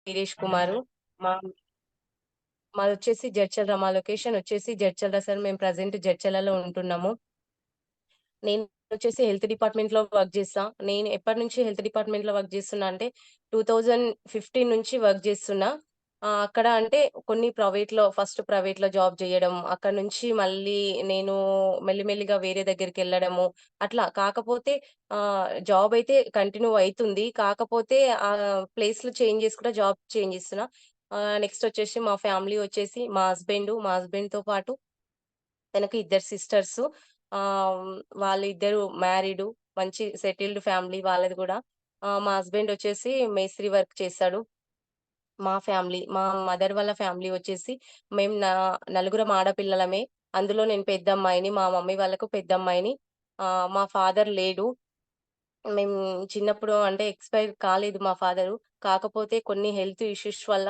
వీరేష్ కుమారు. మా మాదొచ్చేసి జడ్చర్ల. మా లొకేషన్ వచ్చేసి జడ్చర్ల సార్. మేము ప్రెజెంట్ జడ్చర్లలో ఉంటున్నాము. నేనొచ్చేసి హెల్త్ డిపార్ట్‌మెంట్‌లో వర్క్ చేస్తా. నేను ఎప్పటినుంచి హెల్త్ డిపార్ట్‌మెంట్‌లో వర్క్ చేస్తున్నా అంటే 2015 నుంచి వర్క్ చేస్తున్నా. అక్కడ అంటే కొన్ని ఫస్ట్ ప్రైవేట్‌లో జాబ్ చేయడం. అక్కడి నుంచి మళ్ళీ నేను మెల్లిమెల్లిగా వేరే దగ్గరికెళ్ళడము. అట్లా కాకపోతే జాబ్ అయితే కంటిన్యూ అయితుంది. కాకపోతే ప్లేస్‌లు చేంజ్ చేసుకుంటా జాబ్ చేంజ్ చేస్తున్నా. నెక్స్ట్ వచ్చేసి మా ఫ్యామిలీ వచ్చేసి మా హస్బెండ్‌తో పాటు తనకి ఇద్దరు సిస్టర్సు. ఆహ్, వాళ్ళిద్దరూ మ్యారీడు. మంచి సెటిల్డ్ ఫ్యామిలీ వాళ్ళది గూడా. మా హస్బెండ్ వచ్చేసి మేస్త్రి వర్క్ చేస్తాడు. మా మదర్ వాళ్ళ ఫ్యామిలీ వచ్చేసి మేము నలుగురం ఆడపిల్లలమే. అందులో నేను పెద్దమ్మాయిని. మా మమ్మీ వాళ్ళకు పెద్దమ్మాయిని. మా ఫాదర్ లేడు. మేము చిన్నప్పుడు అంటే ఎక్స్‌పైర్ కాలేదు మా ఫాదరు. కాకపోతే కొన్ని హెల్త్ ఇష్యూస్ వల్ల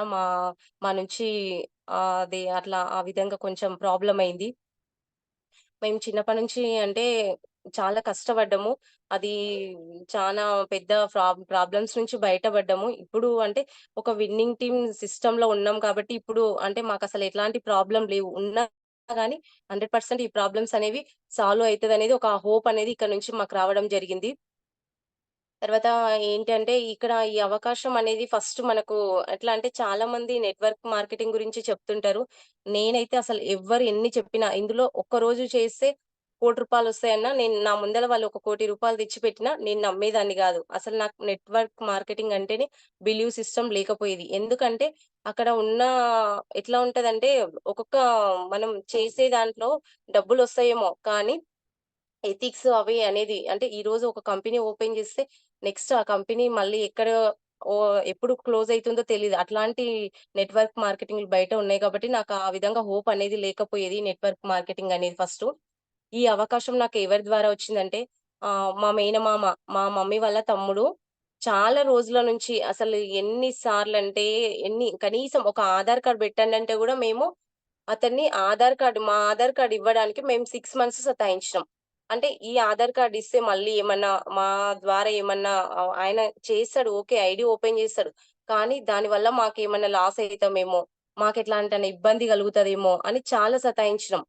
మా నుంచి అది అట్లా ఆ విధంగా కొంచెం ప్రాబ్లమ్ అయింది. మేము చిన్నప్పటి నుంచి అంటే చాలా కష్టపడ్డాము. అది చానా పెద్ద ప్రాబ్లమ్స్ నుంచి బయటపడ్డాము. ఇప్పుడు అంటే ఒక విన్నింగ్ టీమ్ సిస్టమ్‌లో ఉన్నాం కాబట్టి ఇప్పుడు అంటే మాకసలు ఎట్లాంటి ప్రాబ్లమ్ లేవు. ఉన్నా గానీ 100% ఈ ప్రాబ్లమ్స్ అనేవి సాల్వ్ అయితదనేది ఒక హోప్ అనేది ఇక్కడ నుంచి మాకు రావడం జరిగింది. తర్వాత ఏంటంటే, ఇక్కడ ఈ అవకాశం అనేది ఫస్ట్ మనకు ఎట్లా అంటే, చాలా మంది నెట్‌వర్క్ మార్కెటింగ్ గురించి చెప్తుంటారు. నేనైతే అసలు ఎవ్వరు ఎన్ని చెప్పినా, ఇందులో ఒక్కరోజు చేస్తే రూ. 1,00,00,000 నేను నా ముందల వాళ్ళు ఒక రూ. 1,00,00,000 తెచ్చిపెట్టినా నేను నమ్మేదాన్ని గాదు. అసలు నాకు నెట్‌వర్క్ మార్కెటింగ్ అంటేనే బిలీవ్ సిస్టమ్ లేకపోయేది. ఎందుకంటే, అక్కడ ఉన్న ఎట్లా ఉంటదంటే, ఒక్కొక్క మనం చేసే దాంట్లో డబ్బులొస్తాయేమో కానీ ఎథిక్స్ అవి అనేది అంటే ఈరోజు ఒక కంపెనీ ఓపెన్ చేస్తే నెక్స్ట్ ఆ కంపెనీ మళ్ళీ ఎక్కడ ఎప్పుడు క్లోజ్ అయితుందో తెలీదు. అట్లాంటి నెట్‌వర్క్ మార్కెటింగ్‌లు బయట ఉన్నాయి కాబట్టి నాకు ఆ విధంగా హోప్ అనేది లేకపోయేది నెట్‌వర్క్ మార్కెటింగ్ అనేది ఫస్టు. ఈ అవకాశం నాకు ఎవరి ద్వారా వచ్చిందంటే మా మేనమామ, మా మమ్మీ వాళ్ళ తమ్ముడు చాలా రోజుల నుంచి అసలు ఎన్ని సార్లంటే కనీసం ఒక ఆధార్ కార్డ్ పెట్టండంటే గూడా మేము మా ఆధార్ కార్డ్ ఇవ్వడానికి మేము 6 మంత్స్ సతాయించినాం. అంటే ఈ ఆధార్ కార్డ్ ఇస్తే మళ్ళీ ఏమన్నా మా ద్వారా ఏమన్నా ఆయన చేస్తాడు ఓకే. ఐడీ ఓపెన్ చేస్తాడు. కానీ దానివల్ల మాకేమన్నా లాస్ అయితామేమో, మాకెట్లాంటన్నా ఇబ్బంది కలుగుతదేమో అని చాలా సతాయించినాం.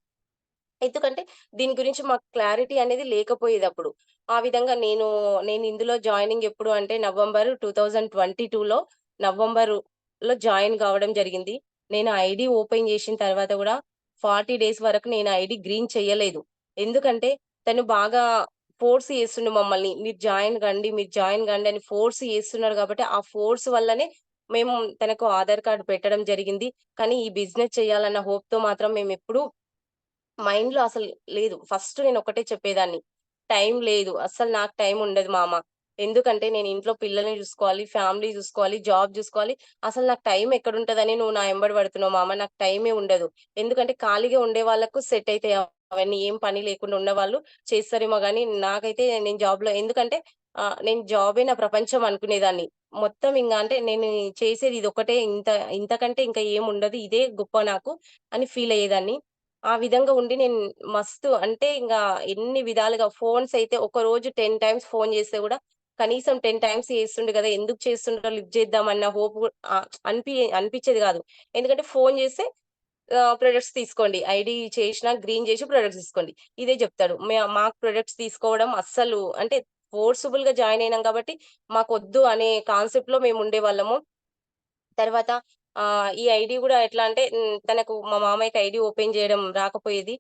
ఎందుకంటే దీని గురించి మాకు క్లారిటీ అనేది లేకపోయేదప్పుడు. ఆ విధంగా నేను ఇందులో జాయినింగ్ ఎప్పుడు అంటే నవంబర్ 2022లో నవంబరులో జాయిన్ కావడం జరిగింది. నేను ఐడీ ఓపెన్ చేసిన తర్వాత గూడా 40 డేస్ వరకు నేను ఐడీ గ్రీన్ చెయ్యలేదు. ఎందుకంటే తను బాగా ఫోర్స్ చేస్తుండు మమ్మల్ని. మీరు జాయిన్ కండి అని ఫోర్స్ చేస్తున్నాడు కాబట్టి, ఆ ఫోర్స్ వల్లనే మేము తనకు ఆధార్ కార్డ్ పెట్టడం జరిగింది. కానీ ఈ బిజినెస్ చేయాలన్న హోప్‌తో మాత్రం మేమెప్పుడు మైండ్‌లో అసలు లేదు. ఫస్ట్ నేనొక్కటే చెప్పేదాన్ని. టైం లేదు. అస్సలు నాకు టైం ఉండదు మామ. ఎందుకంటే నేను ఇంట్లో పిల్లల్ని చూసుకోవాలి, ఫ్యామిలీ చూసుకోవాలి, జాబ్ చూసుకోవాలి. అసలు నాకు టైం ఎక్కడుంటదని నువ్వు నా ఎంబడి పడుతున్నావు మామ. నాకు టైమే ఉండదు. ఎందుకంటే ఖాళీగా ఉండే వాళ్ళకు సెట్ అయితాయి అవన్నీ. ఏం పని లేకుండా ఉన్నవాళ్ళు చేస్తారేమో గానీ నాకైతే నేను జాబ్‌లో ఎందుకంటే నేను జాబే నా ప్రపంచం అనుకునేదాన్ని. మొత్తం ఇంగ అంటే నేను చేసేది ఇదొక్కటే ఇంతకంటే ఇంకా ఏముండదు. ఇదే గొప్ప నాకు అని ఫీల్ అయ్యేదాన్ని. ఆ విధంగా ఉండి నేను మస్తు అంటే ఇంగా ఎన్ని విధాలుగా ఫోన్స్ అయితే ఒకరోజు 10 టైమ్స్ ఫోన్ చేస్తే గూడా కనీసం 10 టైమ్స్ చేస్తుండు గదా! ఎందుకు చేస్తుండో లిఫ్ట్ చేద్దామన్న హోప్ గు అనిపిచ్చేది గాదు. ఎందుకంటే ఫోన్ చేస్తే ప్రొడక్ట్స్ తీసుకోండి. ఐడీ చేషినా గ్రీన్ జేసి ప్రొడక్ట్స్ తీసుకోండి. ఇదే జెప్తాడు. మాకు ప్రొడక్ట్స్ తీసుకోవడం అస్సలు అంటే ఫోర్సబుల్‌గా జాయిన్ అయినాం కాబట్టి మాకొద్దు అనే కాన్సెప్ట్‌లో మేముండేవాళ్ళము. తర్వాత ఈ ఐడీ గూడా ఎట్లా అంటే తనకు మా మామయ్యకి ఐడీ ఓపెన్ జేయడం రాకపోయేది.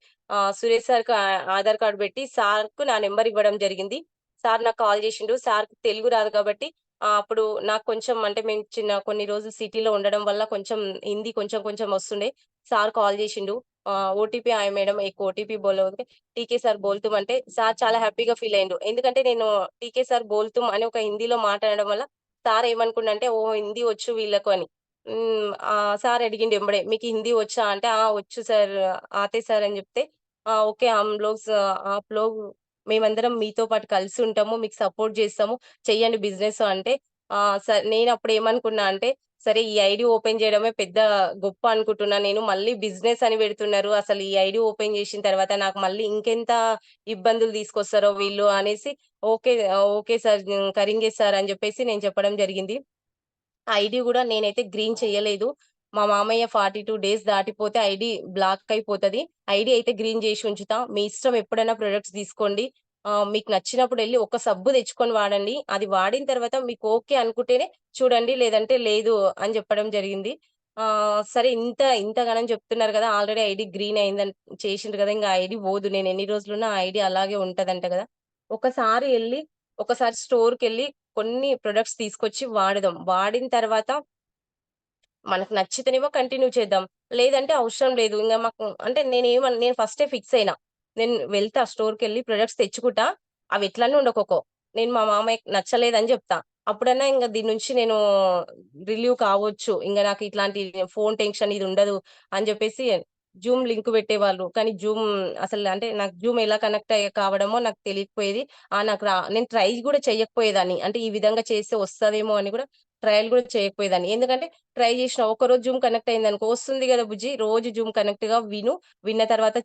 సురేష్ సార్‌కి ఆధార్ కార్డ్ బెట్టి సార్‌కు నా నంబర్ ఇవ్వడం జరిగింది. సార్ నాకు కాల్ జేషిండు. సార్‌కి తెలుగు రాదు కాబట్టి అప్పుడు నాకు కొంచెం అంటే మేము కొన్ని రోజులు సిటీలో ఉండడం వల్ల కొంచెం హిందీ కొంచెం కొంచెం వస్తుండే. సార్ కాల్ జేషిండు. ఓటీపీ ఆయా మేడం ఏక్ ఓటీపీ బోలోగే టీకే సార్ బోల్ తుమ్ అంటే సార్ చాలా హ్యాపీగా ఫీల్ అయిండు. ఎందుకంటే నేను టీకే సార్ బోల్ తుమ్ అని ఒక హిందీలో మాట్లాడడం వల్ల సార్ ఏమనుకున్నాడంటే ఓహో! హిందీ వచ్చు వీళ్ళకు అని. సార్ అడిగిండు ఎంబడే "మీకు హిందీ వచ్చా?" అంటే "ఆ! వచ్చు సార్, ఆతే సార్" అని చెప్తే ఓకే హమ్ లోగ్ స ఆప్ లోగ్ మేమందరం మీతో పాటు కలిసి ఉంటాము. మీకు సపోర్ట్ చేస్తాము. చెయ్యండి బిజినెస్ అంటే నేనప్పుడు ఏమనుకున్నా అంటే సరే ఈ ఐడీ ఓపెన్ చేయడమే పెద్ద గొప్ప అనుకుంటున్నా నేను. మళ్ళీ బిజినెస్ అని పెడుతున్నారు. అసలు ఈ ఐడీ ఓపెన్ చేసిన తర్వాత నాకు మళ్ళీ ఇంకెంత ఇబ్బందులు తీసుకొస్తారో వీళ్ళు అనేసి ఓకే. ఓకే సార్ కరింగే సార్ అని చెప్పేసి నేను చెప్పడం జరిగింది. ఐడీ గూడా నేనైతే గ్రీన్ చెయ్యలేదు. మా మామయ్య 42 డేస్ దాటిపోతే ఐడీ బ్లాక్ అయిపోతది. ఐడీ అయితే గ్రీన్ జేసి ఉంచుతా. మీ ఇష్టం ఎప్పుడైనా ప్రొడక్ట్స్ తీసుకోండి. మీకు నచ్చినప్పుడెళ్లి ఒక సబ్బు తెచ్చుకొని వాడండి. అది వాడిన తర్వాత మీకు ఓకే అనుకుంటేనే చూడండి. లేదంటే లేదు అని జెప్పడం జరిగింది. సరే ఇంతగనం చెప్తున్నారు గదా! ఆల్రెడీ ఐడీ గ్రీన్ అయిందని చేసిండ్రు గదా! ఇంగ ఐడీ పోదు. నేనెన్ని రోజులున్నా ఆ ఐడీ అలాగే ఉంటదంట గదా! ఒకసారి స్టోర్‌కెళ్ళి కొన్ని ప్రొడక్ట్స్ తీసుకొచ్చి వాడదాం. వాడిన తర్వాత మనకు నచ్చితేనేమో కంటిన్యూ చేద్దాం. లేదంటే అవసరం లేదు. ఇంగ మాకు అంటే నేను ఫస్టే ఫిక్స్ అయినా. నేను వెళ్తా స్టోర్‌కెళ్ళి ప్రొడక్ట్స్ తెచ్చుకుంటా. అవి ఎట్లన్నా ఉండకోకో. నేను మా మామయ్యకి నచ్చలేదని జెప్తా. అప్పుడన్నా ఇంగ దీని నుంచి నేను రిలీవ్ కావచ్చు. ఇంగ నాకు ఇట్లాంటి ఫోను టెన్షన్ ఇది ఉండదు అని జెప్పేసి జూమ్ లింక్ పెట్టేవాళ్ళు. కానీ జూమ్ అసలు అంటే నాకు జూమ్ ఎలా కనెక్ట్ కావడమో నాకు తెలియకపోయేది. నేను ట్రై గూడా చెయ్యకపోయేదాన్ని. అంటే ఈ విధంగా చేస్తే వస్తదేమో అని గూడా ట్రయల్ గూడా చేయకపోయేదాన్ని. ఎందుకంటే ట్రై జేషిన. ఒకరోజు జూమ్ కనెక్ట్ అయిందనుకో, "వస్తుంది గదా బుజ్జి రోజు జూమ్ కనెక్ట్‌గా విను. విన్న తర్వాత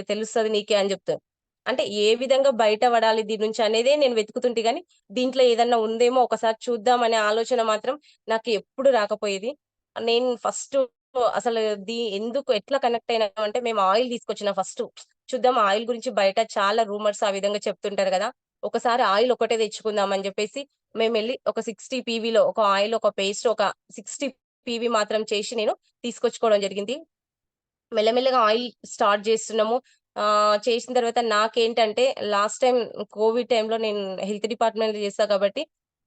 తెలుస్తది నీకే" అని జెప్తారు. అంటే ఏ విధంగా బయట పడాలి దీని నుంచి అనేదే నేను వెతుకుతుంటే గానీ, దీంట్లో ఏదన్నా ఉందేమో ఒకసారి చూద్దాం అనే ఆలోచన మాత్రం నాకు ఎప్పుడు రాకపోయేది. నేను ఫస్టు అసలు ఎందుకు ఎట్లా కనెక్ట్ అయినామంటే మేము ఆయిల్ తీసుకొచ్చిన ఫస్టు. చూద్దాం ఆయిల్ గురించి బయట చాలా రూమర్స్ ఆ విధంగా చెప్తుంటారు గదా! ఒకసారి ఆయిల్ ఒకటే తెచ్చుకుందాం అని జెప్పేసి మేమెళ్లి ఒక 60 పీవీలో ఒక ఆయిల్, ఒక పేస్ట్, ఒక 60 పీవీ మాత్రం చేసి నేను తీసుకొచ్చుకోవడం జరిగింది. మెల్లమెల్లగా ఆయిల్ స్టార్ట్ జేస్తున్నాము. చేసిన తర్వాత నాకేంటంటే లాస్ట్ టైమ్ కోవిడ్ టైమ్‌లో నేను హెల్త్ డిపార్ట్‌మెంట్‌లో చేశా కాబట్టి,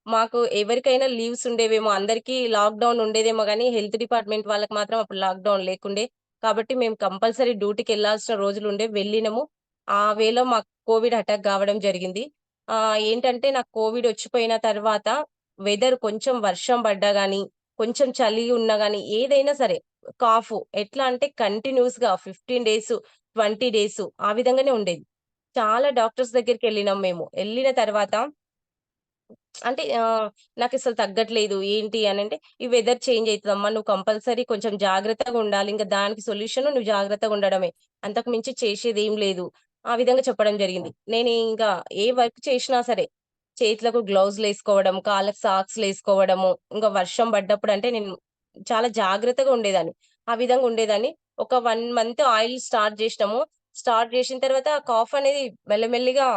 మాకు ఎవరికైనా లీవ్స్ ఉండేవేమో అందరికీ లాక్‌డౌన్ ఉండేదేమో గానీ, హెల్త్ డిపార్ట్‌మెంట్ వాళ్ళకి మాత్రం అప్పుడు లాక్‌డౌన్ లేకుండే. కాబట్టి మేము కంపల్సరీ డ్యూటీకెళ్ళాల్సిన రోజులుండే వెళ్ళినము. ఆ వేలో మాకు కోవిడ్ అటాక్ గావడం జరిగింది. ఏంటంటే నాకు కోవిడ్ ఒచ్చిపోయిన తర్వాత వెదర్ కొంచెం వర్షం పడ్డా గానీ, కొంచెం చలి ఉన్నా గానీ, ఏదైనా సరే కాఫు. ఎట్లా అంటే కంటిన్యూయస్‌గా 15 డేసు, 20 డేసు ఆ విధంగానే ఉండేది. చాలా డాక్టర్స్ దగ్గరికెళ్ళినాం మేము. ఎళ్ళిన తర్వాత అంటే నాకసలు తగ్గట్లేదు. ఏంటి అనంటే, "ఈ వెదర్ చేంజ్ అయితదమ్మా. నువ్వు కంపల్సరీ కొంచెం జాగ్రత్తగా ఉండాలి. ఇంక దానికి సొల్యూషన్ నువ్వు జాగ్రత్తగా ఉండడమే. అంతకు మించి చేసేదేం లేదు." ఆ విధంగా చెప్పడం జరిగింది. నేను ఇంకా ఏ వర్క్ చేషినా సరే, చేతులకు గ్లౌజులేసుకోవడం, కాళ్ళకి సాక్స్‌లేసుకోవడము, ఇంక వర్షం పడ్డప్పుడంటే నేను చాలా జాగ్రత్తగా ఉండేదాన్ని. ఆ విధంగా ఉండేదాన్ని. ఒక 1 మంత్ ఆయిల్ స్టార్ట్ జేషినాము. స్టార్ట్ జేషిన తర్వాత ఆ కాఫ్ అనేది మెల్లమెల్లిగా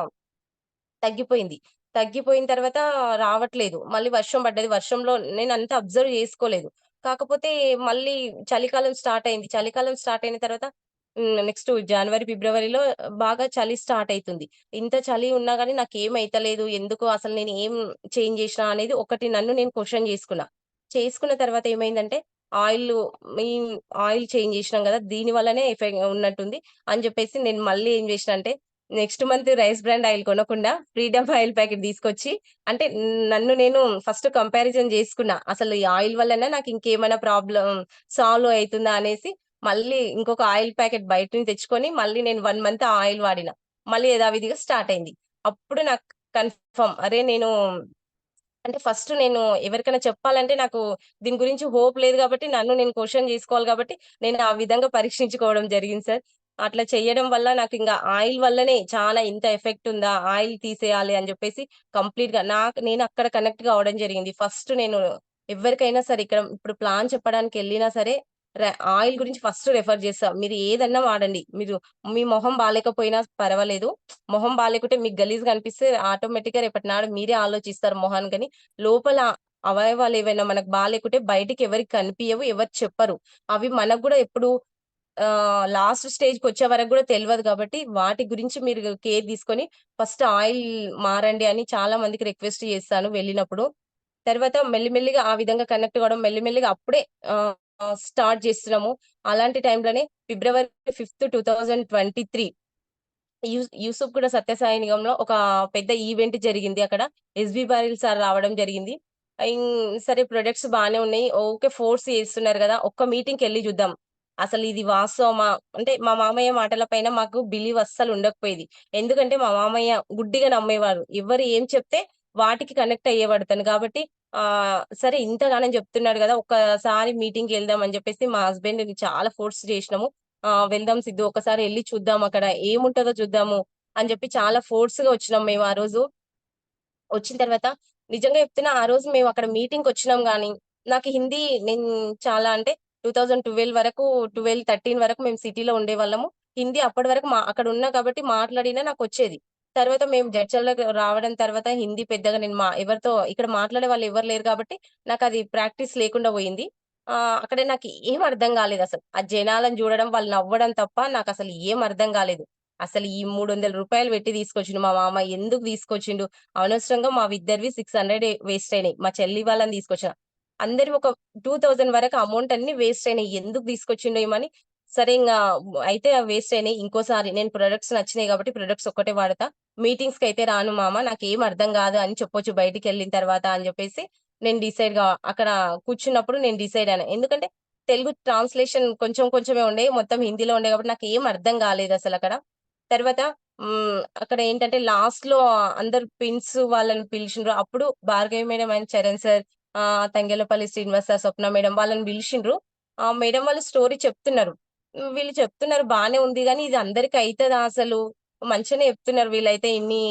తగ్గిపోయింది. తగ్గిపోయిన తర్వాత రావట్లేదు. మళ్ళీ వర్షం పడ్డది. వర్షంలో నేనంత అబ్జర్వ్ చేసుకోలేదు. కాకపోతే మళ్ళీ చలికాలం స్టార్ట్ అయింది. చలికాలం స్టార్ట్ అయిన తర్వాత నెక్స్ట్ జనవరి, ఫిబ్రవరిలో బాగా చలి స్టార్ట్ అయితుంది. ఇంత చలి ఉన్నా గాని నాకేమైతలేదు. ఎందుకు అసలు నేను ఏం చేంజ్ చేసినా అనేది ఒకటి నన్ను నేను క్వెషన్ చేసుకున్నా. చేసుకున్న తర్వాత ఏమైందంటే ఆయిలు మెయిన్ ఆయిల్ చేంజ్ చేసినాం గదా! దీని వల్లనే ఉన్నట్టుంది అని జెప్పేసి నేను మళ్ళీ ఏం చేసినా అంటే next month rice brand oil కొనకుండా ఫ్రీడమ్ ఆయిల్ ప్యాకెట్ తీసుకొచ్చి అంటే నన్ను నేను ఫస్ట్ కంపారిజన్ జేసుకున్నా. అసలు ఈ ఆయిల్ వల్లనా నాకింకేమైనా ప్రాబ్లమ్ సాల్వ్ అయితుందా అనేసి మళ్ళీ ఇంకొక ఆయిల్ ప్యాకెట్ బయట నుంచి తెచ్చుకొని మళ్ళీ నేను 1 మంత్ ఆ ఆయిల్ వాడిన. మళ్ళీ యథావిధిగా స్టార్ట్ అయింది. అప్పుడు నాకు కన్ఫర్మ్ అరే! అంటే ఫస్ట్ నేను ఎవరికైనా చెప్పాలంటే నాకు దీని గురించి హోప్ లేదు గాబట్టి, నన్ను నేను క్వెషన్ జేసుకోవాలి గాబట్టి, నేను ఆ విధంగా పరీక్షించుకోవడం జరిగింది సార్. అట్లా చేయడం వల్ల నాకింక ఆయిల్ వల్లనే చాలా ఇంత ఎఫెక్ట్ ఉందా? ఆయిల్ తీసేయాలి అని జెప్పేసి కంప్లీట్‌గా నేను అక్కడ కనెక్ట్ కావడం జరిగింది. ఫస్ట్ నేను ఎవ్వరికైనా సరే ఇక్కడ ఇప్పుడు ప్లాన్ చెప్పడానికెళ్ళినా సరే ర ఆయిల్ గురించి ఫస్ట్ రెఫర్ జేస్తా. మీరు ఏదన్నా వాడండి. మీ మొహం బాలేకపోయినా పర్వాలేదు. మొహం బాలేకుంటే మీకు గలీజ్‌గా అనిపిస్తే ఆటోమేటిక్‌గా రేపటి నాడు మీరే ఆలోచిస్తారు మొహాన్ని గాని, లోపల అవయవాలేవైనా మనకు బాలేకుంటే బయటికి ఎవరికీ కనిపియవు. ఎవరు చెప్పరు. అవి మనకు గూడా ఎప్పుడు లాస్ట్ స్టేజ్‌కొచ్చే వరకు గూడా తెలవదు గాబట్టి, వాటి గురించి మీరు కేర్ తీసుకొని ఫస్ట్ ఆయిల్ మారండి అని చాలా మందికి రిక్వెస్ట్ చేశాను వెళ్ళినప్పుడు. తర్వాత మెల్లిమెల్లిగా ఆ విధంగా కనెక్ట్ అవ్వడం మెల్లిమెల్లిగా అప్పుడే స్టార్ట్ చేస్తున్నాము. అలాంటి టైంలోనే ఫిబ్రవరి 5, 2023 యూసుఫ్ కూడా సత్యసాయి నిగంలో ఒక పెద్ద ఈవెంట్ జరిగింది అక్కడ. ఎస్‌బి బారిల్ సార్ రావడం జరిగింది. సరే ప్రొడక్ట్స్ బానే ఉన్నాయి. ఓకే. ఫోర్స్ చేస్తున్నారు గదా! ఒక్క మీటింగ్‌కెళ్లి చూద్దాం. అసలు ఇది వాస్తవమా? అంటే మా మామయ్య మాటల పైన మాకు బిలీవ్ అస్సలు ఉండకపోయేది. ఎందుకంటే మా మామయ్య గుడ్డిగా నమ్మేవారు. ఎవరు ఏం చెప్తే వాటికి కనెక్ట్ అయ్యేవాడు తను. కాబట్టి సరే ఇంతగానం చెప్తున్నాడు గదా! ఒక్కసారి మీటింగ్‌కెళ్దాం అని చెప్పేసి మా హస్బెండ్‌ని చాలా ఫోర్స్ చేసినాము. వెళ్దాం సిద్ధు ఒకసారి ఎళ్లి చూద్దాం అక్కడ ఏముంటదో చూద్దాము అని జెప్పి చాలా ఫోర్స్‌గా వచ్చినాం మేము ఆ రోజు. వచ్చిన తర్వాత నిజంగా చెప్తున్నా ఆ రోజు మేము అక్కడ మీటింగ్‌కొచ్చినాం గానీ, నాకు హిందీ నేను చాలా అంటే 2012 వరకు 12, 13 వరకు మేము సిటీలో ఉండేవాళ్ళము. హిందీ అప్పటి వరకు అక్కడ ఉన్నా కాబట్టి మాట్లాడినా నాకొచ్చేది. తర్వాత మేము జడ్చర్లకు రావడం తర్వాత హిందీ పెద్దగా నేను ఎవరితో ఇక్కడ మాట్లాడే వాళ్ళు ఎవరు లేరు కాబట్టి నాకది ప్రాక్టీస్ లేకుండా పోయింది. అక్కడ నాకు ఏం అర్థం కాలేదసలు. ఆ జనాలను చూడడం, వాళ్ళు నవ్వడం తప్ప నాకసలు ఏం అర్థం కాలేదు. అసలు ఈ రూ. 300 పెట్టి తీసుకొచ్చిండు మా మామ. ఎందుకు తీసుకొచ్చిండు? అనవసరంగా మావిద్దరివి 600 వేస్ట్ అయినాయి. మా చెల్లి వాళ్ళని తీసుకొచ్చిన. అందరివి ఒక 2000 వరకు అమౌంట్ అన్నీ వేస్ట్ అయినాయి. ఎందుకు తీసుకొచ్చిండో ఏమో అని, సరే అయితే అవి వేస్ట్ అయినాయి. ఇంకోసారి నేను ప్రొడక్ట్స్ నచ్చినాయి కాబట్టి ప్రొడక్ట్స్ ఒక్కటే వాడతా. మీటింగ్స్‌కైతే రాను మామ. నాకేం అర్థం గాదు అని చెప్పొచ్చు బయటికెళ్ళిన తర్వాత అని జెప్పేసి నేను అక్కడ కూర్చున్నప్పుడు నేను డిసైడ్ అయినా. ఎందుకంటే తెలుగు ట్రాన్స్‌లేషన్ కొంచెం కొంచెమే ఉండే. మొత్తం హిందీలో ఉండే కాబట్టి నాకేం అర్థం గాలేదసలక్కడ. తర్వాత అక్కడ ఏంటంటే లాస్ట్‌లో అందరూ పిన్స్ వాళ్ళని పిలిచిండ్రు. అప్పుడు Bhargavi madam and Charan sir, Tangellapalli Srinivas sir, Swapna madam వాళ్ళని పిలిషిండ్రు. మేడం వాళ్ళు స్టోరీ చెప్తున్నారు. వీళ్ళు చెప్తున్నారు బానే ఉంది గానీ, ఇది అందరికి అయితదా అసలు? మంచిగానే చెప్తున్నారు వీళ్ళైతే ఇన్ని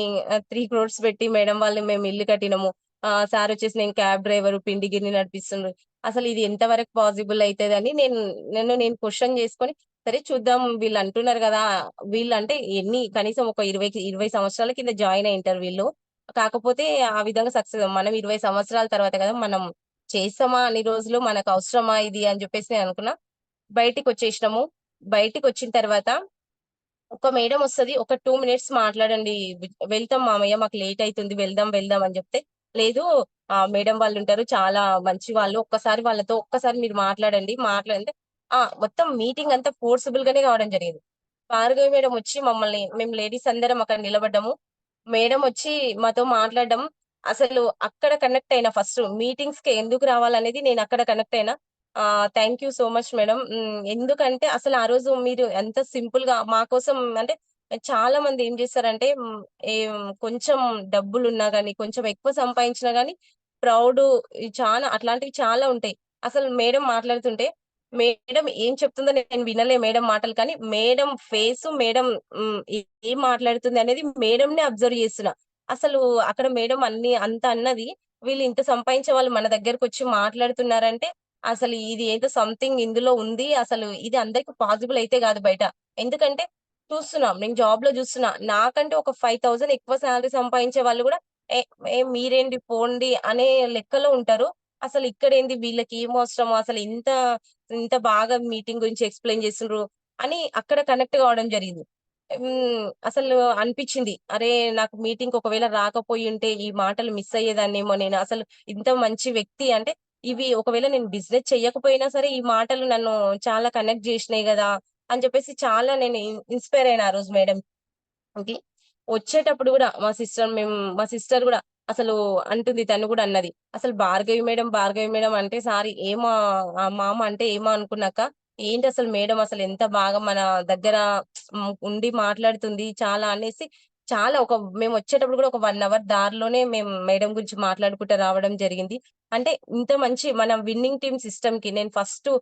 3 క్రోర్స్ పెట్టి మేడం వాళ్ళు మేము ఇల్లు కట్టినము. సారొచ్చేసి నేను క్యాబ్ డ్రైవరు, పిండి గిన్ని నడిపిస్తుండ్రు. అసలు ఇది ఎంత వరకు పాసిబుల్ అయితదని నేను క్వెషన్ చేసుకొని, సరే చూద్దాం వీళ్ళంటున్నారు గదా! వీళ్ళంటే కనీసం ఒక 20 సంవత్సరాల కింద జాయిన్ అయ్యుంటారు వీళ్ళు. కాకపోతే ఆ విధంగా మనం 20 సంవత్సరాల తర్వాత కదా! మనం చేసామా అన్ని రోజులు మనకవసరమా ఇది అని జెప్పేసి నేననుకున్నా. బయటికొచ్చేసినాము. బయటికొచ్చిన తర్వాత ఒక మేడం ఒస్తది. ఒక 2 మినిట్స్ మాట్లాడండి. వెళ్తాం మామయ్య మాకు లేట్ అయితుంది. వెళ్దాం, వెళ్దాం అని జెప్తే, లేదు మేడం వాళ్ళుంటారు. చాలా మంచి వాళ్ళు. ఒక్కసారి మీరు మాట్లాడండి. మాట్లాడంటే మొత్తం మీటింగ్ అంతా ఫోర్సిబుల్ గానే కావడం జరిగింది. భార్గవి మేడం ఒచ్చి మేము లేడీస్ అందరం అక్కడ నిలబడ్డాము. మేడం ఒచ్చి మాతో మాట్లాడడం, అసలు అక్కడ కనెక్ట్ అయినా ఫస్ట్. మీటింగ్స్‌కి ఎందుకు రావాలనేది నేనక్కడ కనెక్ట్ అయినా. Thank you so much madam. ఎందుకంటే అసలు ఆ రోజు మీరు ఎంత సింపుల్‌గా మా కోసం అంటే చాలా మంది ఏం చేస్తారంటే కొంచెం డబ్బులున్నా గాని, కొంచెం ఎక్కువ సంపాదించినా గాని ప్రౌడు చాలా అట్లాంటివి చాలా ఉంటాయి. అసలు మేడం మాట్లాడుతుంటే, మేడం ఏం చెప్తుందో నేను వినలే మేడం మాటలు కానీ, మేడం ఫేసు, మేడం ఏం మాట్లాడుతుంది అనేది మేడంనే అబ్జర్వ్ చేస్తున్నా. అసలు అక్కడ మేడం అంత అన్నది, వీళ్ళు ఇంత సంపాదించే వాళ్ళు మన దగ్గరకొచ్చి మాట్లాడుతున్నారంటే, అసలు ఇది ఏదో సంథింగ్ ఇందులో ఉంది. అసలు ఇది అందరికి పాసిబుల్ అయితే గాదు బయట. ఎందుకంటే చూస్తున్నాం. నేను జాబ్‌లో జూస్తున్నా. నాకంటే ఒక 5000 ఎక్కువ సాలరీ సంపాదించే వాళ్ళు గూడా ఏ ఏ మీరేంటి పోండి అనే లెక్కలో ఉంటారు. అసలు ఇక్కడేంది వీళ్ళకి ఏం అవసరము అసలు ఇంత బాగా మీటింగ్ గురించి ఎక్స్‌ప్లెయిన్ చేస్తుండ్రు అని అక్కడ కనెక్ట్ కావడం జరిగింది. అసలు అనిపిచ్చింది. అరే! నాకు మీటింగ్‌కి ఒకవేళ రాకపోయుంటే ఈ మాటలు మిస్ అయ్యేదాన్నేమో నేను. అసలు ఇంత మంచి వ్యక్తి అంటే ఇవి ఒకవేళ నేను బిజినెస్ చెయ్యకపోయినా సరే ఈ మాటలు నన్ను చాలా కనెక్ట్ జేసినాయి గదా! అని చెప్పేసి చాలా నేను ఇన్‌స్పైర్ అయినా ఆ రోజు మేడం. ఓకే. వచ్చేటప్పుడు గూడా మా సిస్టర్ గూడా అసలు అంటుంది తను గూడా అన్నది. అసలు భార్గవి మేడం అంటే మామ అంటే ఏమో అనుకున్నాక, ఏంటసలు మేడం అసలు ఎంత బాగా మన దగ్గర ఉండి మాట్లాడుతుంది చాలా అనేసి మేమొచ్చేటప్పుడు గూడా ఒక 1 అవర్ దారిలోనే మేము మేడం గురించి మాట్లాడుకుంటా రావడం జరిగింది. అంటే ఇంత మంచి మనం విన్నింగ్ టీమ్ సిస్టమ్‌కి నేను ఫస్టు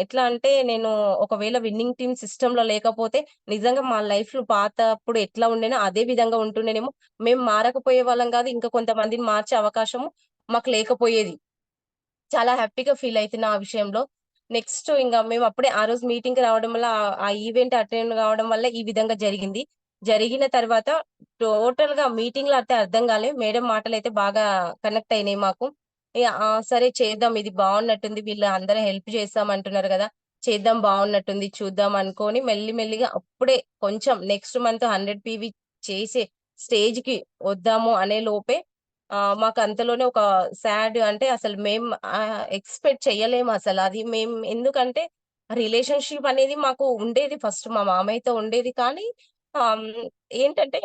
ఎట్లా అంటే నేను ఒకవేళ విన్నింగ్ టీమ్ సిస్టమ్‌లో లేకపోతే నిజంగా మా లైఫ్‌లో పాతప్పుడు ఎట్లా ఉండేనో అదే విధంగా ఉంటుండేనేమో. మేము మారకపోయేవాళ్ళం గాదు. ఇంకా కొంతమందిని మార్చే అవకాశము మాకు లేకపోయేది. చాలా హ్యాపీగా ఫీల్ అయితున్నా ఆ విషయంలో. నెక్స్ట్ మేమప్పుడే ఆ రోజు మీటింగ్‌కి రావడం వల్ల ఆ ఈవెంట్ అటెండ్ కావడం వల్ల ఈ విధంగా జరిగింది. జరిగిన తర్వాత టోటల్‌గా మీటింగ్‌లో అయితే అర్థం కాలే. మేడం మాటలైతే బాగా కనెక్ట్ అయినాయి మాకు. సరే చేద్దాం ఇది బావున్నట్టుంది. వీళ్ళు అందరూ హెల్ప్ చేస్తామంటున్నారు గదా! చేద్దాం బావున్నట్టుంది చూద్దాం అనుకోని మెల్లిగా అప్పుడే కొంచెం నెక్స్ట్ మంత్ 100 పీవీ చేసే స్టేజ్‌కి వద్దాము అనే లోపే మాకు అంతలోనే ఒక అంటే అసలు ఎక్స్‌పెక్ట్ చేయలేమసల. అది ఎందుకంటే రిలేషన్‌షిప్ అనేది మాకు ఉండేది ఫస్ట్ మా మామయ్యతో ఉండేది. కానీ ఏంటంటే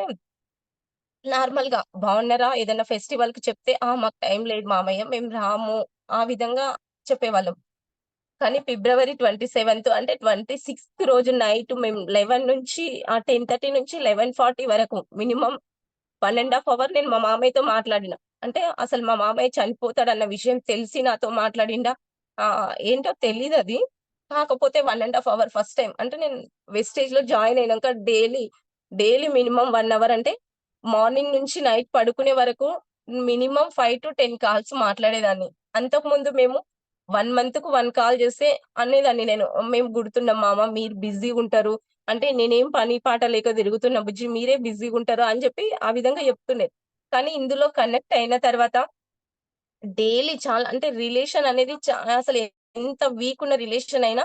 నార్మల్‌గా బావున్నారా? ఏదైనా ఫెస్టివల్‌కి చెప్తే, మాకు టైం లేదు మామయ్య మేము రాము. ఆ విధంగా చెప్పేవాళ్ళం. కానీ ఫిబ్రవరి 27 అంటే 26థ్ రోజు నైట్ మేము 11 నుంచి 10:30 నుంచి 11:40 వరకు మినిమమ్ 1 ½ అవర్ నేను మా మామయ్యతో మాట్లాడిన. అంటే అసలు మా మామయ్య చనిపోతాడన్న విషయం తెలిసి నాతో మాట్లాడిండా? ఏంటో తెలీదది. కాకపోతే 1 ½ అవర్ ఫస్ట్ టైమ్. అంటే నేను వెస్టేజ్‌లో జాయిన్ అయినంక డైలీ మినిమమ్ 1 అవర్ అంటే మార్నింగ్ నుంచి నైట్ పడుకునే వరకు మినిమమ్ 5-10 కాల్స్ మాట్లాడేదాన్ని. అంతకుముందు మేము 1 మంత్‌కు 1 కాల్ చేస్తే అనేదాన్ని నేను. "మేము గుడుతున్నాం మామ, మీరు బిజీగుంటరు. అంటే నేనేం పని పాట లేక తిరుగుతున్నా బుజ్జి, మీరే బిజీగుంటరు" అని చెప్పి ఆ విధంగా చెప్తుండే. కానీ ఇందులో కనెక్ట్ అయిన తర్వాత డైలీ చాలా అంటే రిలేషన్ అనేది అసలు ఎంత వీక్ ఉన్న రిలేషన్ అయినా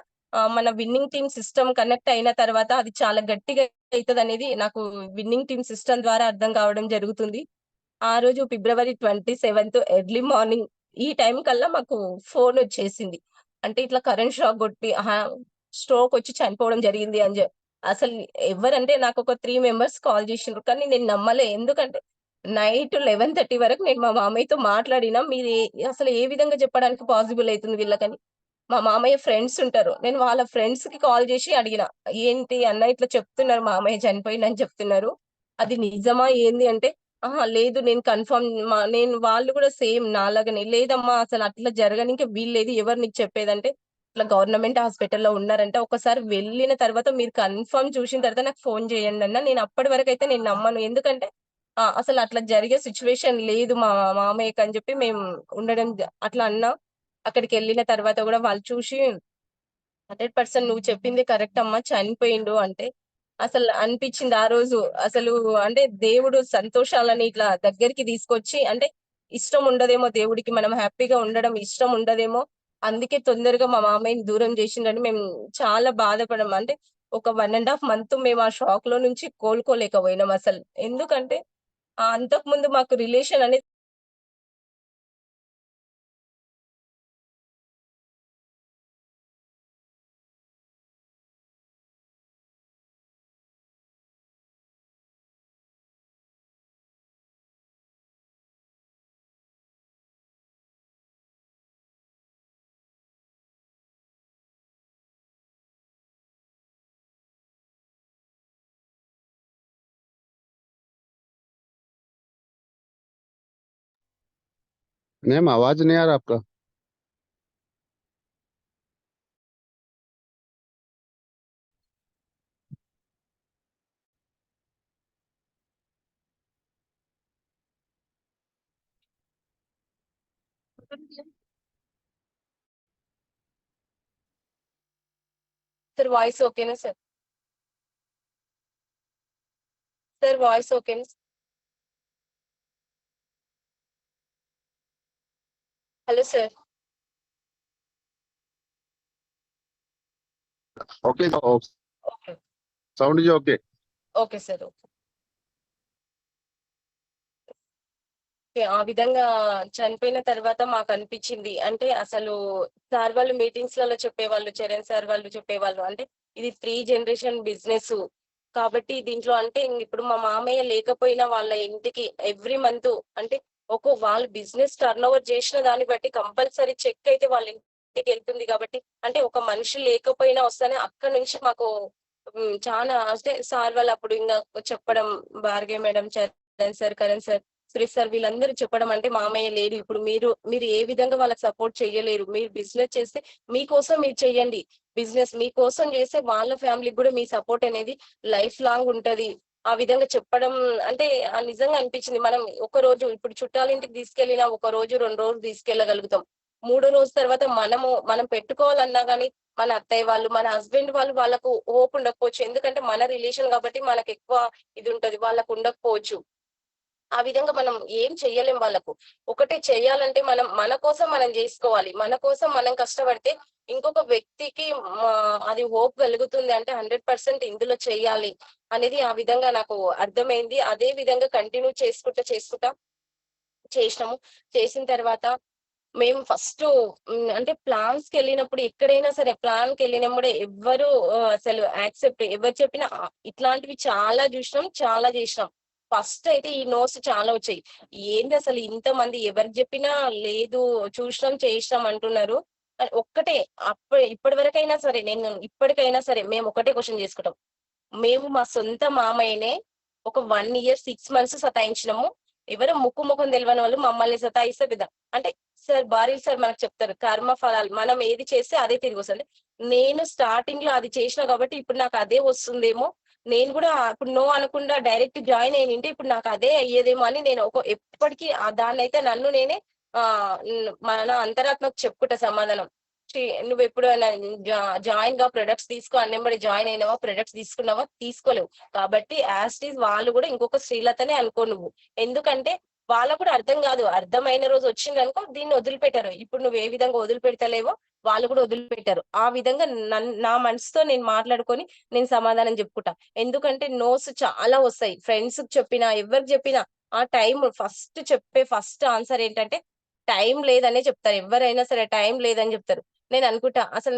మన విన్నింగ్ టీమ్ సిస్టమ్ కనెక్ట్ అయిన తర్వాత అది చాలా గట్టిగా అయితదనేది నాకు విన్నింగ్ టీమ్ సిస్టమ్ ద్వారా అర్థం కావడం జరుగుతుంది. ఆ రోజు ఫిబ్రవరి 27థ్ ఎర్లీ మార్నింగ్ ఈ టైం కల్లా మాకు ఫోనొచ్చేసింది. అంటే ఇట్లా కరెంట్ షాక్ కొట్టి స్ట్రోక్ వచ్చి చనిపోవడం జరిగింది అని అసలు ఎవరంటే నాకొక 3 మెంబర్స్ కాల్ చేసిండ్రు. కానీ నేను నమ్మలే. ఎందుకంటే నైట్ 11:30 వరకు నేను మా మామయ్యతో మాట్లాడినా. అసలు ఏ విధంగా చెప్పడానికి పాసిబుల్ అయితుంది వీళ్ళకని. మా మామయ్య ఫ్రెండ్స్ ఉంటారు. నేను వాళ్ళ ఫ్రెండ్స్‌కి కాల్ జేసి అడిగిన. "ఏంటి అన్న ఇట్లా చెప్తున్నారు మామయ్య చనిపోయిండని చెప్తున్నారు. అది నిజమా ఏంది?" అంటే, "అహా! లేదు నేను కన్ఫర్మ్ నేను వాళ్ళు గూడా సేమ్ నాలాగానే లేదమ్మా అసలు అట్లా జరగనీకి వీల్లేదు. ఎవరు నీకు చెప్పేదంటే, ఇట్లా గవర్నమెంట్ హాస్పిటల్‌లో ఉన్నారంట. ఒకసారి వెళ్ళిన తర్వాత మీరు కన్ఫర్మ్ చూసిన తర్వాత నాకు ఫోను చేయండన్న." నేను అప్పటి వరకైతే నేను నమ్మను. ఎందుకంటే అసలు అట్లా జరిగే సిట్యుయేషన్ లేదు మా మామయ్యకని జెప్పి మేము ఉండడం అట్లా అన్నా. అక్కడికెళ్ళిన తర్వాత గూడా వాళ్ళు చూసి 100% నువ్వు చెప్పింది కరెక్ట్ అమ్మా చనిపోయిండు అంటే, అసలు అనిపిచ్చింది ఆ రోజు. అసలు అంటే దేవుడు సంతోషాలని ఇట్లా దగ్గరికి తీసుకొచ్చి అంటే ఇష్టం ఉండదేమో దేవుడికి మనం హ్యాపీగా ఉండడం ఇష్టం ఉండదేమో. అందుకే తొందరగా మా మామయ్యని దూరం జేసిండని మేము చాలా బాధపడాం. అంటే ఒక 1 ½ మంత్ మేము ఆ షాక్‌లో నుంచి కోలుకోలేకపోయినాం అసలు. ఎందుకంటే అంతకుముందు మాకు రిలేషన్ అనేది मैम आवाज नहीं आ रहा आपका। సార్ వాయిస్ ఓకేనా సార్? సార్ వాయిస్ ఓకేనా? Hello sir. Okay okay. Sound जी okay. Okay sir. Okay. Okay. ఆ విధంగా చనిపోయిన తర్వాత మాకనిపిచ్చింది. అంటే అసలు సార్ వాళ్ళు మీటింగ్స్‌లలో చెప్పేవాళ్ళు. చరణ్ సార్ వాళ్ళు చెప్పేవాళ్ళు. అంటే ఇది 3 జనరేషన్ బిజినెసు. కాబట్టి దీంట్లో అంటే ఇప్పుడు మా మామయ్య లేకపోయినా వాళ్ళ ఇంటికి ఎవ్రీ మంతు అంటే వాళ్ళు బిజినెస్ టర్నోవర్ చేసిన దాన్ని బట్టి కంపల్సరీ చెక్ అయితే వాళ్ళ ఇంటికెళ్తుంది కాబట్టి అంటే ఒక మనిషి లేకపోయినా వస్తేనే అక్కడి నుంచి మాకు చానా అంటే సార్ వాళ్ళు అప్పుడు ఇంగ చెప్పడం Bhargavi madam, Charan sir, Karan sir, Suresh sir వీళ్ళందరూ చెప్పడం అంటే మామయ్య లేరు. ఇప్పుడు మీరు ఏ విధంగా వాళ్ళకి సపోర్ట్ చేయలేరు. మీరు బిజినెస్ చేస్తే మీకోసం మీరు చెయ్యండి. బిజినెస్ మీకోసం చేస్తే వాళ్ళ ఫ్యామిలీకి గూడా మీ సపోర్ట్ అనేది లైఫ్ లాంగ్ ఉంటది. ఆ విధంగా చెప్పడం అంటే నిజంగా అనిపించింది. మనం ఒక రోజు ఇప్పుడు చుట్టాలింటికి తీసుకెళ్ళినా ఒక రోజు, 2 రోజులు తీసుకెళ్ళగలుగుతాం. మూడో రోజు తర్వాత మనం పెట్టుకోవాలన్నా గాని మన అత్తయ్య వాళ్ళు, మన హస్బెండ్ వాళ్ళు వాళ్ళకు హోప్ ఉండకపోవచ్చు. ఎందుకంటే మన రిలేషన్ కాబట్టి మనకెక్కువ ఇది ఉంటది. వాళ్ళకు ఉండకపోవచ్చు. ఆ విధంగా మనం ఏం చెయ్యలేం వాళ్ళకు. ఒకటే చెయ్యాలంటే మన కోసం మనం జేసుకోవాలి. మన కోసం మనం కష్టపడితే ఇంకొక వ్యక్తికి అది హోప్ కలుగుతుంది అంటే 100% ఇందులో చెయ్యాలి అనేది ఆ విధంగా నాకు అర్థమైంది. అదే విధంగా కంటిన్యూ చేసుకుంటా చేసినాము. చేసిన తర్వాత మేము ఫస్టు అంటే ప్లాన్స్‌కెళ్ళినప్పుడు ఎక్కడైనా సరే ప్లాన్‌కెళ్ళినప్పుడే ఎవ్వరు అసలు ఎవరు చెప్పినా ఇట్లాంటివి చాలా జూసినాం, చాలా జేసినాం. ఫస్ట్ అయితే ఈ నోస్ చాలా వచ్చాయి. ఏందసలు ఇంతమంది ఎవరికి జెప్పినా లేదు, చూసినాం, చేసినాం అంటున్నారు. ఒక్కటే ఇప్పటి వరకైనా సరే ఇప్పటికైనా సరే మేము ఒకటే క్వెషన్ జేసుకుంటాం. మేము మా సొంత మామయ్యనే ఒక 1 ఇయర్ 6 మంత్స్ సతాయించినాము. ఎవరు ముక్కు మొఖం తెలవనోళ్ళు మమ్మల్ని సతాయిస్తే అంటే సార్ సార్ మనకు చెప్తారు. కర్మ ఫలాలు మనం ఏది చేస్తే అదే తిరిగొస్తది. నేను స్టార్టింగ్‌లో అది చేసినా కాబట్టి ఇప్పుడు నాకు అదే వస్తుందేమో. నేను గూడా ఇప్పుడు నో అనకుండా డైరెక్ట్ జాయిన్ అయ్యుంటే ఇప్పుడు నాకు అదే అయ్యేదేమో అని నేను ఎప్పటికి దాన్నైతే నన్ను నేనే మన అంతరాత్మకు చెప్పుకుంటా సమాధానం. నువ్వెప్పుడైనా జాయిన్‌గా ప్రొడక్ట్స్ తీసుకో అన్నెంబడి జాయిన్ అయినావా? ప్రొడక్ట్స్ తీసుకున్నావా? తీసుకోలేవు. కాబట్టి యాజ్ ఇట్ ఈజ్ వాళ్ళు గూడా ఇంకొక శ్రీలతనే అనుకో నువ్వు. ఎందుకంటే వాళ్ళకి కూడా అర్థం గాదు. అర్థమైన రోజు వచ్చిందనుకో దీన్ని వదిలిపెట్టరు. ఇప్పుడు నువ్వు ఏ విధంగా వదిలిపెడతలేవో వాళ్ళు కూడా వదిలిపెట్టరు. ఆ విధంగా నా మనసుతో నేను మాట్లాడుకొని నేను సమాధానం చెప్పుకుంటా. ఎందుకంటే నోస్ చాలా వస్తాయి. ఫ్రెండ్స్‌కి చెప్పినా, ఎవ్వరికి చెప్పినా ఆ టైమ్ ఫస్ట్ ఆన్సర్ ఏంటంటే టైం లేదనే చెప్తారు. ఎవ్వరైనా సరే టైం లేదని చెప్తారు. నేననుకుంటా అసలు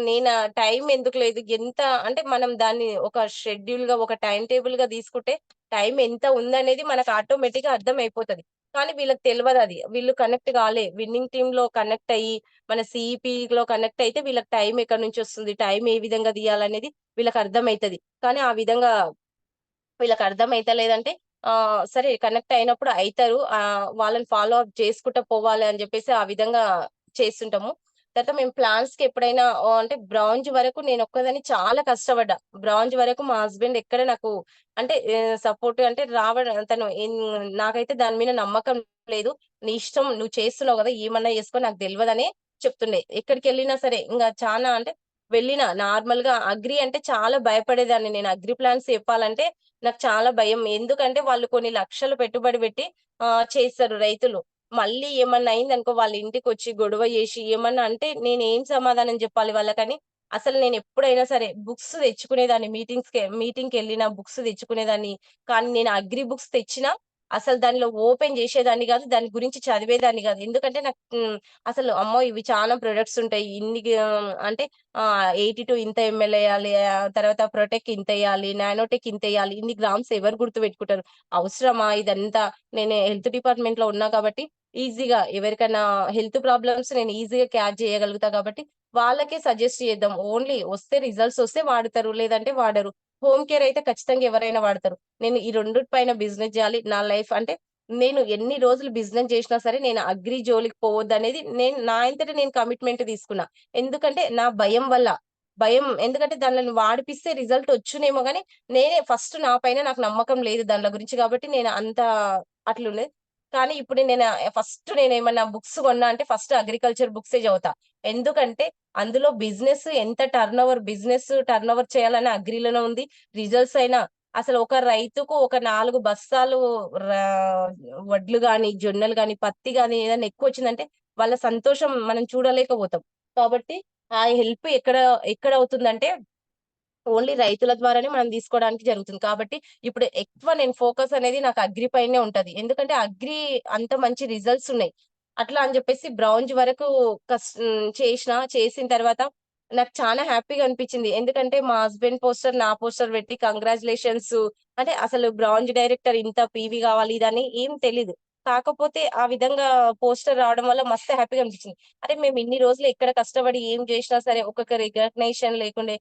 టైం ఎందుకు లేదు? ఎంత అంటే మనం దాన్ని ఒక షెడ్యూల్‌గా, ఒక టైమ్ టేబుల్‌గా తీసుకుంటే టైం ఎంత ఉందనేది మనకు ఆటోమేటిక్‌గా అర్థమైపోతది. కానీ వీళ్ళకి తెలవదది. వీళ్ళు కనెక్ట్ కాలే. విన్నింగ్ టీమ్‌లో కనెక్ట్ అయ్యి, మన సీఈపీలో కనెక్ట్ అయితే వీళ్ళకి టైం ఎక్కడి నుంచొస్తుంది? టైం ఏ విధంగా తీయాలనేది వీళ్ళకి అర్థమైతది. కానీ ఆ విధంగా వీళ్ళకి అర్థమైతలేదంటే సరే కనెక్ట్ అయినప్పుడు అయితారు. వాళ్ళని ఫాలో అప్ చేసుకుంటా పోవాలి అని జెప్పేసి ఆ విధంగా చేస్తుంటాము. తర్వాత మేము ప్లాన్స్‌కి ఎప్పుడైనా అంటే బ్రాంజ్ వరకు నేనొక్కదాన్ని చాలా కష్టపడ్డా. బ్రాంజ్ వరకు మా హస్బెండ్ ఎక్కడ నాకు అంటే సపోర్ట్ అంటే తను నాకైతే దాని మీద నమ్మకం లేదు. నీ ఇష్టం నువ్వు చేస్తున్నావు గదా! ఏమన్నా చేసుకో నాకు దెల్వదనే చెప్తుండే. ఎక్కడికెళ్ళినా సరే ఇంగ చానా అంటే వెళ్ళినా నార్మల్‌గా అగ్రి అంటే చాలా భయపడేదాన్ని. నేను అగ్రి ప్లాన్స్ చెప్పాలంటే నాకు చాలా భయం. ఎందుకంటే వాళ్ళు కొన్ని లక్షలు పెట్టుబడి పెట్టి చేస్తారు రైతులు. మళ్ళీ ఏమన్నా అయిందనుకో వాళ్ళ ఇంటికొచ్చి గొడవ చేసి ఏమన్నా అంటే నేనేం సమాధానం జెప్పాలి వాళ్ళకని అసలు నేనెప్పుడైనా సరే బుక్స్ తెచ్చుకునేదాన్ని మీటింగ్‌కెళ్ళిన బుక్స్ తెచ్చుకునేదాన్ని. కానీ నేను అగ్రి బుక్స్ తెచ్చినా అసలు దానిలో ఓపెన్ జేసేదాన్ని గాదు. దాని గురించి చదివేదాన్ని గాదు. ఎందుకంటే నాకు అసలు అమ్మో! ఇవి చాలా ప్రొడక్ట్స్ ఉంటాయి. అంటే 82 ఇంత ఎంఎల్ ఎయాలి. తర్వాత ప్రొటెక్ ఇంతెయ్యాలి. నానోటెక్ ఇంతెయ్యాలి. ఇన్ని గ్రామ్స్ ఎవరు గుర్తుపెట్టుకుంటారు? అవసరమా ఇదంతా? నేను హెల్త్ డిపార్ట్‌మెంట్‌లో ఉన్నా కాబట్టి ఈజీగా ఎవరికైనా హెల్త్ ప్రాబ్లమ్స్ నేను ఈజీగా క్యాచ్ చేయగలుగుతా కాబట్టి వాళ్ళకే సజెస్ట్ చేద్దాం. ఓన్లీ రిజల్ట్స్ వస్తే వాడతారు. లేదంటే వాడరు. హోమ్ కేర్ అయితే ఖచ్చితంగా ఎవరైనా వాడతారు. నేను ఈ రెండిటి పైన బిజినెస్ జేయాలి. నా లైఫ్ అంటే నేను ఎన్ని రోజులు బిజినెస్ జేసినా సరే నేను అగ్రి జోలికి పోవద్దనేది నా అంతట నేను కమిట్మెంట్ తీసుకున్నా. ఎందుకంటే నా భయం వల్ల. ఎందుకంటే దాన్లని వాడిపిస్తే రిజల్ట్ వచ్చునేమో గానీ, నేనే ఫస్ట్ నా పైన నాకు నమ్మకం లేదు దాన్ల గురించి గాబట్టి నేను అంత అట్లుండేది. కానీ ఇప్పుడు ఫస్ట్ నేనేమన్నా బుక్స్ కొన్నా అంటే ఫస్ట్ అగ్రికల్చర్ బుక్సే చదువుతా. ఎందుకంటే అందులో బిజినెస్ టర్నోవర్ చేయాలని అగ్రిలోనే ఉంది. రిజల్ట్స్ అయినా అసలు ఒక రైతుకు ఒక 4 బస్తాలు రా వడ్లు గాని, జొన్నలు గాని, పత్తి గాని ఏదన్నా ఎక్కువొచ్చిందంటే వాళ్ళ సంతోషం మనం చూడలేకపోతాం. కాబట్టి ఆ హెల్ప్ ఎక్కడవుతుందంటే ఓన్లీ రైతుల ద్వారానే మనం తీసుకోవడానికి జరుగుతుంది. కాబట్టి ఇప్పుడు ఎక్కువ నేను ఫోకస్ అనేది నాకు అగ్రి పైనే ఉంటది. ఎందుకంటే అగ్రి అంత మంచి రిజల్ట్స్ ఉన్నాయి. అట్లా అని జెప్పేసి బ్రౌన్స్ వరకు చేసిన తర్వాత నాకు చానా హ్యాపీగా అనిపించింది. ఎందుకంటే మా హస్బెండ్ పోస్టర్, నా పోస్టర్ పెట్టి కంగ్రాచ్యులేషన్స్ అంటే అసలు బ్రాంజ్ డైరెక్టర్ ఇంత పీవీ గావాలి ఇదని ఏం తెలీదు. కాకపోతే ఆ విధంగా పోస్టర్ రావడం వల్ల మస్తు హ్యాపీగా అనిపించింది. అరే! మేము ఇన్ని రోజులు ఎక్కడ కష్టపడి ఏం జేసినా సరే ఒకొక్క రికగ్నిషన్ లేకుండే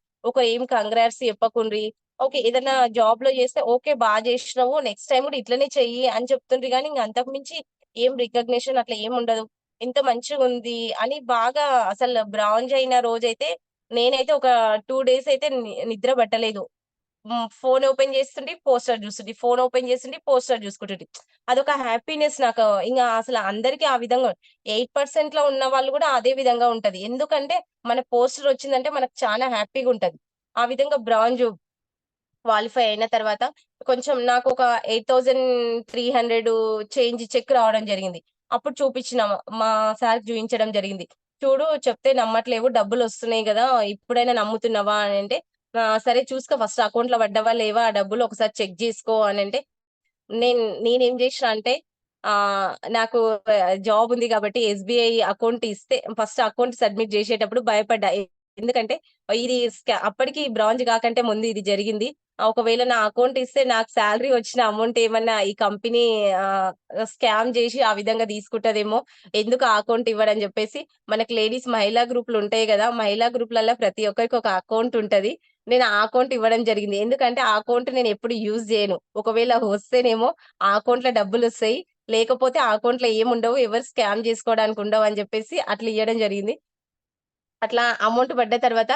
ఏం కంగ్రాట్స్ చెప్పకుండ్రి. ఓకే. ఏదన్నా జాబ్‌లో చేస్తే ఓకే. జేసినవు. నెక్స్ట్ టైమ్ గూడా ఇట్లనే చెయ్యి అని చెప్తుండ్రి గానీ, ఇంక అంతకు మించి ఏం రికగ్నిషన్ అట్లా ఏముండదు. ఇంత మంచిగుంది అని బాగా అసలు బ్రాంజ్ అయిన రోజైతే నేనైతే ఒక 2 డేస్ అయితే నిద్ర పట్టలేదు. ఫోన్ ఓపెన్ చేస్తుంటి, పోస్టర్ చూస్తుంటి. ఫోన్ ఓపెన్ చేస్తుంటి, పోస్టర్ చూసుకుంటుంటి. అదొక హ్యాపీనెస్ నాకు ఇంగ అసల అందరికి ఆ విధంగా 8%లో ఉన్న వాళ్ళు గూడా అదే విధంగా ఉంటది. ఎందుకంటే మన పోస్టర్ వచ్చిందంటే మనకు చానా హ్యాపీగుంటది. ఆ విధంగా బ్రాంజ్ క్వాలిఫై అయిన తర్వాత కొంచెం నాకొక 8300 చేంజ్ చెక్ రావడం జరిగింది. అప్పుడు చూపించిన మా సార్‌కి చూయించడం జరిగింది. చూడు చెప్తే నమ్మట్లేవు డబ్బులొస్తున్నాయి గదా! ఇప్పుడైనా నమ్ముతున్నావా అనంటే, సరే చూసుకో ఫస్ట్ అకౌంట్‌లో పడ్డవా లేవా ఆ డబ్బులు ఒకసారి చెక్ జేసుకో అనంటే నేనేం జేసినా అంటే నాకు జాబ్ ఉంది గాబట్టి ఎస్‌బీఐ అకౌంట్ ఇస్తే ఫస్ట్ అకౌంట్ సబ్మిట్ జేసేటప్పుడు భయపడ్డా. ఎందుకంటే ఇది అప్పటికి బ్రాంజ్ గాకంటే ముందు ఇది జరిగింది. ఒకవేళ నా అకౌంట్ ఇస్తే నాకు సాలరీ వచ్చిన అమౌంట్ ఏమన్నా ఈ కంపెనీ ఆహ్, స్కామ్ జేసి ఆ విధంగా తీసుకుంటదేమో! ఎందుకు ఆ అకౌంట్ ఇవ్వడని జెప్పేసి మనకి లేడీస్ మహిళా గ్రూప్‌లుంటాయి గదా! మహిళా గ్రూప్‌లల్ల ప్రతి ఒక్కరికి ఒక అకౌంట్ ఉంటది. నేను ఆ అకౌంట్ ఇవ్వడం జరిగింది. ఎందుకంటే ఆ అకౌంట్ నేనెప్పుడు యూజ్ జేయను. ఒకవేళ వస్తేనేమో ఆ అకౌంట్‌లో డబ్బులొస్తాయి. లేకపోతే ఆ అకౌంట్‌లో ఏముండవు. ఎవరు స్కామ్ జేసుకోవడానికి ఉండవని జెప్పేసి అట్లా ఇయ్యడం జరిగింది. అట్లా అమౌంట్ పడ్డ తర్వాత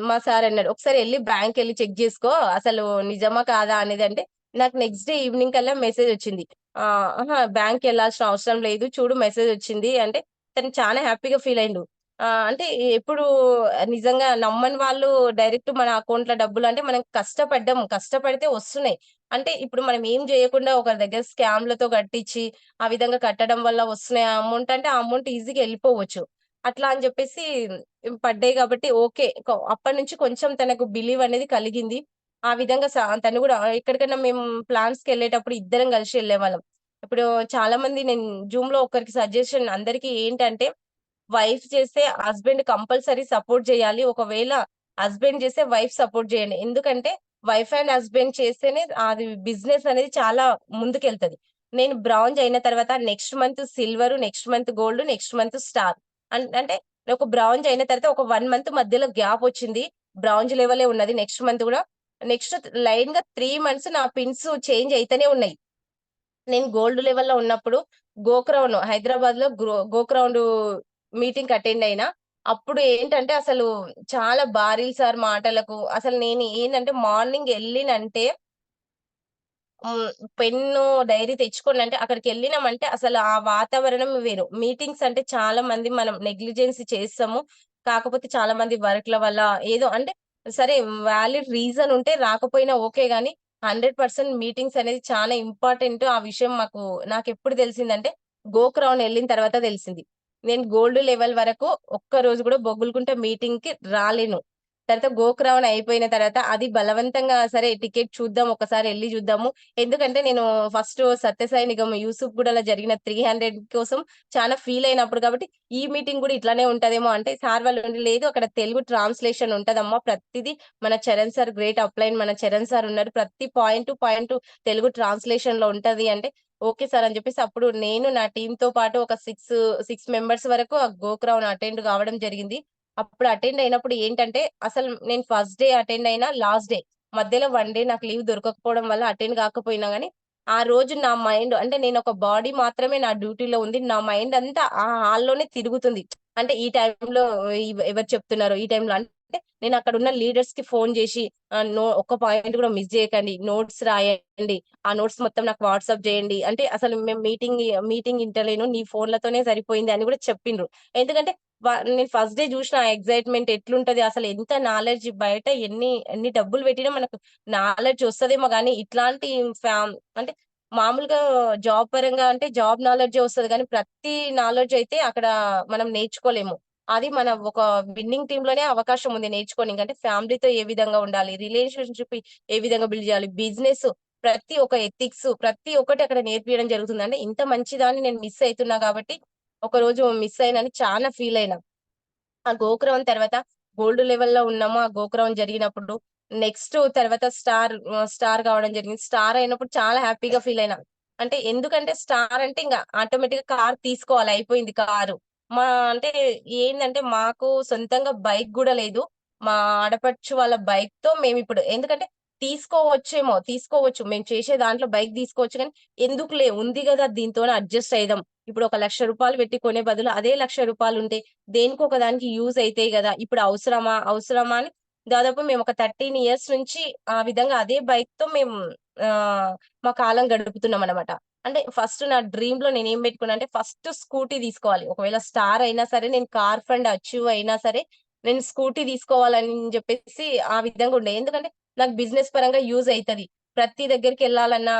మా సార్ అన్నాడు, "ఒకసారి ఎళ్లి బ్యాంక్‌కెళ్లి చెక్ జేసుకో. అసలు నిజమా కాదా అనేది" అంటే, నాకు నెక్స్ట్ డే ఈవినింగ్ కల్లా మెసేజొచ్చింది. అహా! బ్యాంక్‌కెళ్ళాల్సిన అవసరం లేదు. చూడు మెసేజొచ్చింది అంటే, తను చాలా హ్యాపీగా ఫీలయిండు. అంటే ఎప్పుడు నిజంగా నమ్మని వాళ్ళు డైరెక్ట్ మన అకౌంట్‌లో డబ్బులంటే మనం కష్టపడ్డాము. కష్టపడితే వస్తున్నాయి. అంటే ఇప్పుడు మనం ఏం జేయకుండా ఒకరి దగ్గర స్కామ్‌లతో కట్టిచ్చి, ఆ విధంగా కట్టడం వల్ల వస్తున్నాయి ఆ అమౌంట్ అంటే, ఆ అమౌంట్ ఈజీగా ఎళ్ళిపోవచ్చు. అట్లా అని జెప్పేసి పడ్డాయి గాబట్టి ఓకే. అప్పటినుంచి కొంచెం తనకు బిలీవ్ అనేది కలిగింది. ఆ విధంగా తను గూడా ఎక్కడికన్నా మేము ప్లాన్స్‌కెళ్ళేటప్పుడు ఇద్దరం కలిసి ఎళ్ళేవాళ్ళం. ఇప్పుడు చాలా మంది నేను జూమ్‌లో ఒకరికి సజెషన్ అందరికి ఏంటంటే, వైఫ్ చేస్తే హస్బెండ్ కంపల్సరీ సపోర్ట్ జేయాలి. ఒకవేళ హస్బెండ్ చేస్తే వైఫ్ సపోర్ట్ జేయండి. ఎందుకంటే వైఫ్ అండ్ హస్బెండ్ చేస్తేనే అది బిజినెస్ అనేది చాలా ముందుకెళ్తది. నేను బ్రాంజ్ అయిన తర్వాత next month silver, next month gold, next month star. అంటే ఒక బ్రాంజ్ అయిన తర్వాత ఒక 1 మంత్ మధ్యలో గ్యాప్ వచ్చింది. బ్రాంజ్ లెవెలే ఉన్నది. నెక్స్ట్ మంత్ గూడా నెక్స్ట్ లైన్‌గా 3 మంత్స్ నా పిన్స్ చేంజ్ అయితనే ఉన్నాయి. నేను గోల్డ్ లెవెల్‌లో ఉన్నప్పుడు గోక్రౌన్ హైదరాబాద్‌లో గోక్రౌండు మీటింగ్‌కి అటెండ్ అయినా. అప్పుడు ఏంటంటే అసలు చాలా బారిల్ సార్ మాటలకు అసలు నేను ఏందంటే మార్నింగ్ ఎళ్ళినంటే హ్మ్. పెన్ను, డైరీ తెచ్చుకోనంటే అక్కడికెళ్ళినామంటే అసలు ఆ వాతావరణం వేరు. మీటింగ్స్ అంటే చాలా మంది మనం నెగ్లిజెన్స్ చేస్తాము. కాకపోతే చాలా మంది వర్క్‌ల వల్ల ఏదో అంటే సరే వాలిడ్ రీజన్ ఉంటే రాకపోయినా ఓకే గానీ 100% మీటింగ్స్ అనేది చాలా ఇంపార్టెంట్. ఆ విషయం నాకెప్పుడు తెలిసిందంటే గోక్రౌన్ ఎళ్ళిన తర్వాత తెలిసింది. నేను గోల్డ్ లెవెల్ వరకు ఒక్కరోజు గూడా బొగ్గులకుంట మీటింగ్‌కి రాలేను. తర్వాత గోక్రౌన్ అయిపోయిన తర్వాత అది బలవంతంగా సరే టికెట్ చూద్దాం ఒకసారి ఎళ్లి చూద్దాము. ఎందుకంటే నేను ఫస్ట్ సత్యసాయి నిగమ్ యూసుఫ్‌గూడలో జరిగిన 300 కోసం చాలా ఫీల్ అయినప్పుడు కాబట్టి, ఈ మీటింగ్ గూడా ఇట్లానే ఉంటదేమో అంటే సార్ వాళ్ళు ఉండి లేదు అక్కడ తెలుగు ట్రాన్స్‌లేషన్ ఉంటదమ్మా. ప్రతిది మన చరణ్ సార్ గ్రేట్ అప్‌లైన్ మన చరణ్ సార్ ఉన్నారు. ప్రతి పాయింట్ టు పాయింట్ తెలుగు ట్రాన్స్‌లేషన్‌లో ఉంటది అంటే, ఓకే సార్ అని చెప్పేసి అప్పుడు నేను నా టీమ్‌తో పాటు ఒక 6 మెంబర్స్ వరకు ఆ గోక్రౌన్ అటెండ్ కావడం జరిగింది. అప్పుడు అటెండ్ అయినప్పుడు ఏంటంటే, అసలు నేను ఫస్ట్ డే అటెండ్ అయినా, లాస్ట్ డే మధ్యలో 1 డే నాకు లీవ్ దొరకకపోవడం వల్ల అటెండ్ కాకపోయినా గానీ, ఆ రోజు నా మైండ్ అంటే నేనొక బాడీ మాత్రమే నా డ్యూటీలో ఉంది. నా మైండ్ అంతా ఆ హాల్‌లోనే తిరుగుతుంది. అంటే ఈ టైంలో ఎవరు చెప్తున్నారో, ఈ టైంలో అంటే నేనక్కడున్న లీడర్స్‌కి ఫోను జేసి ఒక్క పాయింట్ కూడా మిస్ జేయకండి. నోట్స్ రాయండి. ఆ నోట్స్ మొత్తం నాకు వాట్సాప్ జేయండి. అంటే అసలు మేము మీటింగ్ ఇంటలేను. నీ ఫోన్‌లతోనే సరిపోయింది అని గూడా చెప్పిండ్రు. ఎందుకంటే నేను ఫస్ట్ డే జూషిన ఆ ఎక్సైట్‌మెంట్ ఎట్లుంటది, అసలు ఎంత నాలెడ్జ్ బయట ఎన్ని డబ్బులు పెట్టినా మనకు నాలెడ్జ్ ఒస్తదేమో గానీ, ఇట్లాంటి అంటే మామూలుగా జాబ్ పరంగా అంటే జాబ్ నాలెడ్జే ఒస్తది గానీ, ప్రతి నాలెడ్జ్ అయితే అక్కడ మనం నేర్చుకోలేము. అది మన ఒక విన్నింగ్ టీమ్‌లోనే అవకాశం ఉంది నేర్చుకోనికి. అంటే ఫ్యామిలీతో ఏ విధంగా ఉండాలి, రిలేషన్‌షిప్ ఏ విధంగా బిల్డ్ జేయాలి, బిజినెస్ ప్రతి ఒక్క ఎథిక్స్ ప్రతి ఒక్కటి అక్కడ నేర్పియడం జరుగుతుంది. అంటే ఇంత మంచిదాన్ని నేను మిస్ అయితున్నా గాబట్టి, ఒకరోజు మిస్ అయినని చాలా ఫీల్ అయినా. ఆ గోకురం తర్వాత గోల్డ్ లెవెల్‌లో ఉన్నాము. ఆ గోకురం జరిగినప్పుడు నెక్స్ట్ తర్వాత స్టార్ కావడం జరిగింది. స్టార్ అయినప్పుడు చాలా హ్యాపీగా ఫీల్ అయినా. అంటే ఎందుకంటే స్టార్ అంటే ఇంగ ఆటోమేటిక్‌గా కార్ తీసుకోవాలి. అయిపోయింది కారు. మా అంటే ఏందంటే మాకు సొంతంగా బైక్ గూడా లేదు. మా ఆడపడుచు వాళ్ళ బైక్‌తో మేమిప్పుడు ఎందుకంటే తీసుకోవచ్చు. మేము చేసే దాంట్లో బైక్ తీసుకోవచ్చు గానీ, ఎందుకులే ఉంది గదా! దీంతోనే అడ్జస్ట్ అయిదాం. ఇప్పుడు ఒక రూ. 1,00,000 పెట్టి కొనే బదులు అదే రూ. 1,00,000 ఉంటే దేనికో ఒక దానికి యూజ్ అయితాయి గదా! ఇప్పుడు అవసరమా? అవసరమా? అని దాదాపు మేమొక 13 ఇయర్స్ నుంచి ఆ విధంగా అదే బైక్‌తో మేము మా కాలం గడుపుతున్నామనమాట. అంటే ఫస్ట్ నా డ్రీమ్‌లో నేనేం పెట్టుకున్నా అంటే ఫస్ట్ స్కూటీ తీసుకోవాలి. ఒకవేళ స్టార్ అయినా సరే, నేను కార్ ఫండ్ అచీవ్ అయినా సరే, నేను స్కూటీ తీసుకోవాలని జెప్పేసి ఆ విధంగా ఉండే. ఎందుకంటే నాకు బిజినెస్ పరంగా యూజ్ అయితది. ప్రతి దగ్గరికెళ్ళాలన్నా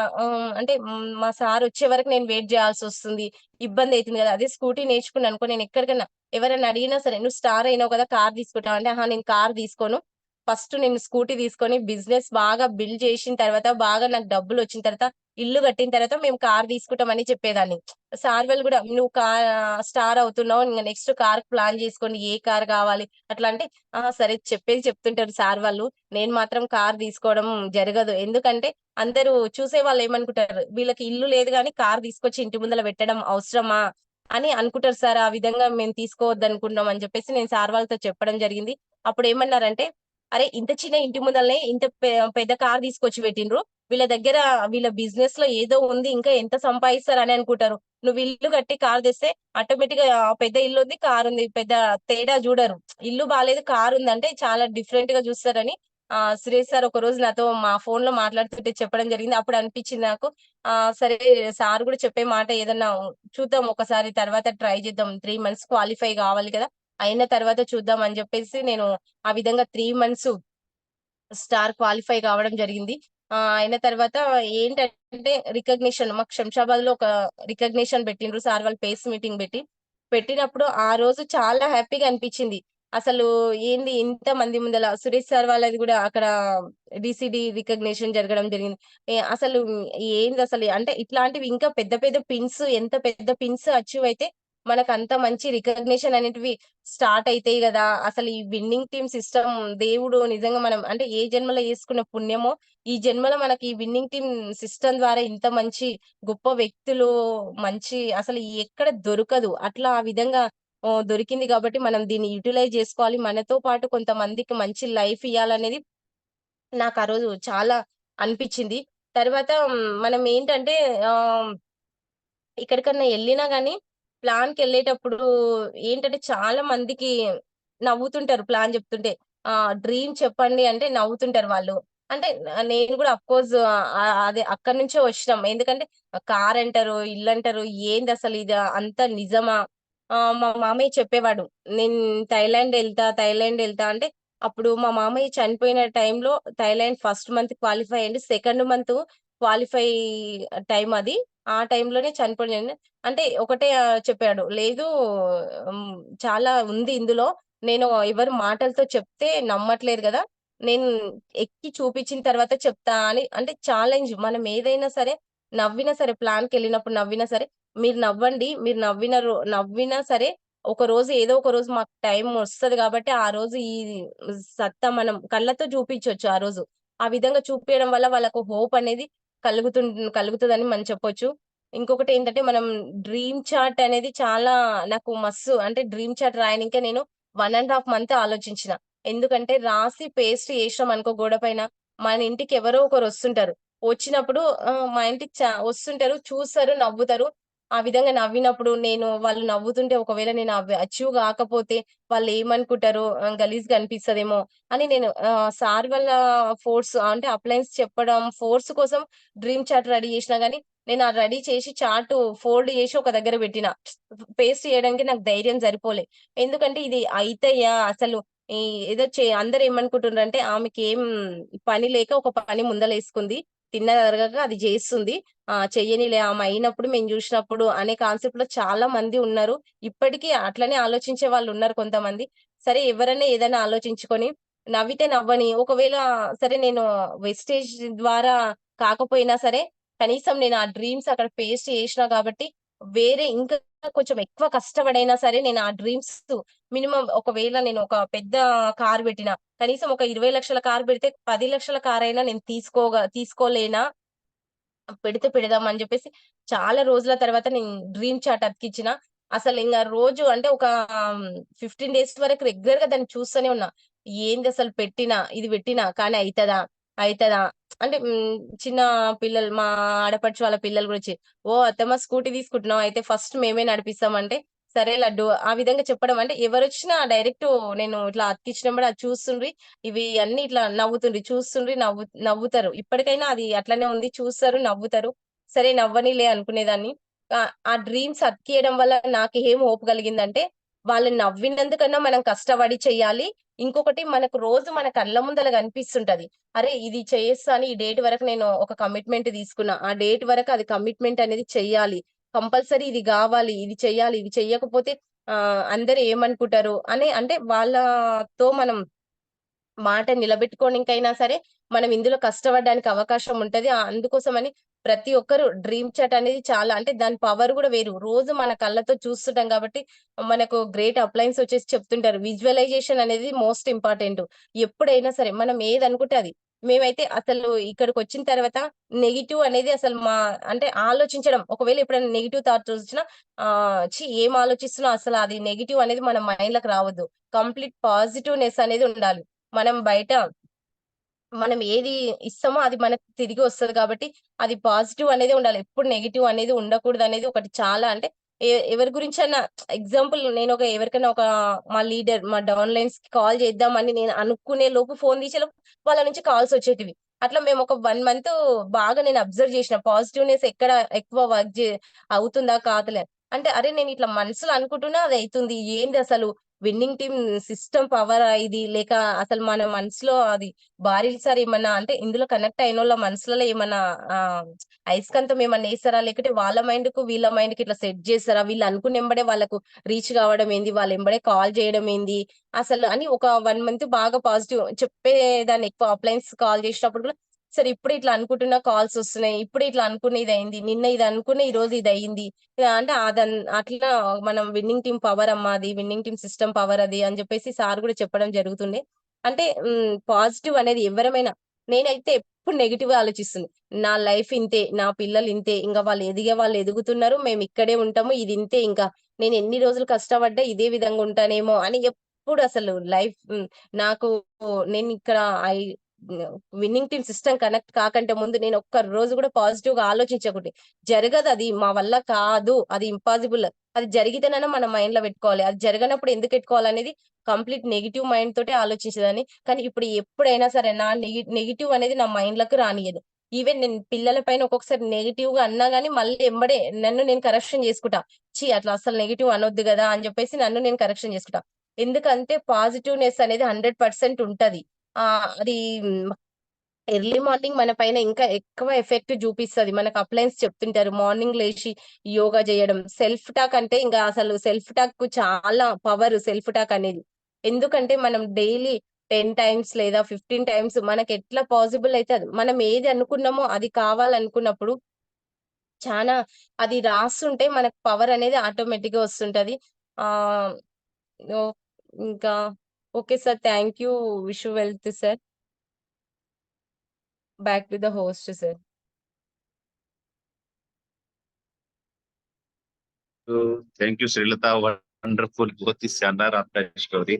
అంటే మా సార్ వచ్చే వరకు నేను వెయిట్ జేయాల్సొస్తుంది. ఇబ్బందయితుంది గదా! అదే స్కూటీ నేర్చుకున్నాననుకో నేనెక్కడికన్నా ఎవరైనా అడిగినా సరే, "నువ్వు స్టార్ అయినావు కదా! కార్ తీసుకుంటావా?" అంటే, "అహా! నేను కార్ తీసుకోను. ఫస్ట్ నేను స్కూటీ తీసుకొని బిజినెస్ బాగా బిల్డ్ చేసిన తర్వాత, బాగా నాకు డబ్బులొచ్చిన తర్వాత, ఇల్లు కట్టిన తర్వాత మేము కార్ తీసుకుంటాం" అని చెప్పేదాన్ని. సార్ వాళ్ళు గూడా, "నువ్వు స్టార్ అవుతున్నావు. ఇంగ నెక్స్ట్ కార్‌కి ప్లాన్ చేసుకోండి. ఏ కార్ కావాలి?" అట్లా అంటే, "ఆ! సరే" చెప్పేది చెప్తుంటారు సార్ వాళ్ళు. నేను మాత్రం కార్ తీసుకోవడం జరగదు. ఎందుకంటే అందరూ చూసేవాళ్ళేమనుకుంటారు, వీళ్ళకి ఇల్లు లేదు గానీ కార్ తీసుకొచ్చి ఇంటి ముందల పెట్టడం అవసరమా? అని అనుకుంటారు సార్. ఆ విధంగా మేము తీసుకోవద్దనుకుంటున్నాం అని జెప్పేసి నేను సార్ వాళ్ళతో చెప్పడం జరిగింది. అప్పుడేమన్నారంటే, "అరే! ఇంత చిన్న ఇంటి ముందలనే ఇంత పెద్ద కార్ తీసుకొచ్చి పెట్టిండ్రు. వీళ్ళ బిజినెస్‌లో ఏదో ఉంది. ఇంకా ఎంత సంపాదిస్తారని అనుకుంటారు. నువ్వు ఇల్లు కట్టి కార్ తెస్తే ఆటోమేటిక్‌గా పెద్ద ఇల్లుంది, కారుంది. పెద్ద తేడా జూడరు. ఇల్లు బాలేదు, కారుందంటే చాలా డిఫరెంట్‌గా జూస్తారని" సురేష్ సార్ ఒకరోజు నాతో మా ఫోన్‌లో మాట్లాడుతుంటే చెప్పడం జరిగింది. అప్పుడు అనిపించింది నాకు సరే సార్ గూడా చెప్పే మాట ఏదన్నా చూద్దాం ఒకసారి తర్వాత ట్రై చేద్దాం. 3 మంత్స్ క్వాలిఫై గావాలి కదా! అయిన తర్వాత చూద్దాం అని జెప్పేసి నేను ఆ విధంగా 3 మంత్స్ స్టార్ క్వాలిఫై కావడం జరిగింది. అయిన తర్వాత ఏంటంటే రికగ్నిషన్ మాకు శంషాబాద్‌లో ఒక రికగ్నిషన్ పెట్టిండ్రు సార్ వాళ్ళు పేస్ మీటింగ్ పెట్టినప్పుడు ఆ రోజు చాలా హ్యాపీగా అనిపిచ్చింది. అసలు ఏంది ఇంతమంది ముందల సురేష్ సార్ వాళ్ళది గూడా అక్కడ డీసీడీ రికగ్నిషన్ జరగడం జరిగింది. అసలు ఏందసలు అంటే ఇట్లాంటివి ఇంకా పెద్ద పెద్ద పిన్స్ ఎంత పెద్ద పిన్స్ అచీవ్ అయితే మనకంత మంచి రికగ్నిషన్ అనేటివి స్టార్ట్ అయితాయి గదా! అసలు ఈ విన్నింగ్ టీమ్ సిస్టమ్ దేవుడు నిజంగా మనం అంటే ఏ జన్మలో చేసుకున్న పుణ్యమో, ఈ జన్మలో మనకి ఈ విన్నింగ్ టీమ్ సిస్టమ్ ద్వారా ఇంత మంచి గొప్ప వ్యక్తులు మంచి అసలు ఎక్కడ దొరకదు. అట్లా ఆ విధంగా దొరికింది గాబట్టి మనం దీన్ని యుటిలైజ్ జేసుకోవాలి. మనతో పాటు కొంతమందికి మంచి లైఫ్ ఇయ్యాలనేది నాకు ఆ రోజు చాలా అనిపిచ్చింది. తర్వాత మనం ఏంటంటే ఆహ్ ఎక్కడికన్నా ఎళ్ళినా గాని, ప్లాన్‌కెళ్ళేటప్పుడు ఏంటంటే చాలా మందికి నవ్వుతుంటారు ప్లాన్ జెప్తుంటే. డ్రీమ్ చెప్పండి అంటే నవ్వుతుంటారు వాళ్ళు. అంటే నేను గూడా అఫ్‌కోర్స్ అదే అక్కడి నుంచే వచ్చినాం. ఎందుకంటే కారంటారు, ఇల్లంటారు ఏందసలు ఇది అంతా నిజమా? మా మామయ్య చెప్పేవాడు. నేను థాయిలాండ్ ఎళ్తా అంటే అప్పుడు మా మామయ్య చనిపోయిన టైంలో థాయిలాండ్ ఫస్ట్ మంత్ క్వాలిఫై అయ్యిండు. సెకండ్ మంత్ క్వాలిఫై టైమ్ అది. ఆ టైంలోనే చనిపోయాను. అంటే ఒకటే చెప్పాడు. లేదు హ్మ్. చాలా ఉంది ఇందులో. నేను ఎవరి మాటలతో చెప్తే నమ్మట్లేదు గదా! నేను ఎక్కి చూపించిన తర్వాత చెప్తా అని అంటే ఛాలెంజ్ మనం ఏదైనా సరే నవ్వినా సరే ప్లాన్‌కెళ్ళినప్పుడు నవ్వినా సరే, మీరు నవ్వండి. మీరు నవ్వినా సరే ఒకరోజు ఏదో ఒక రోజు మాకు టైం వస్తది గాబట్టి, ఆ రోజు ఈ సత్తా మనం కళ్ళతో చూపించొచ్చు ఆ రోజు. ఆ విధంగా చూపియడం వల్ల వాళ్ళకు హోప్ అనేది కలుగుతుం కలుగుతదని మనం చెప్పొచ్చు. ఇంకొకటేంటంటే మనం డ్రీమ్ చార్ట్ అనేది చాలా నాకు మస్సు అంటే డ్రీమ్ చార్ట్ రాయనికే నేను 1 ½ మంత్ ఆలోచించిన. ఎందుకంటే రాసి పేస్ట్ చేసినామనుకో గోడ పైన, మన ఇంటికి ఎవరో ఒకరొస్తుంటారు. వచ్చినప్పుడు మా ఇంటికి వస్తుంటారు, చూస్తారు, నవ్వుతారు. ఆ విధంగా నవ్వినప్పుడు వాళ్ళు నవ్వుతుంటే ఒకవేళ నేను అవి అచీవ్ గాకపోతే వాళ్ళేమనుకుంటారో గలీజ్‌గా అనిపిస్తదేమో అని నేను సార్ వాళ్ళ ఫోర్స్ అంటే అప్లయన్స్ చెప్పడం ఫోర్స్ కోసం డ్రీమ్ చార్ట్ రెడీ చేసినా గాని నేను అది రెడీ చేసి చార్ట్ ఫోల్డ్ చేసి ఒక దగ్గర పెట్టిన. పేస్ట్ చేయడానికి నాకు ధైర్యం సరిపోలే. ఎందుకంటే ఇది అయితయ్యా అసలు ఈ ఏదో అందరూ ఏమనుకుంటున్నారంటే ఆమెకేం పని లేక ఒక పని ముందలేసుకుంది. తిన్నదరగక అది జేస్తుంది. చెయ్యనీలే ఆమె అయినప్పుడు మేము జూసినప్పుడు అనే కాన్సెప్ట్‌లో చాలా మంది ఉన్నారు. ఇప్పటికీ అట్లనే ఆలోచించే వాళ్ళున్నారు కొంతమంది. సరే ఎవరైనా ఏదైనా ఆలోచించుకొని నవ్వితే నవ్వని. ఒకవేళ సరే నేను వెస్టేజ్ ద్వారా కాకపోయినా సరే కనీసం నేను ఆ డ్రీమ్స్ అక్కడ పేస్ట్ చేసినా గాబట్టి, వేరే ఇంకా కొంచెం ఎక్కువ కష్టపడైనా సరే నేను ఆ డ్రీమ్స్ మినిమమ్ ఒకవేళ నేను ఒక పెద్ద కార్ పెట్టినా, కనీసం ఒక 20,00,000 కార్ పెడితే 10,00,000 కారైనా నేను తీసుకోలేనా? పెడితే పెడదాం అని జెప్పేసి చాలా రోజుల తర్వాత నేను డ్రీమ్ చార్ట్ అతికిచ్చిన. అసలింగ రోజు అంటే ఒక 15 డేస్ వరకు రెగ్యులర్‌గా దాన్ని చూస్తూనే ఉన్నా. ఏందసలు ఇది పెట్టినా కానీ అయితదా? అంటే చిన్న పిల్లలు మా ఆడపడుచు వాళ్ళ పిల్లలు గూడా "ఓహ్! అత్తమ్మ స్కూటీ తీసుకుంటున్నావా? అయితే ఫస్ట్ మేమే నడిపిస్తాం" అంటే, "సరే లడ్డు" ఆ విధంగా చెప్పడం అంటే ఎవరొచ్చినా డైరెక్టు నేను ఇట్లా అతికిచ్చినప్పుడు అది చూస్తుండ్రి ఇవి అన్నీ ఇట్లా చూస్తుండ్రి నవ్వుతారు. ఇప్పటికైనా అది అట్లనే ఉంది. చూస్తారు, నవ్వుతారు. సరే నవ్వనీలే అనుకునేదాన్ని. ఆ డ్రీమ్స్ అతికియడం వల్ల నాకు ఏం హోప్ కలిగిందంటే, వాళ్ళు నవ్వినందుకన్నా మనం కష్టపడి చెయ్యాలి. ఇంకొకటి మనకు రోజు మన కళ్ళ ముందల కనిపిస్తుంటది. అరే! ఇది చేస్తాను. ఈ డేట్ వరకు నేను ఒక కమిట్మెంట్ తీసుకున్నా. ఆ డేట్ వరకు అది కమిట్మెంట్ అనేది చెయ్యాలి. కంపల్సరీ ఇది గావాలి. ఇది చెయ్యాలి. ఇది చెయ్యకపోతే అందరూ ఏమనుకుంటారు అని అంటే వాళ్ళతో మనం మాట నిలబెట్టుకోనికైనా సరే, మనం ఇందులో కష్టపడడానికి అవకాశం ఉంటది. అందుకోసమని ప్రతి ఒక్కరు డ్రీమ్ చాట్ అనేది చాలా అంటే దాని పవర్ గూడా వేరు. రోజు మన కళ్ళతో చూస్తుంటాం గాబట్టి, మనకు గ్రేట్ అప్లయన్స్ వచ్చేసి చెప్తుంటారు. విజువలైజేషన్ అనేది మోస్ట్ ఇంపార్టెంట్. ఎప్పుడైనా సరే మనం ఏదనుకుంటే అది. మేమైతే అసలు ఇక్కడికొచ్చిన తర్వాత నెగెటివ్ అనేది అసలు అంటే ఆలోచించడం. ఒకవేళ ఎప్పుడైనా నెగెటివ్ థాట్స్ వచ్చినా ఏం ఆలోచిస్తున్నావు అసలు అది నెగెటివ్ అనేది మన మైండ్‌లోకి రావద్దు. కంప్లీట్ పాజిటివ్‌నెస్ అనేది ఉండాలి. మనం బయట మనం ఏది ఇస్తామో అది మనకు తిరిగి వస్తది కాబట్టి, అది పాజిటివ్ అనేదే ఉండాలి. ఎప్పుడు నెగెటివ్ అనేది ఉండకూడదనేది ఒకటి చాలా అంటే ఎవరి గురించన్నా ఎగ్జాంపుల్ నేనొక ఎవరికైనా మా లీడర్, మా డౌన్‌లైన్స్‌కి కాల్ చేద్దామని నేను అనుకునే లోపు ఫోన్ తీసేలోపు వాళ్ళ నుంచి కాల్స్ వచ్చేటివి. అట్లా మేము ఒక 1 మంత్ బాగా నేను అబ్జర్వ్ చేసిన. పాజిటివ్‌నెస్ ఎక్కడ ఎక్కువ వర్క్ అవుతుందా కాదులే. అంటే అరే! నేను ఇట్లా మనసులో అనుకుంటున్నా అది అయితుంది. ఏందసలు విన్నింగ్ టీమ్ సిస్టమ్ పవరా ఇది? లేక అసలు మన మనసులో అది సార్ ఏమన్నా అంటే ఇందులో కనెక్ట్ అయినోళ్ళ మనసులలో ఏమన్నా అయస్కాంతం ఏమన్నా ఏసారా? లేకపోతే వాళ్ళ మైండ్‌కు, వీళ్ళ మైండ్‌కి ఇట్లా సెట్ చేసారా? వీళ్ళు అనుకున్న ఎంబడే వాళ్ళకు రీచ్ కావడం ఏంది? వాళ్ళు ఎంబడే కాల్ చేయడం ఏంది? అసలు అని ఒక 1 మంత్ బాగా పాజిటివ్ చెప్పేదాన్ని ఎక్కువ అప్లయన్స్ కాల్ చేసినప్పుడు కూడా సరే ఇప్పుడే ఇట్లా అనుకుంటున్నా కాల్స్ వస్తున్నాయి. ఇప్పుడే ఇట్లా అనుకున్న ఇదయింది. నిన్న ఇది అనుకున్న ఈరోజు ఇదయింది. అంటే అట్లా మనం విన్నింగ్ టీమ్ పవర్ అమ్మా అది. విన్నింగ్ టీమ్ సిస్టమ్ పవర్ అది అని చెప్పేసి సార్ కూడా చెప్పడం జరుగుతుండే. అంటే పాజిటివ్ అనేది ఎవరమైనా నేనైతే ఎప్పుడు నెగెటివ్‌గా ఆలోచిస్తుంది. నా లైఫ్ ఇంతే. నా పిల్లలు ఇంతే. ఇంక వాళ్ళు ఎదిగే వాళ్ళు ఎదుగుతున్నారు. మేము ఇక్కడే ఉంటాము. ఇది ఇంతే ఇంకా. నేను ఎన్ని రోజులు కష్టపడ్డా ఇదే విధంగా ఉంటానేమో అని ఎప్పుడు అసలు నాకు నేనిక్కడ I winning team system connect కాకంటే ముందు నేను ఒక్క రోజు కూడా పాజిటివ్‌గా ఆలోచించకుంటే జరగదది. మా వల్ల కాదు. అది ఇంపాసిబుల్. అది జరిగితేనైనా మన మైండ్‌లో పెట్టుకోవాలి. అది జరగనప్పుడు ఎందుకు పెట్టుకోవాలనేది కంప్లీట్ నెగెటివ్ మైండ్ తోటే ఆలోచించేదాన్ని. కానీ ఇప్పుడు ఎప్పుడైనా సరే నా నెగెటివ్ అనేది నా మైండ్‌లోకి రానియ్యను. ఈవెన్ నేను పిల్లల పైన ఒక్కొక్కసారి నెగెటివ్‌గా అన్నా గాని మళ్ళీ ఎంబడే నన్ను నేను కరెక్షన్ చేసుకుంటా. అట్లా అస్సలు నెగెటివ్ అనొద్దు గదా! అని జెప్పేసి నన్ను నేను కరెక్షన్ చేసుకుంటా. ఎందుకంటే పాజిటివ్‌నెస్ అనేది 100% ఉంటది. అది ఎర్లీ మార్నింగ్ మన పైన ఇంకా ఎక్కువ ఎఫెక్ట్ చూపిస్తది. మనకు అప్లయన్స్ చెప్తుంటారు. మార్నింగ్ లేచి యోగా చేయడం. సెల్ఫ్ టాక్ అంటే ఇంక అసలు సెల్ఫ్ టాక్‌కు చాలా పవర్ సెల్ఫ్ టాక్ అనేది. ఎందుకంటే మనం డైలీ 10 టైమ్స్ లేదా 15 టైమ్స్ మనకెట్లా పాసిబుల్ అయితే అది. మనం ఏది అనుకున్నామో అది కావాలనుకున్నప్పుడు చానా అది రాస్తుంటే మనకు పవర్ అనేది ఆటోమేటిక్‌గా వస్తుంటది. ఆహ్, ఓహ్! ఇంకా okay sir. Thank you. Wish you wealth sir. Back to the host sir. तो थैंक यू श्रीलता, वंडरफुल, बहुत ही शानदार आपका स्टोरी,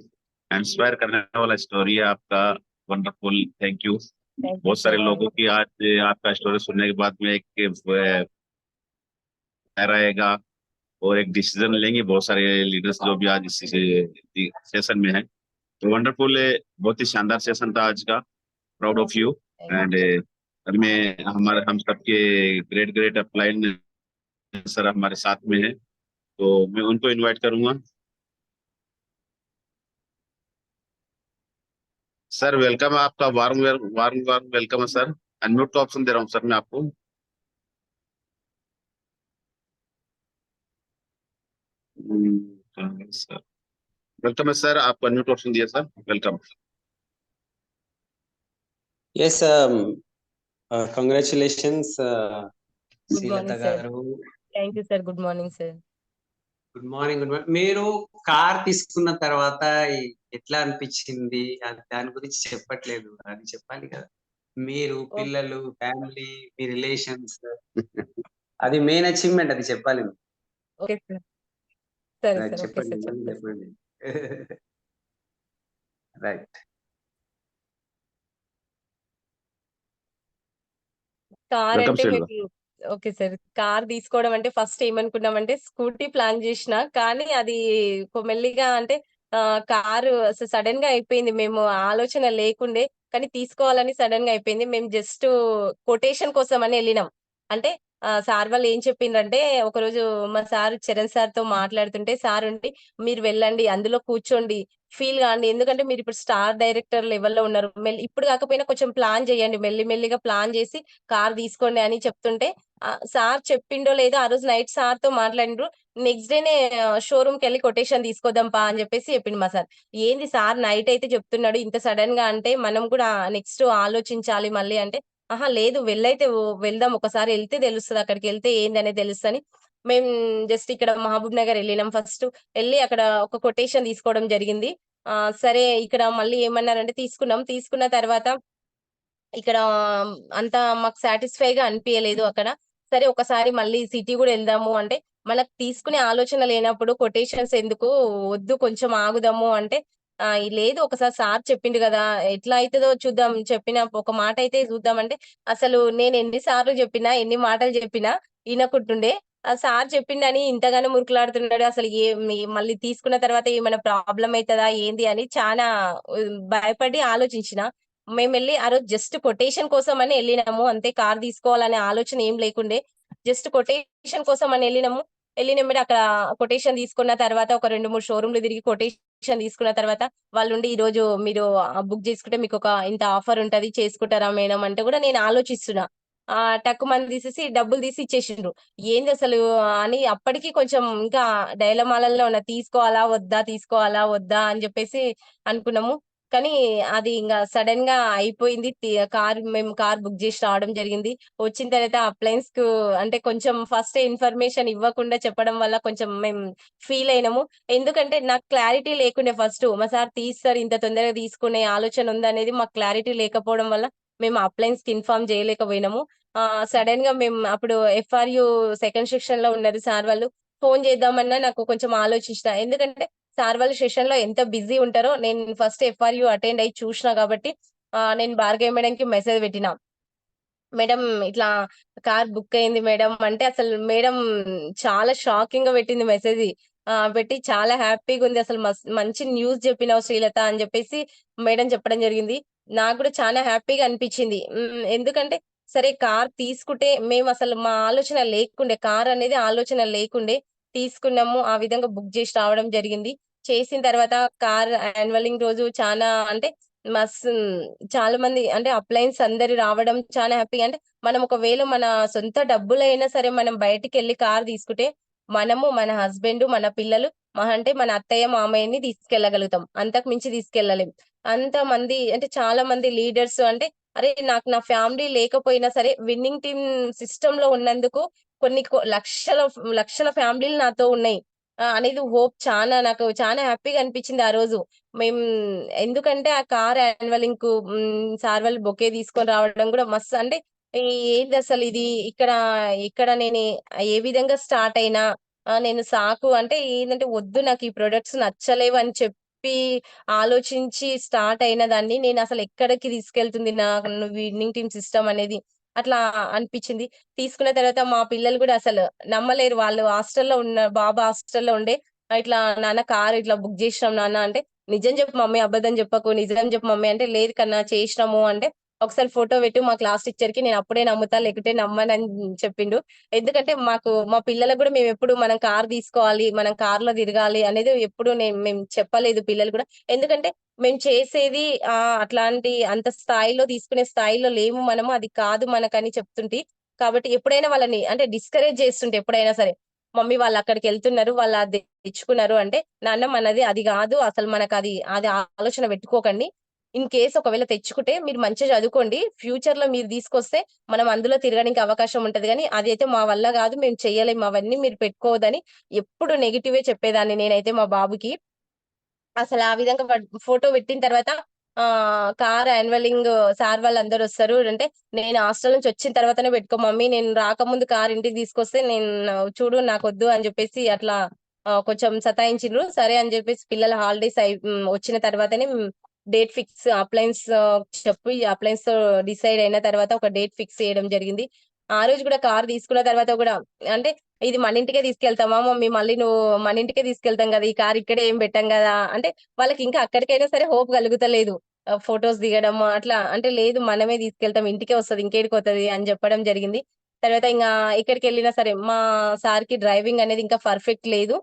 इंस्पायर करने वाला स्टोरी है आपका। Wonderful, thank you. Thank you बहुत सारे సార్. लोगों की आज आपका स्टोरी सुनने के बाद में एक रहेगा और एक डिसीजन लेंगे। बहुत सारे लीडर्स जो भी आज इस सेशन में है, तो वंडरफुल, बहुत ही शानदार सेशन था आज का। Proud of you. Thank and में हमारे हम सबके ग्रेट ग्रेट अपलाइन सर हमारे साथ में है, तो मैं उनको इनवाइट करूंगा। सर वेलकम है आपका, वार्म वार्म वार्म वेलकम है सर। अनम्यूट का ऑप्शन दे रहा हूँ सर मैं आपको। सर वेलकम है सर, आपको अनम्यूट ऑप्शन दिया sir, welcome. Yes, congratulations, good Srilatha morning sir. Garu. Thank you sir. Good morning sir. Good morning. మీరు కార్ తీసుకున్న తర్వాత ఎట్లా అనిపించింది? దాని గురించి చెప్పట్లేదు. అది చెప్పాలి కదా! మీరు, ఓకే. పిల్లలు, ఫ్యామిలీ, మీ రిలేషన్స్ అది మెయిన్ అచీవ్‌మెంట్, అది చెప్పాలి మీరు. Okay sir. సరే రైట్, సార్. ఓకే చెప్పండి. సార్. మళ్ళీ చెప్తా సార్. చెప్పండి. రైట్. కార్ वेलकम అంటే श्रीलता। మేము ఓకే సార్. కార్ తీసుకోవడం అంటే ఫస్ట్ ఏమనుకున్నామంటే స్కూటీ ప్లాన్ జేషిన. కానీ అది మెల్లిగా అంటే కారు సడెన్‌గా అయిపోయింది. మేము ఆలోచన లేకుండే. కానీ తీసుకోవాలని సడెన్‌గా అయిపోయింది. మేము జస్ట్ కొటేషన్ కోసమని ఎళ్ళినాం. అంటే సార్ వాళ్ళు ఏం చెప్పిండ్రంటే ఒకరోజు మా సార్ చరణ్ సార్‌తో మాట్లాడుతుంటే సార్ ఉండి "మీరు వెళ్ళండి. అందులో కూర్చోండి. ఫీల్ గాండి. ఎందుకంటే మీరిప్పుడు స్టార్ డైరెక్టర్ లెవెల్‌లో ఉన్నారు. ఇప్పుడు కాకపోయినా కొంచెం ప్లాన్ జేయండి. మెల్లి మెల్లిగా ప్లాన్ జేసి కార్ తీసుకోండి" అని చెప్తుంటే సార్ చెప్పిండో లేదో ఆ రోజు నైట్ సార్‌తో మాట్లాడిండ్రు. నెక్స్ట్ డేనే షోరూమ్‌కెళ్ళి కొటేషన్ తీసుకొద్దాం పా అని జెప్పేసి చెప్పిండు మా సార్. ఏంది సార్ నైట్ అయితే చెప్తున్నాడు ఇంత సడెన్‌గా అంటే మనం కూడా నెక్స్ట్ ఆలోచించాలి మళ్ళీ అంటే, అహా! లేదు వెళ్దాం ఒకసారి ఎళ్తే తెలుస్తది. అక్కడికెళ్తే ఏందనేది తెలుస్తదని మేము జస్ట్ ఇక్కడ మహబూబ్ నగర్ ఎళ్ళినాం ఫస్ట్. ఎళ్లి అక్కడ ఒక కొటేషన్ తీసుకోవడం జరిగింది. సరే ఇక్కడ మళ్ళీ ఏమన్నారంటే తీసుకున్నాం. తీసుకున్న తర్వాత ఇక్కడ అంత మాకు సాటిస్ఫై‌గా అనిపియలేదు అక్కడ. సరే ఒకసారి మళ్ళీ సిటీ గూడా ఎళ్దాము అంటే, మనకు తీసుకునే ఆలోచన లేనప్పుడు కొటేషన్స్ ఎందుకు, వద్దు కొంచెం ఆగుదాము అంటే, లేదు ఒకసారి సార్ చెప్పిండు గదా! ఎట్లా అయితదో చూద్దాం. చెప్పిన ఒక మాట అయితే చూద్దాం అంటే, అసలు నేను ఎన్ని సార్లు జెప్పినా, ఎన్ని మాటలు జెప్పినా ఇనకుంటుండే. సార్ చెప్పిండని ఇంతగానో మురుకులాడుతున్నాడు. అసలు మళ్ళీ తీసుకున్న తర్వాత ఏమైనా ప్రాబ్లమ్ అయితదా ఏంది అని చానా భయపడి ఆలోచించిన. మేమెళ్లి ఆ రోజు జస్ట్ కొటేషన్ కోసమని ఎళ్ళినాము. అంతే కార్ తీసుకోవాలనే ఆలోచన ఏం లేకుండే. జస్ట్ కొటేషన్ కోసమని ఎళ్ళినాము. ఎళ్ళినెంబటే అక్కడ కొటేషన్ తీసుకున్న తర్వాత ఒక 2, 3 షోరూమ్‌లు తిరిగి కొటేషన్ తీసుకున్న తర్వాత వాళ్ళుండి ఈరోజు మీరు బుక్ చేసుకుంటే మీకొక ఇంత ఆఫర్ ఉంటది. చేసుకుంటారా మేడం అంటే కూడా నేను ఆలోచిస్తున్నా. టక్కుమని తీసేసి డబ్బులు తీసి ఇచ్చేసిండ్రు. ఏందసలు అని అప్పటికి కొంచెం ఇంకా డైలమాలలో ఉన్నా. తీసుకోవాలా? వద్దా? తీసుకోవాలా? వద్దా? అని జెప్పేసి అనుకున్నాము. కానీ అది ఇంగ సడెన్‌గా అయిపోయింది. మేము కార్ బుక్ జేసి రావడం జరిగింది. వచ్చిన తర్వాత అప్లయన్స్‌కు అంటే కొంచెం ఫస్టే ఇన్ఫర్మేషన్ ఇవ్వకుండా చెప్పడం వల్ల కొంచెం మేము ఫీల్ అయినాము. ఎందుకంటే నాకు క్లారిటీ లేకుండే ఫస్టు. మా సార్ తీస్తారు ఇంత తొందరగా తీసుకునే ఆలోచన ఉందనేది మాకు క్లారిటీ లేకపోవడం వల్ల మేము అప్లయన్స్‌కి ఇన్ఫార్మ్ చేయలేకపోయినాము. సడెన్‌గా మేము అప్పుడు ఎఫ్ఆర్‌యూ సెకండ్ సెక్షన్‌లో ఉన్నారు సార్ వాళ్ళు. ఫోను చేద్దామన్నా నాకు కొంచెం ఆలోచించిన. ఎందుకంటే సార్ వాళ్ళు సెషన్‌లో ఎంత బిజీ ఉంటారో నేను ఫస్ట్ ఎఫ్ఆర్‌యూ అటెండ్ అయ్యి చూషినా కాబట్టి నేను భార్గవి మేడంకి మెసేజ్ పెట్టినా. మేడం ఇట్లా కార్ బుక్ అయింది మేడం అంటే అసలు మేడం చాలా షాకింగ్‌గా పెట్టింది మెసేజి. పెట్టి చాలా హ్యాపీగుంది. అసలు మంచి న్యూస్ చెప్పినావు శ్రీలత అని చెప్పేసి మేడం చెప్పడం జరిగింది. నాకు గూడా చాలా హ్యాపీగా అనిపిచ్చింది. ఎందుకంటే సరే కార్ తీసుకుంటే మేమసలు మా ఆలోచన లేకుండే. కార్ అనేది ఆలోచన లేకుండే. తీసుకున్నాము. ఆ విధంగా బుక్ జేసి రావడం జరిగింది. చేసిన తర్వాత కార్ యాన్యువలింగ్ రోజు చానా అంటే మస్తు చాలా మంది అంటే అప్లయన్స్ అందరూ రావడం చాలా హ్యాపీ. అంటే మనం ఒకవేళ మన సొంత డబ్బులైనా సరే మనం బయటికెళ్ళి కార్ తీసుకుంటే, మనము, మన హస్బెండు, మన పిల్లలు మహా అంటే మన అత్తయ్య, మామయ్యని తీసుకెళ్ళగలుగుతాం. అంతకు మించి తీసుకెళ్ళలేం. అంతమంది అంటే చాలా మంది లీడర్స్ అంటే అరే! నాకు నా ఫ్యామిలీ లేకపోయినా సరే విన్నింగ్ టీమ్ సిస్టమ్‌లో ఉన్నందుకు కొన్ని లక్షల లక్షల ఫ్యామిలీలు నాతో ఉన్నాయి. అనేది హోప్ నాకు చానా హ్యాపీగా అనిపించింది ఆ రోజు. మేము ఎందుకంటే ఆ కార్ యాన్యువలింగ్‌కు సార్ వాళ్ళు బొకే తీసుకొని రావడం గూడా మస్తు అంటే ఏందసలు ఇది ఇక్కడ నేను ఏ విధంగా స్టార్ట్ అయినా నేను అంటే ఏందంటే వద్దు నాకు ఈ ప్రొడక్ట్స్ నచ్చలేవు అని చెప్పి ఆలోచించి స్టార్ట్ అయిన దాన్ని నేనసలు ఎక్కడికి తీసుకెళ్తుంది విన్నింగ్ టీమ్ సిస్టమ్ అనేది అట్లా అనిపిచ్చింది. తీసుకున్న తర్వాత మా పిల్లలు గూడా అసలు నమ్మలేరు. వాళ్ళు బాబు హాస్టల్‌లో ఉండే ఇట్లా నాన్న కార్ ఇట్లా బుక్ జేసినాం నాన్న అంటే, "నిజం జెప్పు మమ్మీ అబద్ధం జెప్పకు. నిజం జెప్పు మమ్మీ" అంటే, "లేదు కన్నా చేసినాము" అంటే, "ఒకసారి ఫోటో పెట్టు మా క్లాస్ టీచర్‌కి నేను అప్పుడే నమ్ముతా లేకుంటే నమ్మనని" చెప్పిండు. ఎందుకంటే మా పిల్లలకు గూడా మేమెప్పుడు మనం కార్ తీసుకోవాలి, మనం కార్‌లో తిరగాలి అనేది ఎప్పుడు మేము చెప్పలేదు పిల్లలు గూడా. ఎందుకంటే మేము చేసేది అట్లాంటి అంత స్థాయిలో తీసుకునే స్థాయిలో లేము మనము. అది కాదు మనకని చెప్తుంటి. కాబట్టి ఎప్పుడైనా వాళ్ళని అంటే డిస్కరేజ్ చేస్తుంటే ఎప్పుడైనా సరే. మమ్మీ వాళ్ళక్కడికెళ్తున్నారు. వాళ్ళది తెచ్చుకున్నారు అంటే, నాన్న మనది అది గాదు. అసలు అది ఆలోచన పెట్టుకోకండి. ఇన్ కేస్ ఒకవేళ తెచ్చుకుంటే మీరు మంచిగా చదువుకోండి. ఫ్యూచర్‌లో మీరు తీసుకొస్తే మనం అందులో తిరగడానికి అవకాశం ఉంటది గానీ, అదైతే మా వల్ల గాదు. మేము చెయ్యలేము. అవన్నీ మీరు పెట్టుకోవద్దని ఎప్పుడు నెగెటివే చెప్పేదాన్ని నేనైతే మా బాబుకి. అసలు ఆ విధంగా ఫోటో పెట్టిన తర్వాత కార్ యాన్యువలింగ్ సార్ వాళ్ళందరొస్తారు. అంటే నేను హాస్టల్ నుంచి వచ్చిన తర్వాతనే పెట్టుకో మమ్మీ. నేను రాకముందు కార్ ఇంటికి తీసుకొస్తే చూడు నాకొద్దు అని జెప్పేసి అట్లా కొంచెం సతాయించిండ్రు. సరే అని జెప్పేసి పిల్లల హాలిడేస్ వచ్చిన తర్వాతనే డేట్ ఫిక్స్ చెప్పి అప్లయన్స్‌తో డిసైడ్ అయిన తర్వాత ఒక డేట్ ఫిక్స్ చేయడం జరిగింది. ఆ రోజు గూడా కార్ తీసుకున్న తర్వాత గూడా అంటే ఇది మన ఇంటికే తీసుకెళ్తామా మమ్మీ మళ్ళీ నువ్వు మన ఇంటికే తీసుకెళ్తాం గదా! ఈ కార్ ఇక్కడే ఏం పెట్టం గదా! అంటే వాళ్ళకింకా అక్కడికైనా సరే హోప్ కలుగుతలేదు. ఫోటోస్ దిగడం అట్లా అంటే లేదు మనమే తీసుకెళ్తాం ఇంటికే వస్తది ఇంకేడికొతది అని జెప్పడం జరిగింది. తర్వాత ఎక్కడికెళ్ళినా సరే మా సార్‌కి డ్రైవింగ్ అనేది ఇంకా పర్ఫెక్ట్ లేదు.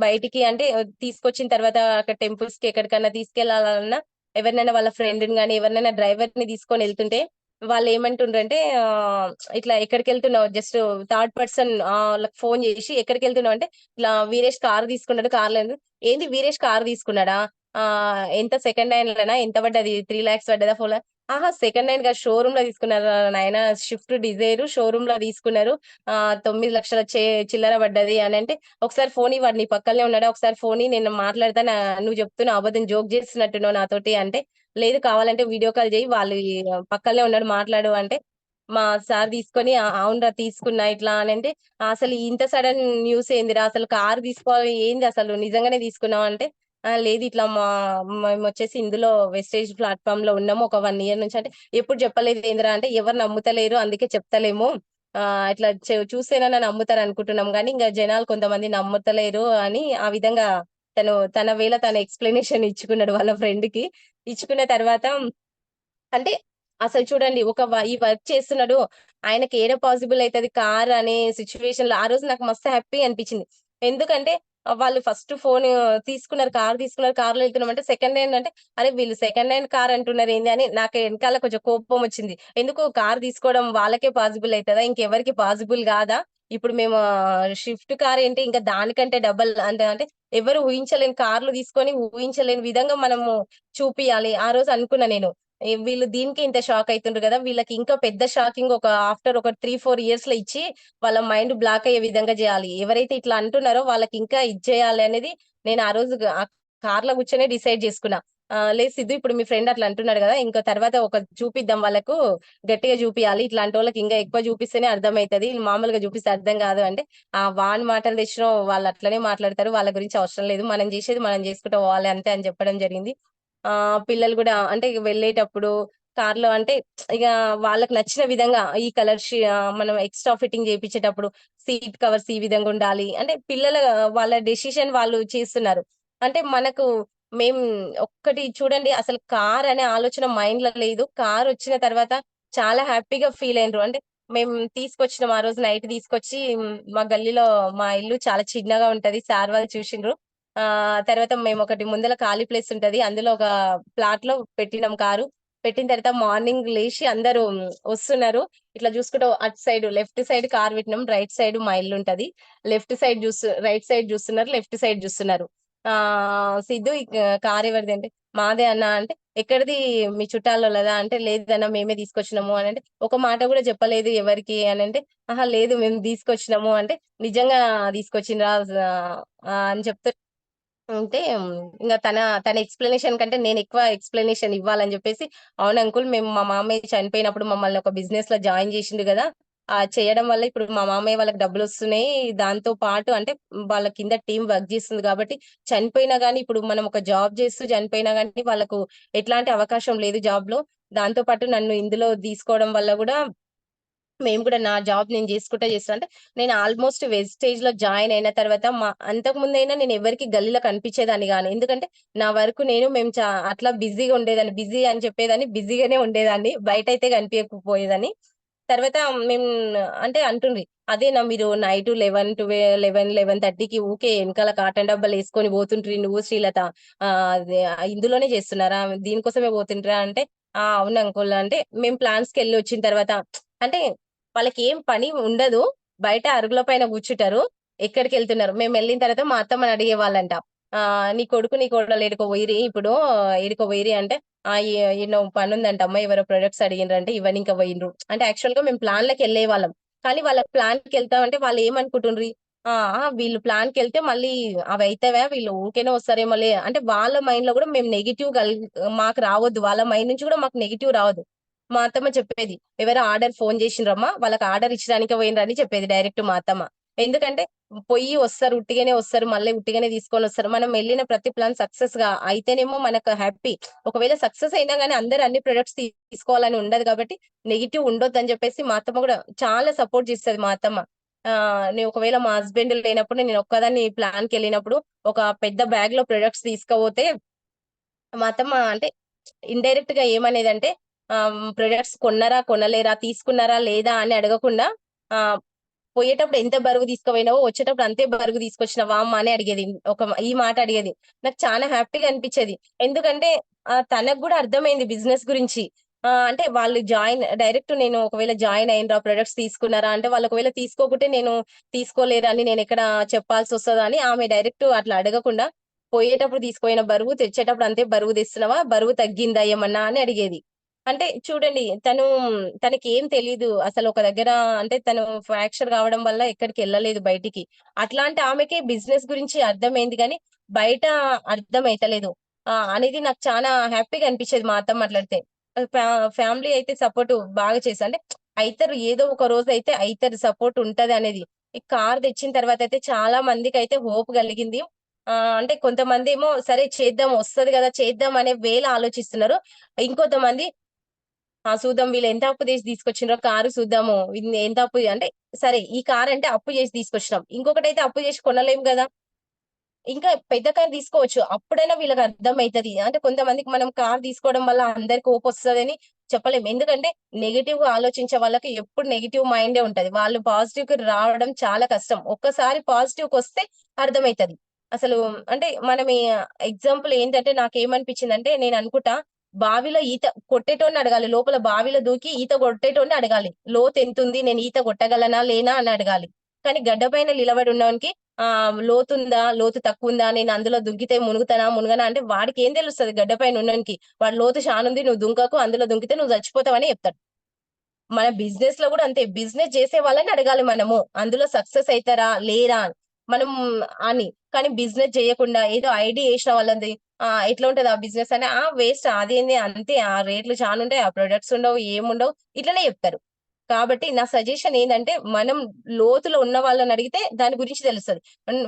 బయటికి అంటే తీసుకొచ్చిన తర్వాత అక్కడ టెంపుల్స్‌కి ఎక్కడికన్నా తీసుకెళ్ళాలన్నా ఎవరినైనా వాళ్ళ ఫ్రెండ్‌ని గాని ఎవరినైనా డ్రైవర్‌ని తీసుకొనెళ్తుంటే వాళ్ళేమంటుండ్రంటే ఇట్లా ఎక్కడికెళ్తున్నావు జస్ట్ థర్డ్ పర్సన్ వాళ్ళకి ఫోను జేసి ఎక్కడికెళ్తున్నావు అంటే, ఇట్లా వీరేష్ కార్ తీసుకున్నాడు. ఏంది వీరేష్ కార్ తీసుకున్నాడా? ఎంత సెకండ్ హ్యాండ్‌లోనా? ఎంత పడ్డది? 3,00,000 పడ్డదా? 4,00,000 ఆహా! సెకండ్ హ్యాండ్ కాదు షోరూమ్‌లో తీసుకున్నారు నాయనా స్విఫ్ట్ డిజైర్ షోరూమ్‌లో తీసుకున్నారు. 9,00,000 చిల్లర పడ్డది అనంటే, "ఒకసారి ఫోన్ ఇయ్యి వాడు నీ పక్కలనే ఉన్నాడా? ఒకసారి ఫోన్ ఇయ్యి నేను మాట్లాడతా. నువ్వు చెప్తున్నావు అబద్ధం జోక్ చేస్తున్నట్టున్నావు నాతోటి" అంటే, "లేదు కావాలంటే వీడియో కాల్ చెయ్యి. వాళ్ళు పక్కలనే ఉన్నాడు మాట్లాడు" అంటే మా సార్ తీసుకొని అవునురా తీసుకున్నా ఇట్లా అనంటే, అసలు ఇంత సడన్ న్యూస్ ఏందిరా? అసలు కార్ తీసుకోవాలి ఏంది అసలు నిజంగానే తీసుకున్నావా? అంటే, లేదు ఇట్లా మేమొచ్చేసి ఇందులో వెస్టేజ్ ప్లాట్‌ఫార్మ్‌లో ఉన్నాము. ఒక 1 ఇయర్ నుంచి అంటే, ఎప్పుడు చెప్పలేదు ఏందిరా? అంటే, ఎవరు నమ్ముతలేరు అందుకే చెప్తలేము. ఇట్లా చూస్తేనన్నా నమ్ముతారనుకుంటున్నాం గానీ, ఇంగ జనాలు కొంతమంది నమ్ముతలేరు అని ఆ విధంగా తన వేళ తను ఎక్స్‌ప్లనేషన్ ఇచ్చుకున్నాడు వాళ్ళ ఫ్రెండ్‌కి. ఇచ్చుకున్న తర్వాత అంటే అసలు చూడండి ఈ వర్క్ చేస్తున్నాడు. ఆయనకి ఏడ పాసిబుల్ అయితది కార్ అనే సిట్యుయేషన్‌లో ఆ రోజు నాకు మస్తు హ్యాపీ అనిపించింది. ఎందుకంటే వాళ్ళు ఫస్ట్ ఫోను తీసుకున్నారు. కార్ తీసుకున్నారు. కార్‌లో వెళ్తున్నామంటే సెకండ్ హ్యాండ్ అంటే, అరే! వీళ్ళు సెకండ్ హ్యాండ్ కార్ అంటున్నారేంది అని నాకు ఎనకాల కొంచెం కోపమొచ్చింది. ఎందుకు కార్ తీసుకోవడం వాళ్ళకే పాసిబుల్ అయితదా? ఇంకెవరికీ పాసిబుల్ గాదా? ఇప్పుడు మేము షిఫ్ట్ కార్ ఏంటి ఇంకా దానికంటే డబల్ అంటే ఎవరు ఊహించలేని కార్‌లు తీసుకొని ఊహించలేని విధంగా మనము చూపియాలి. ఆ రోజు అనుకున్నా నేను. వీళ్ళు దీనికే ఇంత షాక్ అయితుండ్రు గదా! వీళ్ళకి ఇంకా పెద్ద షాకింగ్ ఆఫ్టర్ ఒక 3, 4 ఇయర్స్‌లో ఇచ్చి వాళ్ళ మైండ్ బ్లాక్ అయ్యే విధంగా జేయాలి. ఎవరైతే ఇట్లా అంటున్నారో వాళ్ళకి ఇంకా ఇచ్చేయాలి అనేది నేను ఆ రోజు కార్‌లో కూర్చొనే డిసైడ్ జేసుకున్నా. లేదు సిద్దు ఇప్పుడు మీ ఫ్రెండ్ అట్లా అంటున్నాడు గదా! ఇంక తర్వాత చూపిద్దాం వాళ్ళకు గట్టిగా చూపియాలి. ఇట్లాంటోళ్ళకి ఇంకా ఎక్కువ చూపిస్తేనే అర్థమైతది. మామూలుగా చూపిస్తే అర్థం గాదు అంటే, వాని మాటలు తెచ్చినవు వాళ్ళు అట్లనే మాట్లాడతారు. వాళ్ళ గురించి అవసరం లేదు. మనం జేసేది మనం జేసుకుంటూ పోవాలి అంతే అని చెప్పడం జరిగింది. పిల్లలు గూడా అంటే వెళ్ళేటప్పుడు కార్‌లో అంటే ఇగ వాళ్ళకి నచ్చిన విధంగా ఈ మనం ఎక్స్‌ట్రా ఫిట్టింగ్ చేపిచ్చేటప్పుడు సీట్ కవర్స్ ఈ విధంగా ఉండాలి. అంటే వాళ్ళ డెసిషన్ వాళ్ళు చేస్తున్నారు. అంటే మేము ఒక్కటి చూడండి అసలు కార్ అనే ఆలోచన మైండ్‌లో లేదు. కారొచ్చిన తర్వాత చాలా హ్యాపీగా ఫీల్ అయిన్రు. అంటే మేము తీసుకొచ్చినాం ఆ రోజు నైట్ తీసుకొచ్చి మా గల్లీలో మా ఇల్లు చాలా చిన్నగా ఉంటది. సార్ వాళ్ళు చూషిండ్రు. తర్వాత మేమొకటి ముందల ఖాళీ ప్లేస్ ఉంటది. అందులో ఒక ప్లాట్‌లో పెట్టినాం కారు. పెట్టిన తర్వాత మార్నింగ్ లేషి అందరూ వస్తున్నారు. ఇట్లా చూసుకుంటూ అటు సైడ్ లెఫ్ట్ సైడ్ కార్ పెట్టినాం. రైట్ సైడ్ మా ఇల్లుంటది. రైట్ సైడ్ చూస్తున్నారు. లెఫ్ట్ సైడ్ చూస్తున్నారు. సిద్దు కార్ ఎవరిది అంటే, మాదే అన్నా అంటే, ఎక్కడిది మీ చుట్టాలోళ్ళదా అంటే, లేదన్నా మేమే తీసుకొచ్చినాము అనంటే, ఒక మాట గూడా చెప్పలేదు ఎవరికీ అనంటే, అహా! లేదు మేము తీసుకొచ్చినాము అంటే, నిజంగా తీసుకొచ్చిండ్రా అని చెప్తే ఉంటే ఇంగ తన ఎక్స్‌ప్లనేషన్ కంటే నేనెక్కువ ఎక్స్‌ప్లనేషన్ ఇవ్వాలని జెప్పేసి, అవును అంకుల్ మేము మా మామయ్య చనిపోయినప్పుడు మమ్మల్ని ఒక బిజినెస్‌లో జాయిన్ జేషిండు గదా! చేయడం వల్ల ఇప్పుడు మా మామయ్య వాళ్ళకి డబ్బులొస్తున్నాయి. దాంతో పాటు అంటే వాళ్ళ కింద టీమ్ వర్క్ జేస్తుంది గాబట్టి, చనిపోయినా గానీ ఇప్పుడు మనం ఒక జాబ్ జేస్తూ చనిపోయినా గానీ వాళ్ళకు ఎట్లాంటి అవకాశం లేదు జాబ్‌లో. దాంతో పాటు నన్ను ఇందులో తీసుకోవడం వల్ల గూడా మేము కూడా నా జాబ్ నేను చేస్తా. అంటే నేను ఆల్‌మోస్ట్ వెస్టేజ్‌లో జాయిన్ అయిన తర్వాత అంతకుముందైనా నేను ఎవరికీ గల్లీలో కనిపించేదాన్ని గాను. ఎందుకంటే నా వరకు మేము అట్లా బిజీగా ఉండేదాన్ని. బిజీ అని చెప్పేదాన్ని. బిజీగానే ఉండేదాన్ని. బయటైతే కనిపియకపోయేదాన్ని. తర్వాత మేము అంటే అంటుండ్రి. అదేనా మీరు నైట్ 11:30కి ఊకే ఎనకాల కాటన్ డబ్బాలేసుకొని పోతుంటిరి నువ్వు శ్రీలత. ఇందులోనే చేస్తున్నారా? దీనికోసమే పోతుంటిరా? అంటే, అవును అంకుల్. అంటే మేము ప్లాన్స్‌కెళ్ళి వచ్చిన తర్వాత అంటే వాళ్ళకేం పని ఉండదు. బయట అరుగుల పైన కూర్చుంటారు. ఎక్కడికెళ్తున్నారు? మేమెళ్ళిన తర్వాత మా అత్తమ్మని అడిగేవాళ్ళంట. "నీ కొడుకు, నీ కోడలు ఏడికో పోయిరి ఇప్పుడు ఏడికో పోయిరి" అంటే, ఈడనో పనుందంటమ్మా ఎవరో ప్రొడక్ట్స్ అడిగిండ్రంటే ఇవ్వనీక పోయిండ్రు. అంటే యాక్చువల్‌గా మేము ప్లాన్‌లకెళ్ళేవాళ్ళం. కానీ వాళ్ళకి ప్లాన్‌కెళ్తామంటే వాళ్ళేమనుకుంటుండ్రి, వీళ్ళు ప్లాన్‌కెళ్తే మళ్ళీ అవయితవా? వీళ్ళు ఊకేనే వస్తారేమోలే అంటే వాళ్ళ మైండ్‌లో గూడా మేము మాకు రావద్దు. వాళ్ళ మైండ్ నుంచి గూడా మాకు నెగెటివ్ రావద్దు. మా అత్తమ్మ చెప్పేది. ఎవరో ఫోను జేషిండ్రమ్మా. వాళ్ళకి ఆర్డర్ ఇచ్చడానికే పోయిండ్రని చెప్పేది డైరెక్ట్ మా అత్తమ్మ. ఎందుకంటే వస్తారు. ఉట్టిగానే వస్తారు. మళ్ళీ ఉట్టిగానే తీసుకొనొస్తారు. మనం ఎళ్ళిన ప్రతి ప్లాన్ సక్సెస్‌గా అయితేనేమో మనకు హ్యాపీ. ఒకవేళ సక్సెస్ అయినా గాని అందరూ అన్ని ప్రొడక్ట్స్ తీసుకోవాలని ఉండదు కాబట్టి నెగెటివ్ ఉండొద్దని జెప్పేసి మా అత్తమ్మ గూడా చాలా సపోర్ట్ జేస్తది మా అత్తమ్మ. నేను ఒకవేళ మా హస్బెండ్ లేనప్పుడు నేను ఒక్కదాన్ని ప్లాన్‌కెళ్ళినప్పుడు ఒక పెద్ద బ్యాగ్‌లో ప్రొడక్ట్స్ తీసుకపోతే మా అత్తమ్మ అంటే ఇండైరెక్ట్‌గా ఏమనేదంటే ప్రొడక్ట్స్ కొన్నారా? కొనలేరా? తీసుకున్నారా? లేదా? అని అడగకుండా ఆహ్, పోయేటప్పుడు ఎంత బరువు తీసుకుపోయినావో, వచ్చేటప్పుడు అంతే బరువు తీసుకొచ్చినవా అమ్మ అని అడిగేది. ఈ మాట అడిగేది. నాకు చానా హ్యాపీగా అనిపిచ్చేది. ఎందుకంటే తనకు గూడా అర్థమైంది బిజినెస్ గురించి. అంటే వాళ్ళు డైరెక్ట్ నేను ఒకవేళ జాయిన్ అయిండ్రా ప్రొడక్ట్స్ తీసుకున్నారా? అంటే వాళ్ళు ఒకవేళ తీసుకోకుంటే తీసుకోలేరని నేనెక్కడ చెప్పాల్సొస్తదా అని ఆమె డైరెక్ట్ అట్లా అడగకుండా పోయేటప్పుడు తీసుకుపోయిన బరువు, తెచ్చేటప్పుడు అంతే బరువు తెస్తున్నావా? బరువు తగ్గిందా ఏమన్నా అని అడిగేది. అంటే చూడండి తనకేం తెలీదు. అసలు ఒక దగ్గర అంటే తను ఫ్రాక్చర్ కావడం వల్ల ఎక్కడికెళ్ళలేదు బయటికి. అట్లాంటి ఆమెకే బిజినెస్ గురించి అర్థమైంది గానీ, బయట అర్థమైతలేదు. అనేది నాకు చానా హ్యాపీగా అనిపిచ్చేది మా అత్తమ్మ మాట్లాడితే. ఆహ్, ఫ్యా ఫ్యామిలీ అయితే సపోర్ట్ బాగా అంటే అయితరు ఏదో ఒక రోజైతే అయితరు సపోర్ట్ ఉంటదనేది. ఈ కార్ తెచ్చిన తర్వాతయితే చాలా మందికైతే హోప్ కలిగింది. అంటే కొంతమందేమో సరే చేద్దాం వస్తది గదా! చేద్దాం అనే వేలో ఆలోచిస్తున్నారు. ఇంకొంతమంది చూద్దాం వీళ్ళు ఎంత అప్పు చేసి తీసుకొచ్చిండ్రో కారు చూద్దాము. ఇది ఎంత అప్పు అంటే సరే ఈ కార్ అంటే అప్పు చేసి తీసుకొచ్చినాం. ఇంకొకటైతే అప్పు చేసి కొనలేం గదా! ఇంకా పెద్ద కార్ తీసుకోవచ్చు. అప్పుడైనా వీళ్ళకి అర్థమైతది. అంటే కొంతమందికి మనం కార్ తీసుకోవడం వల్ల అందరికి కోపొస్తదని చెప్పలేం. ఎందుకంటే నెగెటివ్‌గా ఆలోచించే వాళ్ళకి ఎప్పుడు నెగెటివ్ మైండే ఉంటది. వాళ్ళు పాజిటివ్‌కి రావడం చాలా కష్టం. ఒక్కసారి పాజిటివ్‌కొస్తే అర్థమైతది. అసలు అంటే మనం ఎగ్జాంపుల్ ఏంటంటే నాకేమనిపించిందంటే నేను అనుకుంటా బావిలో ఈత కొట్టేటోడిని అడగాలి. లోపల బావిలో దూకి ఈత కొట్టేటోడిని అడగాలి. లోతెంతుంది? నేను ఈత కొట్టగలనా? లేనా? అని అడగాలి. కానీ గడ్డ పైన నిలబడి ఉన్నోనికి లోతుందా? లోతు తక్కువుందా? నేను అందులో దుంకితే మునుగుతానా? మునగనా? అంటే వాడికేం తెలుస్తది గడ్డ పైన ఉన్నోనికి. వాడు లోతు చానుంది నువ్వు దుంకకు. అందులో దుంకితే నువ్వు చచ్చిపోతావని చెప్తాడు. మన బిజినెస్‌లో గూడా అంతే. బిజినెస్ చేసే వాళ్ళని అడగాలి మనము. అందులో సక్సెస్ అయితారా? లేరా? అని. మనం అని. కానీ బిజినెస్ చేయకుండా ఏదో ఐడీ ఏసిన వాళ్ళది ఎట్లా ఉంటది ఆ బిజినెస్ అని, వేస్ట్ అదేంది అంతే ఆ రేట్లు చానుంటాయి. ఆ ప్రొడక్ట్స్ ఉండవు. ఏముండవు. ఇట్లనే చెప్తారు. కాబట్టి నా సజెషన్ ఏందంటే, మనం లోతులో ఉన్న వాళ్ళని అడిగితే దాని గురించి తెలుస్తది.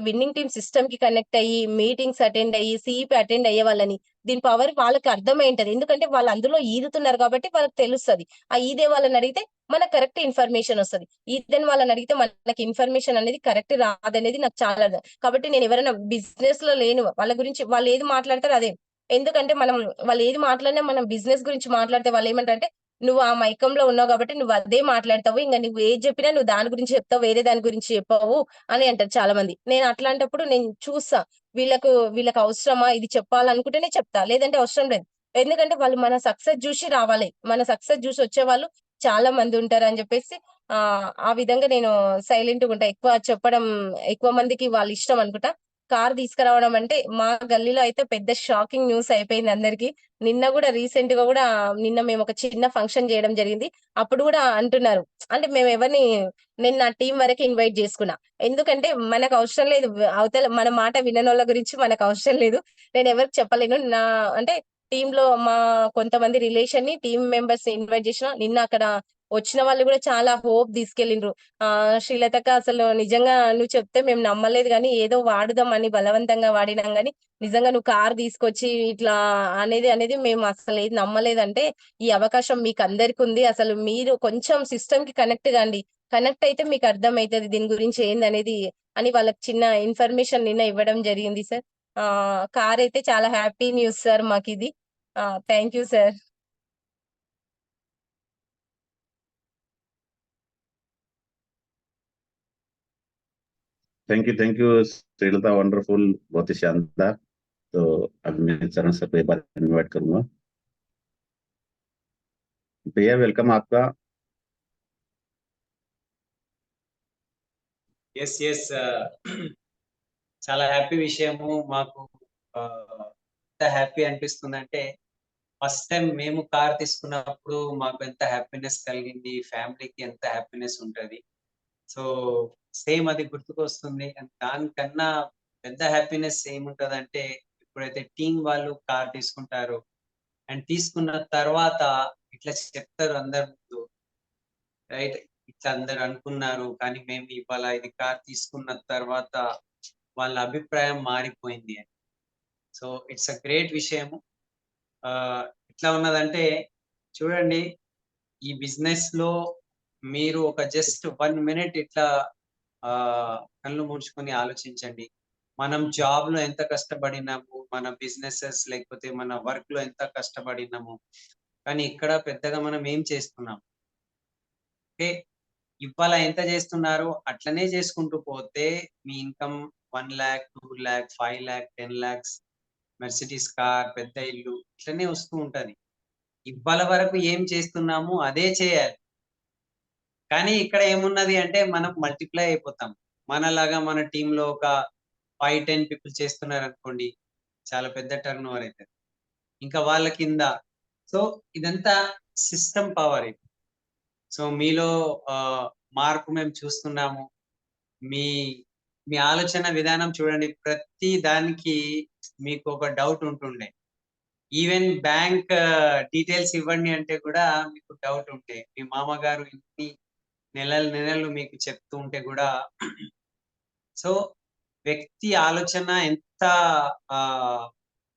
విన్నింగ్ టీమ్ సిస్టమ్‌కి కనెక్ట్ అయ్యి, మీటింగ్స్ అటెండ్ అయ్యి, సీఈపీ అటెండ్ అయ్యే వాళ్ళని దీని పవర్ వాళ్ళకి అర్థమై ఉంటది. ఎందుకంటే వాళ్ళు అందులో ఈదుతున్నారు కాబట్టి వాళ్ళకి తెలుస్తది. ఆ ఈదే వాళ్ళని అడిగితే మనకు కరెక్ట్ ఇన్ఫర్మేషన్ ఒస్తది. ఈదని వాళ్ళని అడిగితే మనకి ఇన్ఫర్మేషన్ అనేది కరెక్ట్ రాదనేది నాకు చాలా కాబట్టి నేను ఎవరైనా బిజినెస్‌లో లేని వాళ్ళ గురించి వాళ్ళు ఏది మాట్లాడతారో అదే. ఎందుకంటే మనం వాళ్ళు ఏది మాట్లాడినా మనం బిజినెస్ గురించి మాట్లాడితే వాళ్ళేమంటారంటే నువ్వు ఆ మైకంలో ఉన్నావు కాబట్టి నువ్వు అదే మాట్లాడతావు. ఇంక నువ్వు ఏది చెప్పినా నువ్వు దాని గురించి చెప్తావు. వేరే దాని గురించి చెప్పవు అని అంటారు చాలా మంది. నేను అట్లాంటప్పుడు నేను చూస్తా. వీళ్ళకి అవసరమా? ఇది చెప్పాలనుకుంటేనే చెప్తా. లేదంటే అవసరం లేదు. ఎందుకంటే వాళ్ళు మన సక్సెస్ జూసి రావాలి. మన సక్సెస్ జూసి వచ్చేవాళ్ళు చాలా మంది ఉంటారని జెప్పేసి ఆ విధంగా నేను సైలెంట్‌గుంటా. ఎక్కువ మందికి వాళ్ళ ఇష్టం అనుకుంటా. కార్ తీసుకురావడం అంటే మా గల్లీలో అయితే పెద్ద షాకింగ్ న్యూస్ అయిపోయింది అందరికి. నిన్న గూడా రీసెంట్‌గా గూడా నిన్న మేమొక చిన్న ఫంక్షన్ జేయడం జరిగింది. అప్పుడు గూడా అంటున్నారు. అంటే మేమెవరిని నేను నా టీమ్ వరకే ఇన్వైట్ జేసుకున్నా. ఎందుకంటే మనకవసరం లేదు. అవతల మన మాట విననోళ్ళ గురించి మనకవసరం లేదు. నేనెవరికీ చెప్పలేను. అంటే టీమ్‌లో మా కొంతమంది రిలేషన్‌ని, టీమ్ మెంబర్స్‌ని ఇన్వైట్ జేషినా. నిన్న అక్కడ వచ్చిన వాళ్ళు గూడా చాలా హోప్ తీసుకెళ్ళిండ్రు. శ్రీలతక్క అసలు నిజంగా నువ్వు చెప్తే మేము నమ్మలేదు గానీ, ఏదో వాడుదాం అని బలవంతంగా వాడినాం గానీ, నిజంగా నువ్వు కార్ తీసుకొచ్చి ఇట్లా అనేది మేము అసలేది నమ్మలేదంటే, ఈ అవకాశం మీకందరికుంది. అసలు మీరు కొంచెం సిస్టమ్‌కి కనెక్ట్ గాండి. కనెక్ట్ అయితే మీకర్థమైతది దీని గురించి ఏందనేది అని వాళ్ళకి చిన్న ఇన్ఫర్మేషన్ నిన్న ఇవ్వడం జరిగింది సార్. కారైతే చాలా హ్యాపీ న్యూస్ సార్ మాకిది. Thank you sir. Thank you Srilatha, wonderful, बहुत ही शानदार। तो अब मैं चरण सर को एक बार इनवाइट करूंगा। भैया वेलकम आपका। ఎస్ చాలా హ్యాపీ విషయము మాకు. ఎంత హ్యాపీ అనిపిస్తుందంటే ఫస్ట్ టైం మేము కార్ తీసుకున్నప్పుడు మాకు ఎంత హ్యాపీనెస్ కలిగింది, ఫ్యామిలీకి ఎంత హ్యాపీనెస్ ఉంటది. సో సేమ్ అది గుర్తుకొస్తుంది. దానికన్నా పెద్ద హ్యాపీనెస్ ఏముంటదంటే ఎప్పుడైతే టీం వాళ్ళు కార్ తీసుకుంటారో అండ్ తీసుకున్న తర్వాత ఇట్లా చెప్తారు అందరి ముందు, రైట్? ఇట్లా అందరు అనుకున్నారు కానీ మేము ఇవాళ ఇది కార్ తీసుకున్న తర్వాత వాళ్ళ అభిప్రాయం మారిపోయింది అని. సో ఇట్స్ అ గ్రేట్ విషయము. ఎట్లా ఉన్నదంటే చూడండి, ఈ బిజినెస్ లో మీరు ఒక జస్ట్ 1 మినిట్ ఇట్లా కళ్ళు మూసుకొని ఆలోచించండి. మనం జాబ్ లో ఎంత కష్టపడినాము, మన బిజినెసెస్ లేకపోతే మన వర్క్ లో ఎంత కష్టపడినాము, కానీ ఇక్కడ పెద్దగా మనం ఏం చేస్తున్నాం? ఓకే, ఇవాళ ఎంత చేస్తున్నారు అట్లనే చేసుకుంటూ పోతే మీ income 1 lakh, 2 lakh, 5 lakh, 10 lakhs, Mercedes car, పెద్ద ఇల్లు ఇట్లనే వస్తూ ఉంటది. ఇవాళ వరకు ఏం చేస్తున్నాము అదే చేయాలి. కానీ ఇక్కడ ఏమున్నది అంటే మనం మల్టిప్లై అయిపోతాం. మనలాగా మన టీమ్ లో ఒక 5-10 పీపుల్ చేస్తున్నారు అనుకోండి, చాలా పెద్ద టర్న్ ఓవర్ అవుతుంది. ఇంకా వాళ్ళ కింద. సో ఇదంతా సిస్టమ్ పవర్ ఇది. సో మీలో మార్పు మేము చూస్తున్నాము. మీ మీ ఆలోచన విధానం చూడండి. ప్రతి దానికి మీకు ఒక డౌట్ ఉంటుండే. ఈవెన్ బ్యాంక్ డీటెయిల్స్ ఇవ్వండి అంటే కూడా మీకు డౌట్ ఉంటే, మీ మామగారు ఇన్ని నెలలు మీకు చెప్తూ ఉంటే కూడా సో వ్యక్తి ఆలోచన ఎంత ఆహ్,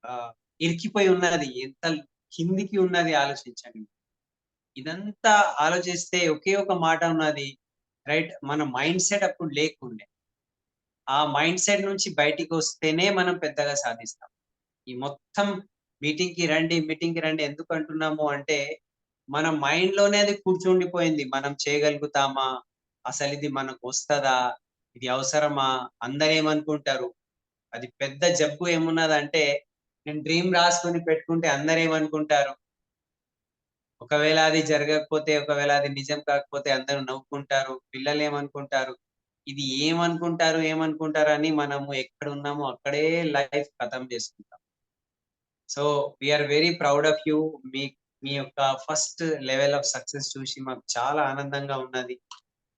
ఆహ్, ఇరికిపోయి ఉన్నది, ఎంత కిందికి ఉన్నది ఆలోచించండి. ఇదంతా ఆలోచిస్తే ఒకే ఒక మాట ఉన్నది, రైట్? మన మైండ్ సెట్ అప్పుడు లేకుండే. ఆ మైండ్ సెట్ నుంచి బయటికి వస్తేనే మనం పెద్దగా సాధిస్తాం. ఈ మొత్తం మీటింగ్‌కి రండి ఎందుకు అంటున్నాము అంటే, మన మైండ్‌లోనే అది కూర్చుండిపోయింది. మనం చేయగలుగుతామా? అసలిది మనకొస్తదా? ఇది అవసరమా? అందరేమనుకుంటారు? అది పెద్ద జబ్బు ఏమున్నదంటే, నేను డ్రీమ్ రాసుకొని పెట్టుకుంటే అందరేమనుకుంటారు? ఒకవేళ అది జరగకపోతే, ఒకవేళ అది నిజం కాకపోతే అందరూ నవ్వుకుంటారు. పిల్లలేమనుకుంటారు? ఇది ఏమనుకుంటారని మనము ఎక్కడున్నామో అక్కడే లైఫ్ ఖతం చేసుకుంటాం. So, we are very proud of you. మీ మీ యొక్క ఫస్ట్ లెవెల్ ఆఫ్ సక్సెస్ చూసి మాకు చాలా ఆనందంగా ఉన్నది.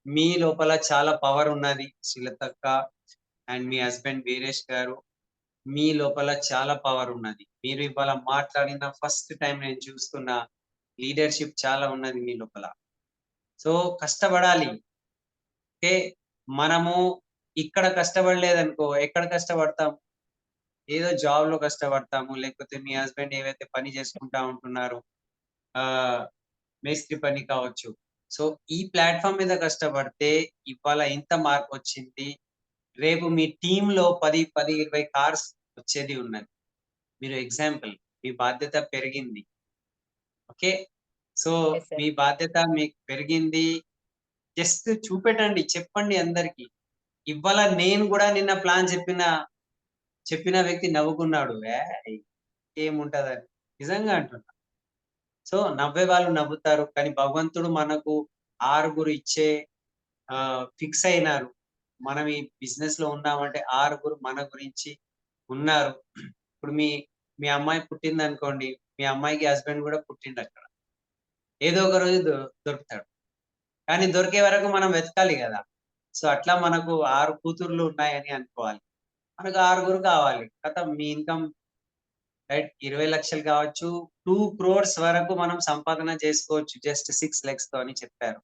మీ లోపల చాలా పవర్ ఉన్నది శ్రీలతక్క అండ్ మీ హస్బెండ్ వీరేష్ గారు. మీ లోపల చాలా పవర్ ఉన్నది. మీరు ఇవాళ మాట్లాడిన ఫస్ట్ టైం నేను చూస్తున్న లీడర్‌షిప్ చాలా ఉన్నది మీ లోపల. సో, కష్టపడాలి. ఓకే. మనము ఇక్కడ కష్టపడలేదనుకో ఎక్కడ కష్టపడతాం? ఏదో జాబ్‌లో కష్టపడతాము. లేకపోతే మీ హస్బెండ్ ఏవైతే పని చేసుకుంటా ఉంటున్నారో ఆహ్, మేస్త్రి పని కావచ్చు. సో, ఈ ప్లాట్‌ఫార్మ్ మీద కష్టపడితే ఇవాళ ఇంత మార్పొచ్చింది. రేపు మీ టీమ్‌లో 10, 20 కార్స్ వచ్చేది ఉన్నది. మీరు ఎగ్జాంపుల్ మీ బాధ్యత పెరిగింది. ఓకే. So, okay sir. మీ బాధ్యత మీకు పెరిగింది. జస్ట్ చూపెట్టండి. చెప్పండి అందరికి. ఇవాళ నేను గూడా నిన్న ప్లాన్ చెప్పిన వ్యక్తి నవ్వుకున్నాడు. ఏయ్! ఏముంటదని. నిజంగా అంటున్నా. సో, నవ్వే వాళ్ళు నవ్వుతారు. కానీ భగవంతుడు మనకు ఆరుగురు ఇచ్చే ఫిక్స్ అయినారు. మనం ఈ బిజినెస్‌లో ఉన్నామంటే ఆరుగురు మన గురించి ఉన్నారు. ఇప్పుడు మీ మీ అమ్మాయి పుట్టిందనుకోండి. మీ అమ్మాయికి హస్బెండ్ గూడా పుట్టిండక్కడ. ఏదో ఒక రోజు దొరుకుతాడు. కానీ దొరికే వరకు మనం వెతకాలి గదా! సో, అట్లా మనకు 6 కూతుర్లు ఉన్నాయని అనుకోవాలి. మనకు ఆరుగురు కావాలి. ఖతం మీ ఇన్‌కమ్ రైట్ 20,00,000 కావచ్చు. 2,00,00,000 వరకు మనం సంపాదన చేసుకోవచ్చు. జస్ట్ 6 లెగ్స్‌తో అని చెప్పారు.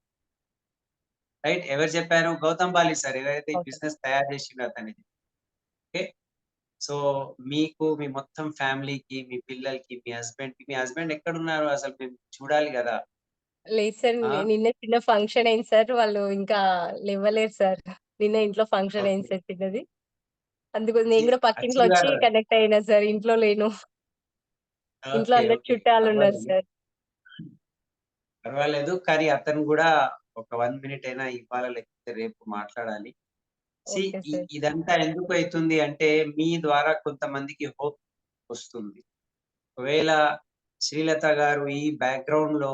రైట్. ఎవరు చెప్పారు? గౌతమ్ బాలి సార్. ఎవరైతే ఈ ఓకే. బిజినెస్ తయారు చేసిండో అతనిది. ఓకే. సో, మీకు, మీ మొత్తం ఫ్యామిలీకి, మీ పిల్లలకి, మీ హస్బెండ్ ఎక్కడున్నారు? అసలు మేము చూడాలి గదా! లేదు సార్. ఆ! నిన్న చిన్న ఫంక్షన్ అయింది సార్. వాళ్ళు ఇంకా లేవలేరు సార్. నిన్న ఇంట్లో ఫంక్షన్ ఓకే. అయింది సార్ చిన్నది. అందుకు నేను గూడా పక్కింట్లో అచ్చిల్ వచ్చి గారు. కనెక్ట్ అయినా సార్. ఇంట్లో లేను. ఇంట్లో ఓకే. అందరు ఓకే. చుట్టాలున్నారు పర్వాలేదు. సార్. పర్వాలేదు. కానీ అతను గూడా ఒక 1 మినిట్ అయినా ఇవ్వాలా లేకపోతే రేపు మాట్లాడాలి. See okay sir. ఇదంతా ఎందుకు అయితుంది అంటే మీ ద్వారా కొంతమందికి హోప్ వస్తుంది. ఒకవేళ శ్రీలత గారు ఈ బ్యాక్‌గ్రౌండ్‌లో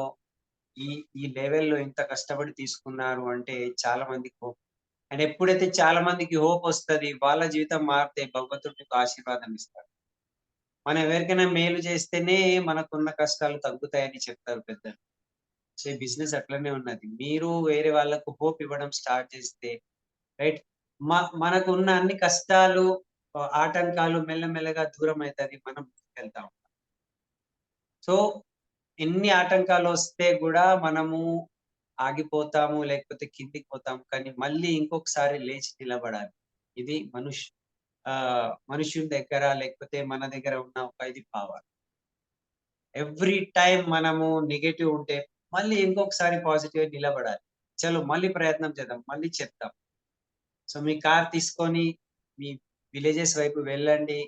ఈ ఈ లెవెల్‌లో ఇంత కష్టపడి తీసుకున్నారు అంటే చాలా మందికి హోప్. అండ్ ఎప్పుడైతే చాలా మందికి హోప్ వస్తది, వాళ్ళ జీవితం మారితే భగవంతుడు మీకు ఆశీర్వాదం ఇస్తాడు. మనం ఎవరికైనా మేలు చేస్తేనే మనకున్న కష్టాలు తగ్గుతాయని చెప్తారు పెద్దలు. సో, ఈ బిజినెస్ అట్లనే ఉన్నది. మీరు వేరే వాళ్ళకు హోప్ ఇవ్వడం స్టార్ట్ చేస్తే రైట్. మనకున్న అన్ని కష్టాలు, ఆటంకాలు మెల్లమెల్లగా దూరమైతది. మనం ముందుకెళ్తాం. సో, ఎన్ని ఆటంకాలొస్తే గూడా మనము ఆగిపోతాము, లేకపోతే కిందికి పోతాము. కానీ మళ్ళీ ఇంకొకసారి లేచి నిలబడాలి. ఇది మనుషుని దగ్గర లేకపోతే మన దగ్గర ఉన్న ఒక ఇది పవర్. ఎవ్రీ టైమ్ మనము నెగెటివ్ ఉంటే మళ్ళీ ఇంకొకసారి పాజిటివ్‌గా నిలబడాలి. చలో మళ్ళీ ప్రయత్నం చేద్దాం. మళ్ళీ చెప్తాం. సో, మీ కార్ తీసుకొని మీ విలేజెస్ వైపు వెళ్ళండి.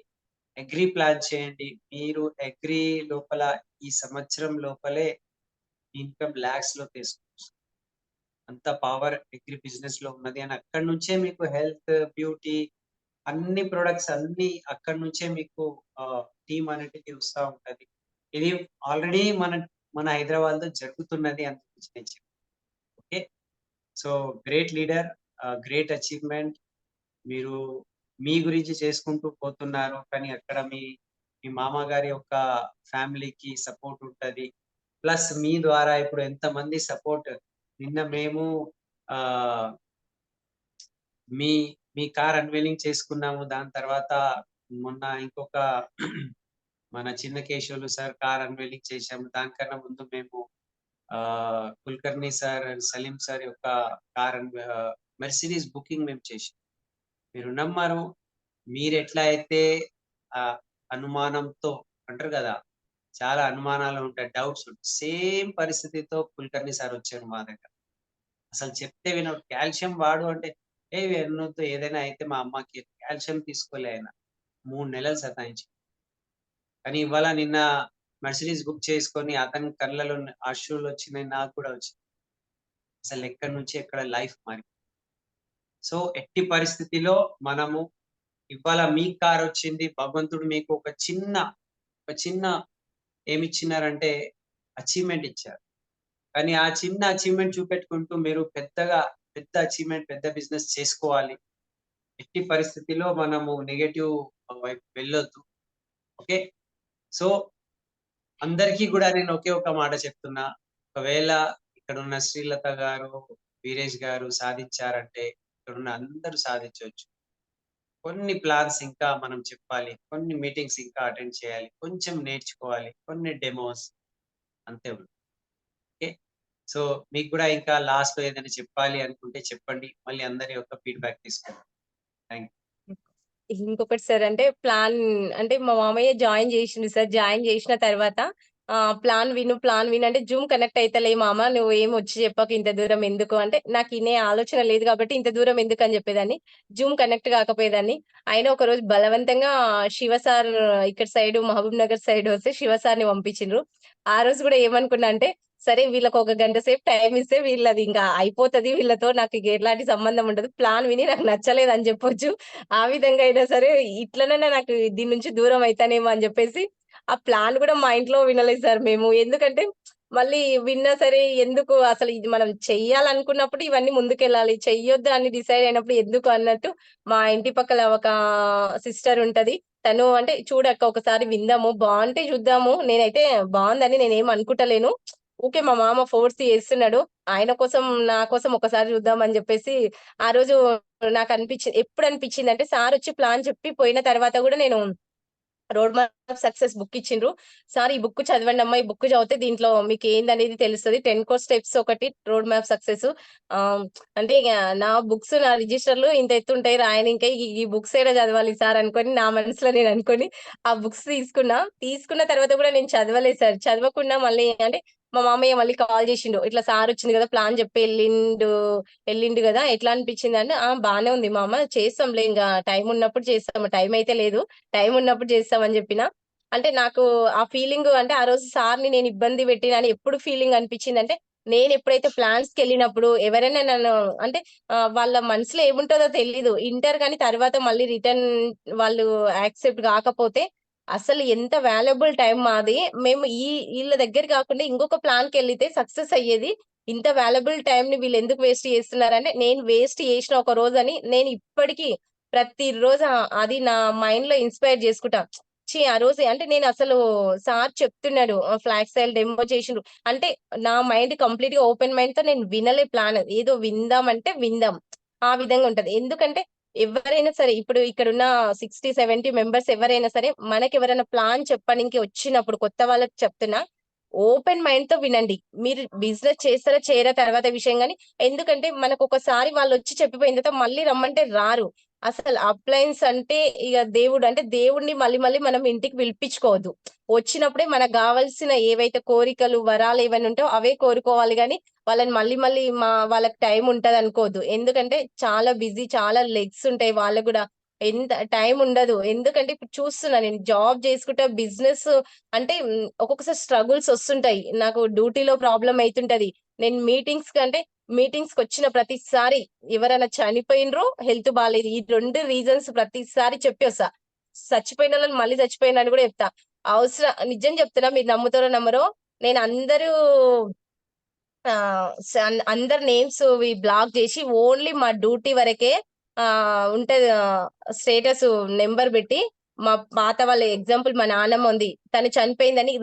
అగ్రి ప్లాన్ చేయండి. మీరు అగ్రి లోపల ఈ సంవత్సరం లోపలే ఇన్‌కమ్ లాక్స్‌లో తీసుకోవచ్చు. అంత పవర్ అగ్రి బిజినెస్‌లో ఉన్నది. అండ్ అక్కడి నుంచే మీకు హెల్త్, బ్యూటీ అన్ని ప్రొడక్ట్స్ అన్నీ అక్కడి నుంచే మీకు టీమ్ అనేటిది వస్తా ఉంటది. ఇది ఆల్రెడీ మన హైదరాబాద్‌లో జరుగుతున్నది అందుగురించి నేను చెప్పాను. Okay. So, great leader, great achievement. మీరు మీ గురించి చేసుకుంటూ పోతున్నారు. కానీ అక్కడ మీ మామగారి యొక్క ఫ్యామిలీకి సపోర్ట్ ఉంటది. ప్లస్ మీ ద్వారా ఇప్పుడు ఎంతమంది సపోర్ట్ నిన్న మేము ఆహ్, మీ మీ కార్ అన్వీలింగ్ చేసుకున్నాము. దాని తర్వాత మొన్న ఇంకొక మన చిన్న కేశవులు సార్ కార్ అన్వీలింగ్ చేశాము. దానికన్నా ముందు మేము Kulkarni sir and Salim sir యొక్క మెర్సిడీస్ బుకింగ్ మేము చేశాం. మీరు నమ్మరు. మీరెట్లా అయితే అనుమానంతో అంటారు గదా! చాలా అనుమానాలు ఉంటాయి, డౌట్స్ ఉంటాయి. సేమ్ పరిస్థితితో కులకర్ణి సార్ వచ్చారు మా దగ్గర. అసలు చెప్తే వినడు. కాల్షియం వాడు అంటే, "ఏ వెన్నొద్దు, ఏదైనా అయితే మా అమ్మకి." కాల్షియం తీసుకోలే ఆయన. 3 నెలలు సతాయించి. కానీ ఇవాళ నిన్న మెర్సిడీస్ బుక్ చేసుకొని అతని కళ్ళలో అశ్రులొచ్చినాయి. నాకు కూడా వచ్చినాయి. అసలు ఎక్కడి నుంచి ఎక్కడ లైఫ్ మారి. సో, ఎట్టి పరిస్థితిలో మనము ఇవాళ మీ కారొచ్చింది. భగవంతుడు మీకు ఒక చిన్న ఏమిచ్చినారంటే అచీవ్‌మెంట్ ఇచ్చారు. కానీ ఆ చిన్న అచీవ్‌మెంట్ చూపెట్టుకుంటూ మీరు పెద్ద అచీవ్‌మెంట్, పెద్ద బిజినెస్ చేసుకోవాలి. ఎట్టి పరిస్థితిలో మనము నెగెటివ్ వైపు వెళ్ళొద్దు. ఓకే. సో, అందరికీ గూడా నేను ఒకే ఒక మాట చెప్తున్నా. ఒకవేళ ఇక్కడున్న శ్రీలత గారు, వీరేష్ గారు సాధించారంటే ఇక్కడున్న అందరూ సాధించొచ్చు. కొన్ని ప్లాన్స్ ఇంకా మనం చెప్పాలి. కొన్ని మీటింగ్స్ ఇంకా అటెండ్ చేయాలి. కొంచెం నేర్చుకోవాలి. కొన్ని డెమోస్ అంతే ఉంది. ఓకే. సో, మీకు గూడా ఇంకా లాస్ట్‌లో ఏదైనా చెప్పాలి అనుకుంటే చెప్పండి. మళ్ళీ అందరి యొక్క ఫీడ్‌బ్యాక్ తీసుకుందాం. Thank you. ఇంకొకటి సార్ అంటే అంటే మా మామయ్య జాయిన్ చేసిండు సార్. జాయిన్ చేసిన తర్వాత ప్లాన్ విను అంటే జూమ్ కనెక్ట్ అయితలే మామ, నువ్వేం వచ్చి చెప్పకు ఇంత దూరం ఎందుకు అంటే, నాకు ఇనే ఆలోచన లేదు కాబట్టి ఇంత దూరం ఎందుకని చెప్పేదాన్ని. జూమ్ కనెక్ట్ కాకపోయేదాన్ని. అయినా ఒకరోజు బలవంతంగా శివ సార్ ఇక్కడ సైడ్ మహబూబ్ నగర్ సైడ్ వస్తే శివ సార్‌ని పంపించిండ్రు. ఆ రోజు కూడా ఏమనుకున్నా అంటే, సరే వీళ్ళకి ఒక గంట సేపు టైమ్ ఇస్తే వీళ్ళది ఇంకా అయిపోతది. వీళ్ళతో నాకు ఇక ఎలాంటి సంబంధం ఉండదు. ప్లాన్ విని నాకు నచ్చలేదని చెప్పొచ్చు. ఆ విధంగా అయినా సరే ఇట్లనన్నా నాకు దీని నుంచి దూరం అయితానేమో అని జెప్పేసి, ఆ ప్లాన్ గూడా మా ఇంట్లో వినలేదు సార్ మేము. ఎందుకంటే మళ్ళీ విన్నా సరే ఎందుకు అసలు ఇది మనం చెయ్యాలనుకున్నప్పుడు ఇవన్నీ ముందుకెళ్ళాలి. చెయ్యొద్దు అని డిసైడ్ అయినప్పుడు ఎందుకు అన్నట్టు మా ఇంటి పక్కల ఒక సిస్టర్ ఉంటది. తను అంటే చూడక్క ఒకసారి విందాము, బావుంటే చూద్దాము. నేనైతే బావుందని నేనేం అనుకుంటలేను. ఊకే మా మామ ఫోర్స్ చేస్తున్నాడు. ఆయన కోసం, నా కోసం ఒకసారి చూద్దాం అని జెప్పేసి ఆ రోజు ఎప్పుడనిపించిందంటే సారొచ్చి ప్లాన్ చెప్పి పోయిన తర్వాత గూడా నేను రోడ్ మ్యాప్ సక్సెస్ బుక్ ఇచ్చిండ్రు. సార్ ఈ బుక్ చదవండమ్మా. ఈ బుక్ చదివితే దీంట్లో మీకేందనేది తెలుస్తది. 10 కోర్ స్టెప్స్ ఒకటి రోడ్ మ్యాప్ సక్సెస్. ఆహ్, అంటే ఇగ నా బుక్స్ నా రిజిస్టర్‌లు ఇంత ఎత్తుంటాయి. రాయనింకా ఈ బుక్స్ ఏడ చదవాలి సార్ అనుకోని నా మనసులో నేను అనుకోని ఆ బుక్స్ తీసుకున్నా. తీసుకున్న తర్వాత కూడా నేను చదవలేదు సార్. చదవకుండా మళ్ళీ అంటే మా మామయ్య మళ్ళీ కాల్ చేసిండు. ఇట్లా సార్ వచ్చిండు కదా! ప్లాన్ చెప్పి ఎళ్ళిండు గదా! ఎట్లా అనిపించిందంటే, "ఆ! బానే ఉంది మామ. చేస్తాంలే ఇంగ టైం ఉన్నప్పుడు చేస్తాం. టైం అయితే లేదు. టైం ఉన్నప్పుడు చేస్తామని" జెప్పిన. అంటే నాకు ఆ ఫీలింగు అంటే ఆ రోజు సార్‌ని నేను ఇబ్బంది పెట్టినా అని ఎప్పుడు ఫీలింగ్ అనిపించిందంటే, నేనెప్పుడైతే ప్లాన్స్‌కెళ్ళినప్పుడు ఎవరైనా నన్ను అంటే వాళ్ళ మనసులో ఏముంటదో తెలీదు. ఇంటారు గానీ తర్వాత మళ్ళీ రిటర్న్ వాళ్ళు యాక్సెప్ట్ గాకపోతే అసలు ఎంత వాల్యుబుల్ టైమ్ మాది. మేము ఈళ్ళ దగ్గర గాకుండా ఇంకొక ప్లాన్‌కెళ్ళితే సక్సెస్ అయ్యేది. ఇంత వాల్యుబుల్ టైమ్‌ని వీళ్ళెందుకు వేస్ట్ చేస్తున్నారంటే, నేను వేస్ట్ చేసిన ఒక రోజని నేను ఇప్పటికి ప్రతిరోజు అది నా మైండ్‌లో ఇన్‌స్పైర్ జేసుకుంటా. ఆ రోజు అంటే నేనసలు సార్ చెప్తున్నాడు ఫ్లాగ్ సేల్ డెమో చేసిండ్రు. అంటే నా మైండ్ కంప్లీట్‌గా ఓపెన్ మైండ్‌తో నేను వినలే ప్లాన్. ఏదో విందామంటే విందాం. ఆ విధంగా ఉంటది. ఎందుకంటే ఎవరైనా సరే ఇప్పుడు ఇక్కడున్న 60, 70 మెంబర్స్ ఎవరైనా సరే మనకెవరైనా ప్లాన్ చెప్పనీకి వచ్చినప్పుడు కొత్త వాళ్ళకి చెప్తున్నా ఓపెన్ మైండ్‌తో వినండి. మీరు బిజినెస్ చేస్తారా చేయరా తర్వాత విషయం గానీ, ఎందుకంటే మనకొకసారి వాళ్ళొచ్చి చెప్పిపోయిన తర్వాత మళ్ళీ రమ్మంటే రారు. అసలు అప్లయన్స్ అంటే ఇగ దేవుడు. అంటే దేవుడిని మళ్ళీ మళ్ళీ మనం ఇంటికి పిలిపించుకోవద్దు. వచ్చినప్పుడే మనకు గావాల్సిన ఏవైతే కోరికలు, వరాలు ఏవైనా ఉంటాయో అవే కోరుకోవాలి గానీ, వాళ్ళని మళ్ళీ మళ్ళీ వాళ్ళకి టైం ఉంటదనుకోవద్దు. ఎందుకంటే చాలా బిజీ, చాలా లెగ్స్ ఉంటాయి వాళ్ళకి గూడా. ఎంత టైం ఉండదు. ఎందుకంటే ఇప్పుడు చూస్తున్నా నేను జాబ్ చేసుకుంటా బిజినెస్ అంటే ఒక్కొక్కసారి స్ట్రగుల్స్ ఒస్తుంటాయి. నాకు డ్యూటీలో ప్రాబ్లమ్ అయితుంటది. నేను మీటింగ్స్‌కొచ్చిన ప్రతిసారి ఎవరైనా చనిపోయిండ్రు, హెల్త్ బాలేదు. ఈ 2 రీజన్స్ ప్రతిసారి చెప్పొస్తా. చచ్చిపోయినోళ్ళని మళ్ళీ చచ్చిపోయిండ్రని గూడా చెప్తా. నిజం చెప్తున్నా మీరు నమ్ముతారో నమ్మరో నేను అందరి నేమ్స్‌వి బ్లాక్ జేసి ఓన్లీ మా డ్యూటీ వరకే ఉంటది స్టేటస్ నంబర్ బెట్టి మా పాత వాళ్ళ ఎగ్జాంపుల్ మా నాన్నమ్మ ఉంది. తను చనిపోయిందని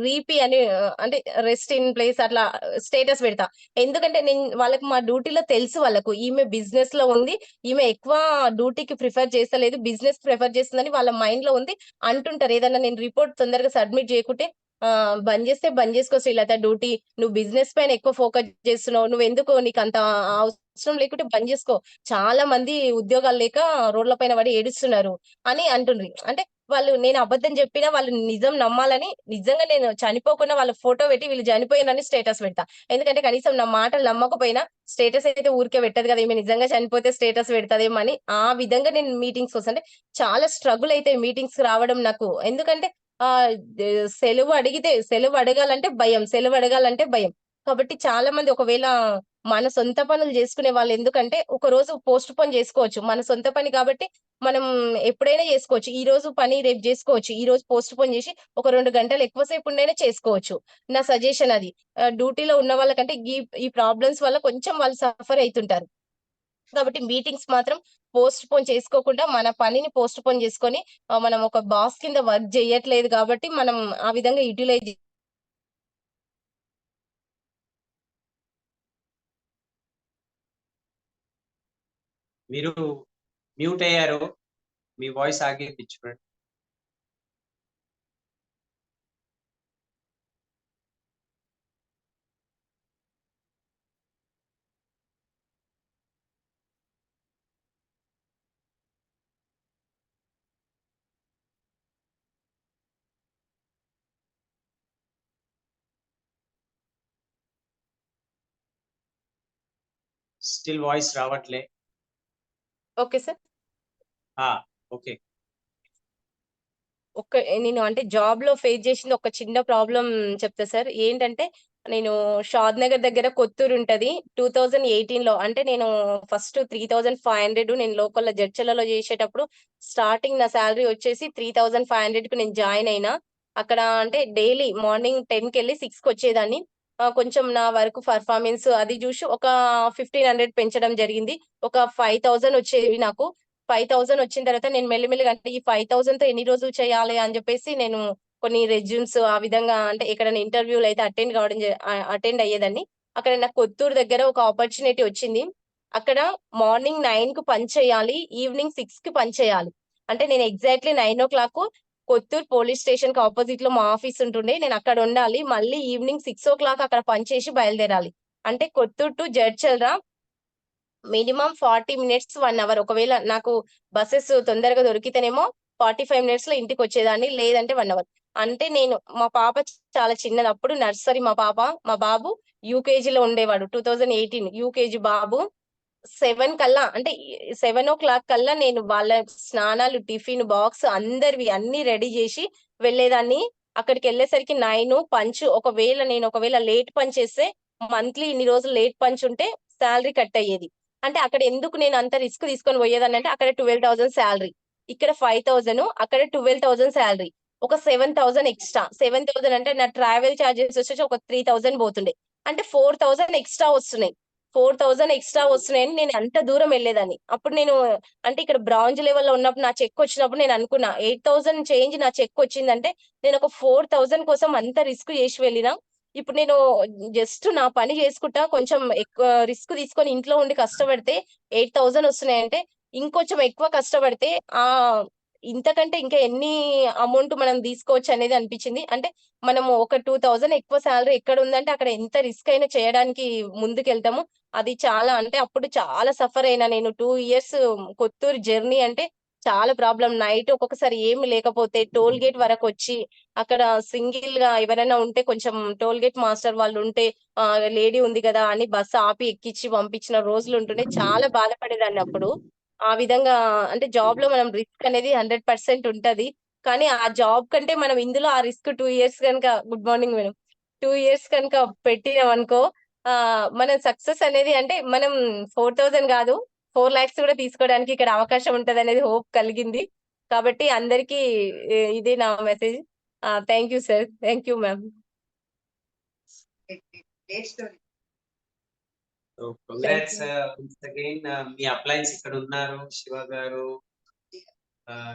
అని అంటే రెస్ట్ ఇన్ ప్లేస్ అట్లా స్టేటస్ పెడతా. ఎందుకంటే వాళ్ళకి మా డ్యూటీలో తెలుసు వాళ్ళకు. ఈమె బిజినెస్‌లో ఉంది. ఈమె ఎక్కువ డ్యూటీకి ప్రిఫర్ చేస్తలేదు. బిజినెస్ ప్రిఫర్ చేస్తుందని వాళ్ళ మైండ్‌లో ఉంది. అంటుంటారు. ఏదన్నా నేను రిపోర్ట్ తొందరగా సబ్మిట్ చేయకుంటే బంద్ చేస్తే బంద్ చేసుకో శ్రీలత డ్యూటీ. నువ్వు బిజినెస్ పైన ఎక్కువ ఫోకస్ చేస్తున్నావు. నువ్వెందుకు నీకంత అవసరం లేకుంటే బంద్ చేసుకో. చాలా మంది ఉద్యోగాలు లేక రోడ్ల పైన పడి ఏడుస్తున్నారు అని అంటుండ్రి. అంటే వాళ్ళు నేను అబద్ధం చెప్పినా వాళ్ళు నిజం నమ్మాలని నిజంగా నేను చనిపోకుండా వాళ్ళ ఫోటో పెట్టి వీళ్ళు చనిపోయినని స్టేటస్ పెడతా. ఎందుకంటే కనీసం నా మాటలు నమ్మకపోయినా స్టేటస్ అయితే ఊరికే పెట్టదు కదా! ఈమె నిజంగా చనిపోతే స్టేటస్ పెడతదేమో అని ఆ విధంగా నేను మీటింగ్స్‌కి వస్తా. అంటే చాలా స్ట్రగుల్ అయితాయి మీటింగ్స్‌కి రావడం నాకు. ఎందుకంటే ఆహ్, దే సెలవు అడిగితే సెలవు అడగాలంటే భయం. సెలవు అడగాలంటే భయం. కాబట్టి చాలా మంది ఒకవేళ మన సొంత పనులు జేసుకునే వాళ్ళు ఎందుకంటే ఒకరోజు పోస్ట్‌పోన్ జేసుకోవచ్చు. మన సొంత పని కాబట్టి మనం ఎప్పుడైనా జేసుకోవచ్చు. ఈరోజు పని రేపు జేసుకోవచ్చు. ఈరోజు పోస్ట్‌పోన్ జేసి ఒక 2 గంటలు ఎక్కువ సేపు ఉండైనా చేసుకోవచ్చు. నా సజెషన్ అది. డ్యూటీలో ఉన్న వాళ్ళకంటే ఈ ప్రాబ్లమ్స్ వల్ల కొంచెం వాళ్ళు సఫర్ అయితుంటారు. కాబట్టి మీటింగ్స్ మాత్రం పోస్ట్‌పోన్ చేసుకోకుండా మన పనిని పోస్ట్‌పోన్ చేసుకొని మనం ఒక బాస్ కింద వర్క్ జేయట్లేదు కాబట్టి మనం ఆ విధంగా యుటిలైజ్ మీరు మ్యూట్ అయ్యారు. మీ వాయిస్ ఆగి చూడండి. స్టిల్ వాయిస్ రావట్లే. Okay sir. ఆ! ఓకే. నేను అంటే జాబ్‌లో ఫేస్ చేసింది ఒక చిన్న ప్రాబ్లమ్ చెప్తా సార్. ఏంటంటే నేను షాద్ నగర్ దగ్గర కొత్తూరు ఉంటది. 2018లో అంటే నేను ఫస్ట్ 3500 నేను లోకల్‌లో జడ్చర్లలో చేసేటప్పుడు స్టార్టింగ్ నా సాలరీ వచ్చేసి 3500కి నేను జాయిన్ అయినా. అక్కడ అంటే డైలీ మార్నింగ్ 10కెళ్ళి 6కి వచ్చేదాన్ని. కొంచెం నా వర్క్ పెర్ఫార్మన్స్ అది చూసి ఒక 1500 పెంచడం జరిగింది. ఒక 5000 వచ్చేవి నాకు. 5000 వచ్చిన తర్వాత నేను మెల్లిమెల్లిగా అంటే ఈ 5000తో ఎన్ని రోజులు చేయాలి అని జెప్పేసి నేను కొన్ని రెజ్యూమ్స్ ఆ విధంగా అంటే ఎక్కడైనా ఇంటర్వ్యూలయితే అటెండ్ అయ్యేదాన్ని. అక్కడ నాకు కొత్తూరు దగ్గర ఒక ఆపర్చునిటీ వచ్చింది. అక్కడ మార్నింగ్ 9కి పని చేయాలి. ఈవినింగ్ 6కి పని చేయాలి. అంటే నేను ఎగ్జాక్ట్‌లీ 9:00 కొత్తూరు పోలీస్ స్టేషన్‌కి అపోజిట్‌లో మా ఆఫీస్ ఉంటుండే. నేను అక్కడ ఉండాలి. మళ్ళీ ఈవినింగ్ 6:00 అక్కడ పని చేసి బయలుదేరాలి. అంటే Kothur to Jadcherla minimum 40 minutes, 1 hour. ఒకవేళ నాకు బసెస్ తొందరగా దొరికితేనేమో 45 మినిట్స్‌లో ఇంటికొచ్చేదాన్ని. లేదంటే 1 అవర్. అంటే నేను మా పాప చాలా చిన్నది. అప్పుడు నర్సరీ మా పాప. మా బాబు యూకేజీలో ఉండేవాడు. 2018 యూకేజీ బాబు. 7 కల్లా అంటే 7:00 కల్లా నేను వాళ్ళ స్నానాలు, టిఫిన్ బాక్స్ అందరివి అన్నీ రెడీ జేసి వెళ్ళేదాన్ని. అక్కడికెళ్ళేసరికి 9 ఒకవేళ లేట్ పంచ్ చేస్తే మంత్లీ ఇన్ని రోజులు లేట్ పంచ్ ఉంటే సాలరీ కట్ అయ్యేది. అంటే అక్కడ ఎందుకు నేను అంత రిస్క్ తీసుకొని పోయేదాన్నంటే అక్కడ 12,000 సాలరీ. ఇక్కడ 5,000 అక్కడ 12,000 సాలరీ. ఒక 7,000 ఎక్స్‌ట్రా. 7,000 అంటే నా ట్రావెల్ చార్జెస్ వచ్చేసి ఒక 3,000 పోతుండే. అంటే 4,000 ఎక్స్‌ట్రా వస్తున్నాయి. 4,000 ఎక్స్‌ట్రా వస్తున్నాయని నేను అంత దూరం ఎళ్ళేదాన్ని. అప్పుడు నేను అంటే ఇక్కడ బ్రాంజ్ లెవెల్‌లో ఉన్నప్పుడు నా చెకొచ్చినప్పుడు నేను అనుకున్నా 8,000 చేంజ్ నా చెకొచ్చిందంటే నేనొక 4,000 కోసం అంత రిస్క్ చేసి వెళ్ళినా, ఇప్పుడు నేను జస్ట్ నా పని చేసుకుంటా కొంచెం ఎక్కువ రిస్క్ తీసుకొని ఇంట్లో ఉండి కష్టపడితే 8,000 వస్తున్నాయంటే, ఇంకొంచెం ఎక్కువ కష్టపడితే ఆహ్, ఇంతకంటే ఇంకా ఎన్ని అమౌంట్ మనం తీసుకోవచ్చనేది అనిపిచ్చింది. అంటే మనము ఒక 2,000 ఎక్కువ సాలరీ ఎక్కడుందంటే అక్కడ ఎంత రిస్క్ అయినా చేయడానికి ముందుకెళ్తాము. అది చాలా అంటే అప్పుడు చాలా సఫర్ అయినా నేను 2 ఇయర్స్ కొత్తూరు జర్నీ అంటే చాలా ప్రాబ్లమ్. నైట్ ఒక్కొక్కసారి ఏమి లేకపోతే టోల్ గేట్ వరకొచ్చి అక్కడ సింగిల్‌గా ఎవరైనా ఉంటే కొంచెం టోల్ గేట్ మాస్టర్ వాళ్ళుంటే లేడీ ఉంది గదా! అని బస్ ఆపి ఎక్కిచ్చి పంపించిన రోజులుంటున్నాయి. చాలా బాధపడేదాన్ని అప్పుడు. ఆ విధంగా అంటే జాబ్‌లో మనం రిస్క్ అనేది 100% ఉంటది. కానీ ఆ జాబ్ కంటే మనం ఇందులో ఆ రిస్క్ 2 ఇయర్స్ గనుక గుడ్ మార్నింగ్ మేడం. 2 ఇయర్స్ కనుక పెట్టినామనుకో మనం సక్సెస్ అనేది అంటే మనం 4,000 గాదు 4,00,000 కూడా తీసుకోవడానికి ఇక్కడ అవకాశం ఉంటదనేది హోప్ కలిగింది. కాబట్టి అందరికీ ఇదే నా message. Thank you sir. Thank you ma'am. So thank congrats you. Once again. మీ అప్లయన్స్ ఇక్కడ ఉన్నారు. శివ గారు,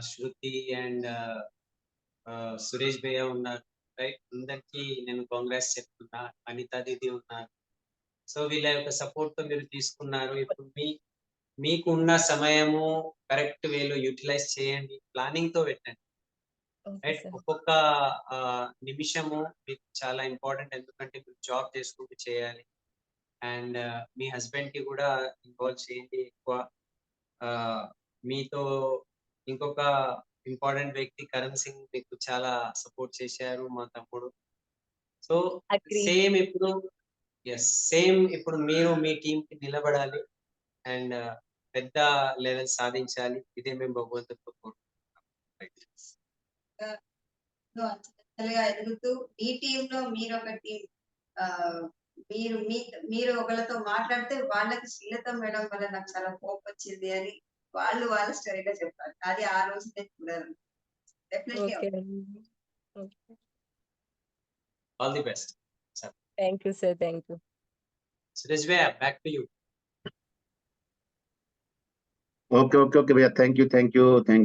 శృతి అండ్ సురేష్ భయ్య ఉన్నారు. రైట్, అందరికీ నేను కాంగ్రాట్స్ చెప్తున్నా. అనితా దీది ఉన్నారు. సో వీళ్ళ యొక్క సపోర్ట్ తో మీరు తీసుకున్నారు. ఇప్పుడు మీకున్న సమయము కరెక్ట్ వేలో యూటిలైజ్ చేయండి. ప్లానింగ్ తో పెట్టండి. Okay right. సార్. ఒక్కొక్క నిమిషము మీకు చాలా ఇంపార్టెంట్. ఎందుకంటే మీరు జాబ్ చేసుకుంటూ చేయాలి. అండ్ మీ హస్బెండ్ కి కూడా ఇన్వాల్వ్ చేయండి ఎక్కువ. మీతో ఇంకొక ఇంపార్టెంట్ వ్యక్తి కరణ్ సింగ్ మీకు చాలా సపోర్ట్ చేశారు, మా తమ్ముడు. So agree. సేమ్ ఇప్పుడు మీరు మీ టీమ్ కి నిలబడాలి అండ్ పెద్ద లెవెల్ సాధించాలి. ఇదే మేము భగవంతుడితో కోరుకుంటున్నాం. లో అంచెలంచెలుగా ఎదుగుతూ మీ టీంలో మీరొకటి మీరు ఒకళ్ళతో మాట్లాడితే వాళ్ళకి శ్రీలత మేడం వల్ల నాకు చాలా హోప్ వచ్చింది అని వాళ్ళ స్టోరీలో చెప్పారు. అది ఆ రోజు నేను చూడాలి. డెఫినెట్లీ ఓకే అండి. Okay. All the best. Thank you sir. Thank you. Suresh bhaiya, back to you. Okay okay okay bhaiya, thank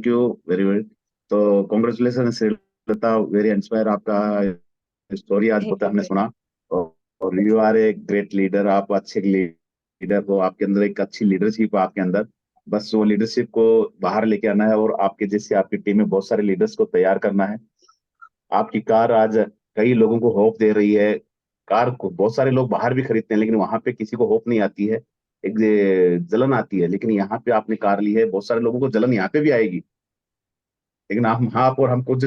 you very very. तो कॉन्ग्रेचुलेसन श्रीलता, वेरी इंस्पायर आपका स्टोरी आज थैंक होता यू हमने सर. सुना। और you are a great leader, आप अच्छे leader हो, आपके अंदर एक अच्छी लीडरशिप है आपके अंदर। बस वो लीडरशिप को बाहर लेके आना है और आपके जैसे आपकी टीम में बहुत सारे लीडर्स को तैयार करना है। आपकी कार आज कई लोगों को होप दे रही है। कार को बहुत सारे लोग बाहर भी खरीदते हैं, लेकिन वहां पे किसी को होप नहीं आती है, एक जलन आती है। लेकिन यहाँ पे आपने कार ली है, बहुत सारे लोगों को जलन यहाँ पे भी आएगी, लेकिन आप और हम कुछ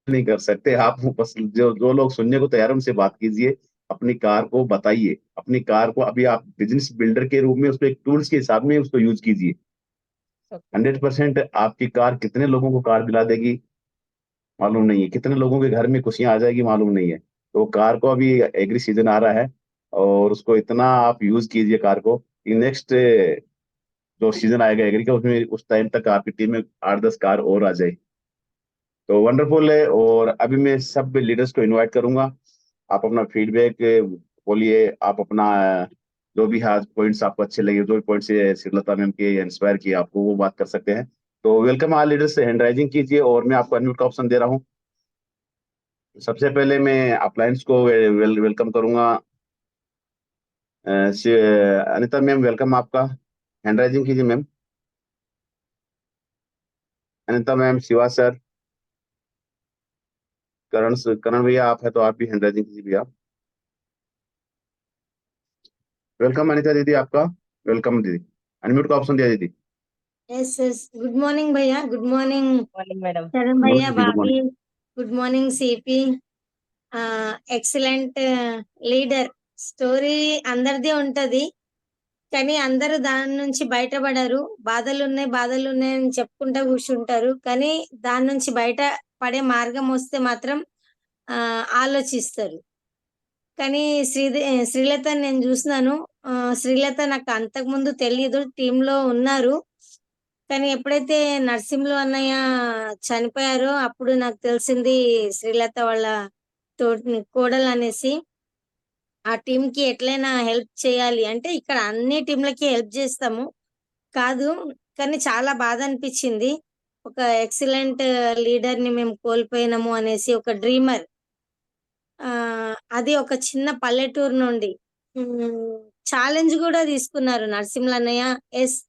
नहीं कर सकते। आप बस जो जो लोग सुनने को तैयार हैं उनसे बात कीजिए, अपनी कार को बताइए। अपनी कार को अभी आप बिजनेस बिल्डर के रूप में उसको एक टूल्स के हिसाब में उसको यूज कीजिए। ओके. 100% आपकी कार कितने लोगों को कार दिला देगी मालूम नहीं है, कितने लोगों के घर में खुशियां आ जाएगी मालूम नहीं है। तो कार को अभी एग्री सीजन आ रहा है और उसको इतना आप यूज कीजिए कार को कि नेक्स्ट जो सीजन आएगा एग्री का, उसमें उस टाइम तक आपकी टीम में 8-10 कार और आ जाए। तो वंडरफुल है। और अभी मैं सब लीडर्स को इनवाइट करूंगा, आप अपना फीडबैक बोलिए, आप अपना जो भी हाथ पॉइंट्स आपको अच्छे लगे, जो भी पॉइंट्स श्रीलता मैम के इंस्पायर किए आपको, वो बात कर सकते हैं। तो welcome all leaders, hand raising कीजिए और मैं आपको अनम्यूट का ऑप्शन दे रहा हूँ। सबसे पहले मैं अप्लायंस को वेलकम करूंगा। अनिता मैम, वेलकम आपका, हैंड राइजिंग कीजिए ma'am. Anita ma'am, Shiva sir, Karan bhaiya आप है तो आप भी हैंड राइजिंग कीजिए भैया। वेलकम अनिता दीदी, आपका वेलकम दीदी, अनम्यूट का ऑप्शन दिया दीदी। Yes. Good morning, Bhaiya. Good morning, morning madam. Karan Morning, Bhaiya, didi, good morning. Bhabhi. Good morning, CP. Excellent leader. Story అందరిది ఉంటది, కానీ అందరూ దాని నుంచి బయటపడరు. బాధలు ఉన్నాయని చెప్పుకుంటా కూర్చుంటారు, కానీ దాని నుంచి బయట పడే మార్గం వస్తే మాత్రం ఆలోచిస్తారు. కానీ శ్రీలత నేను చూసినాను. శ్రీలత నాకు అంతకుముందు తెలియదు, టీంలో ఉన్నారు. కానీ ఎప్పుడైతే నరసింహులు అన్నయ్య చనిపోయారో అప్పుడు నాకు తెలిసింది శ్రీలత వాళ్ళ కోడలు అనేసి. ఆ టీం కి ఎట్లయినా హెల్ప్ చేయాలి అంటే, ఇక్కడ అన్ని టీంలకి హెల్ప్ చేస్తాము కాదు, కానీ చాలా బాధ అనిపించింది. ఒక ఎక్సలెంట్ లీడర్ ని మేము కోల్పోయినాము అనేసి. ఒక డ్రీమర్, అది ఒక చిన్న పల్లెటూరు నుండి ఛాలెంజ్ కూడా తీసుకున్నారు నరసింహులు అన్నయ్య. ఎస్,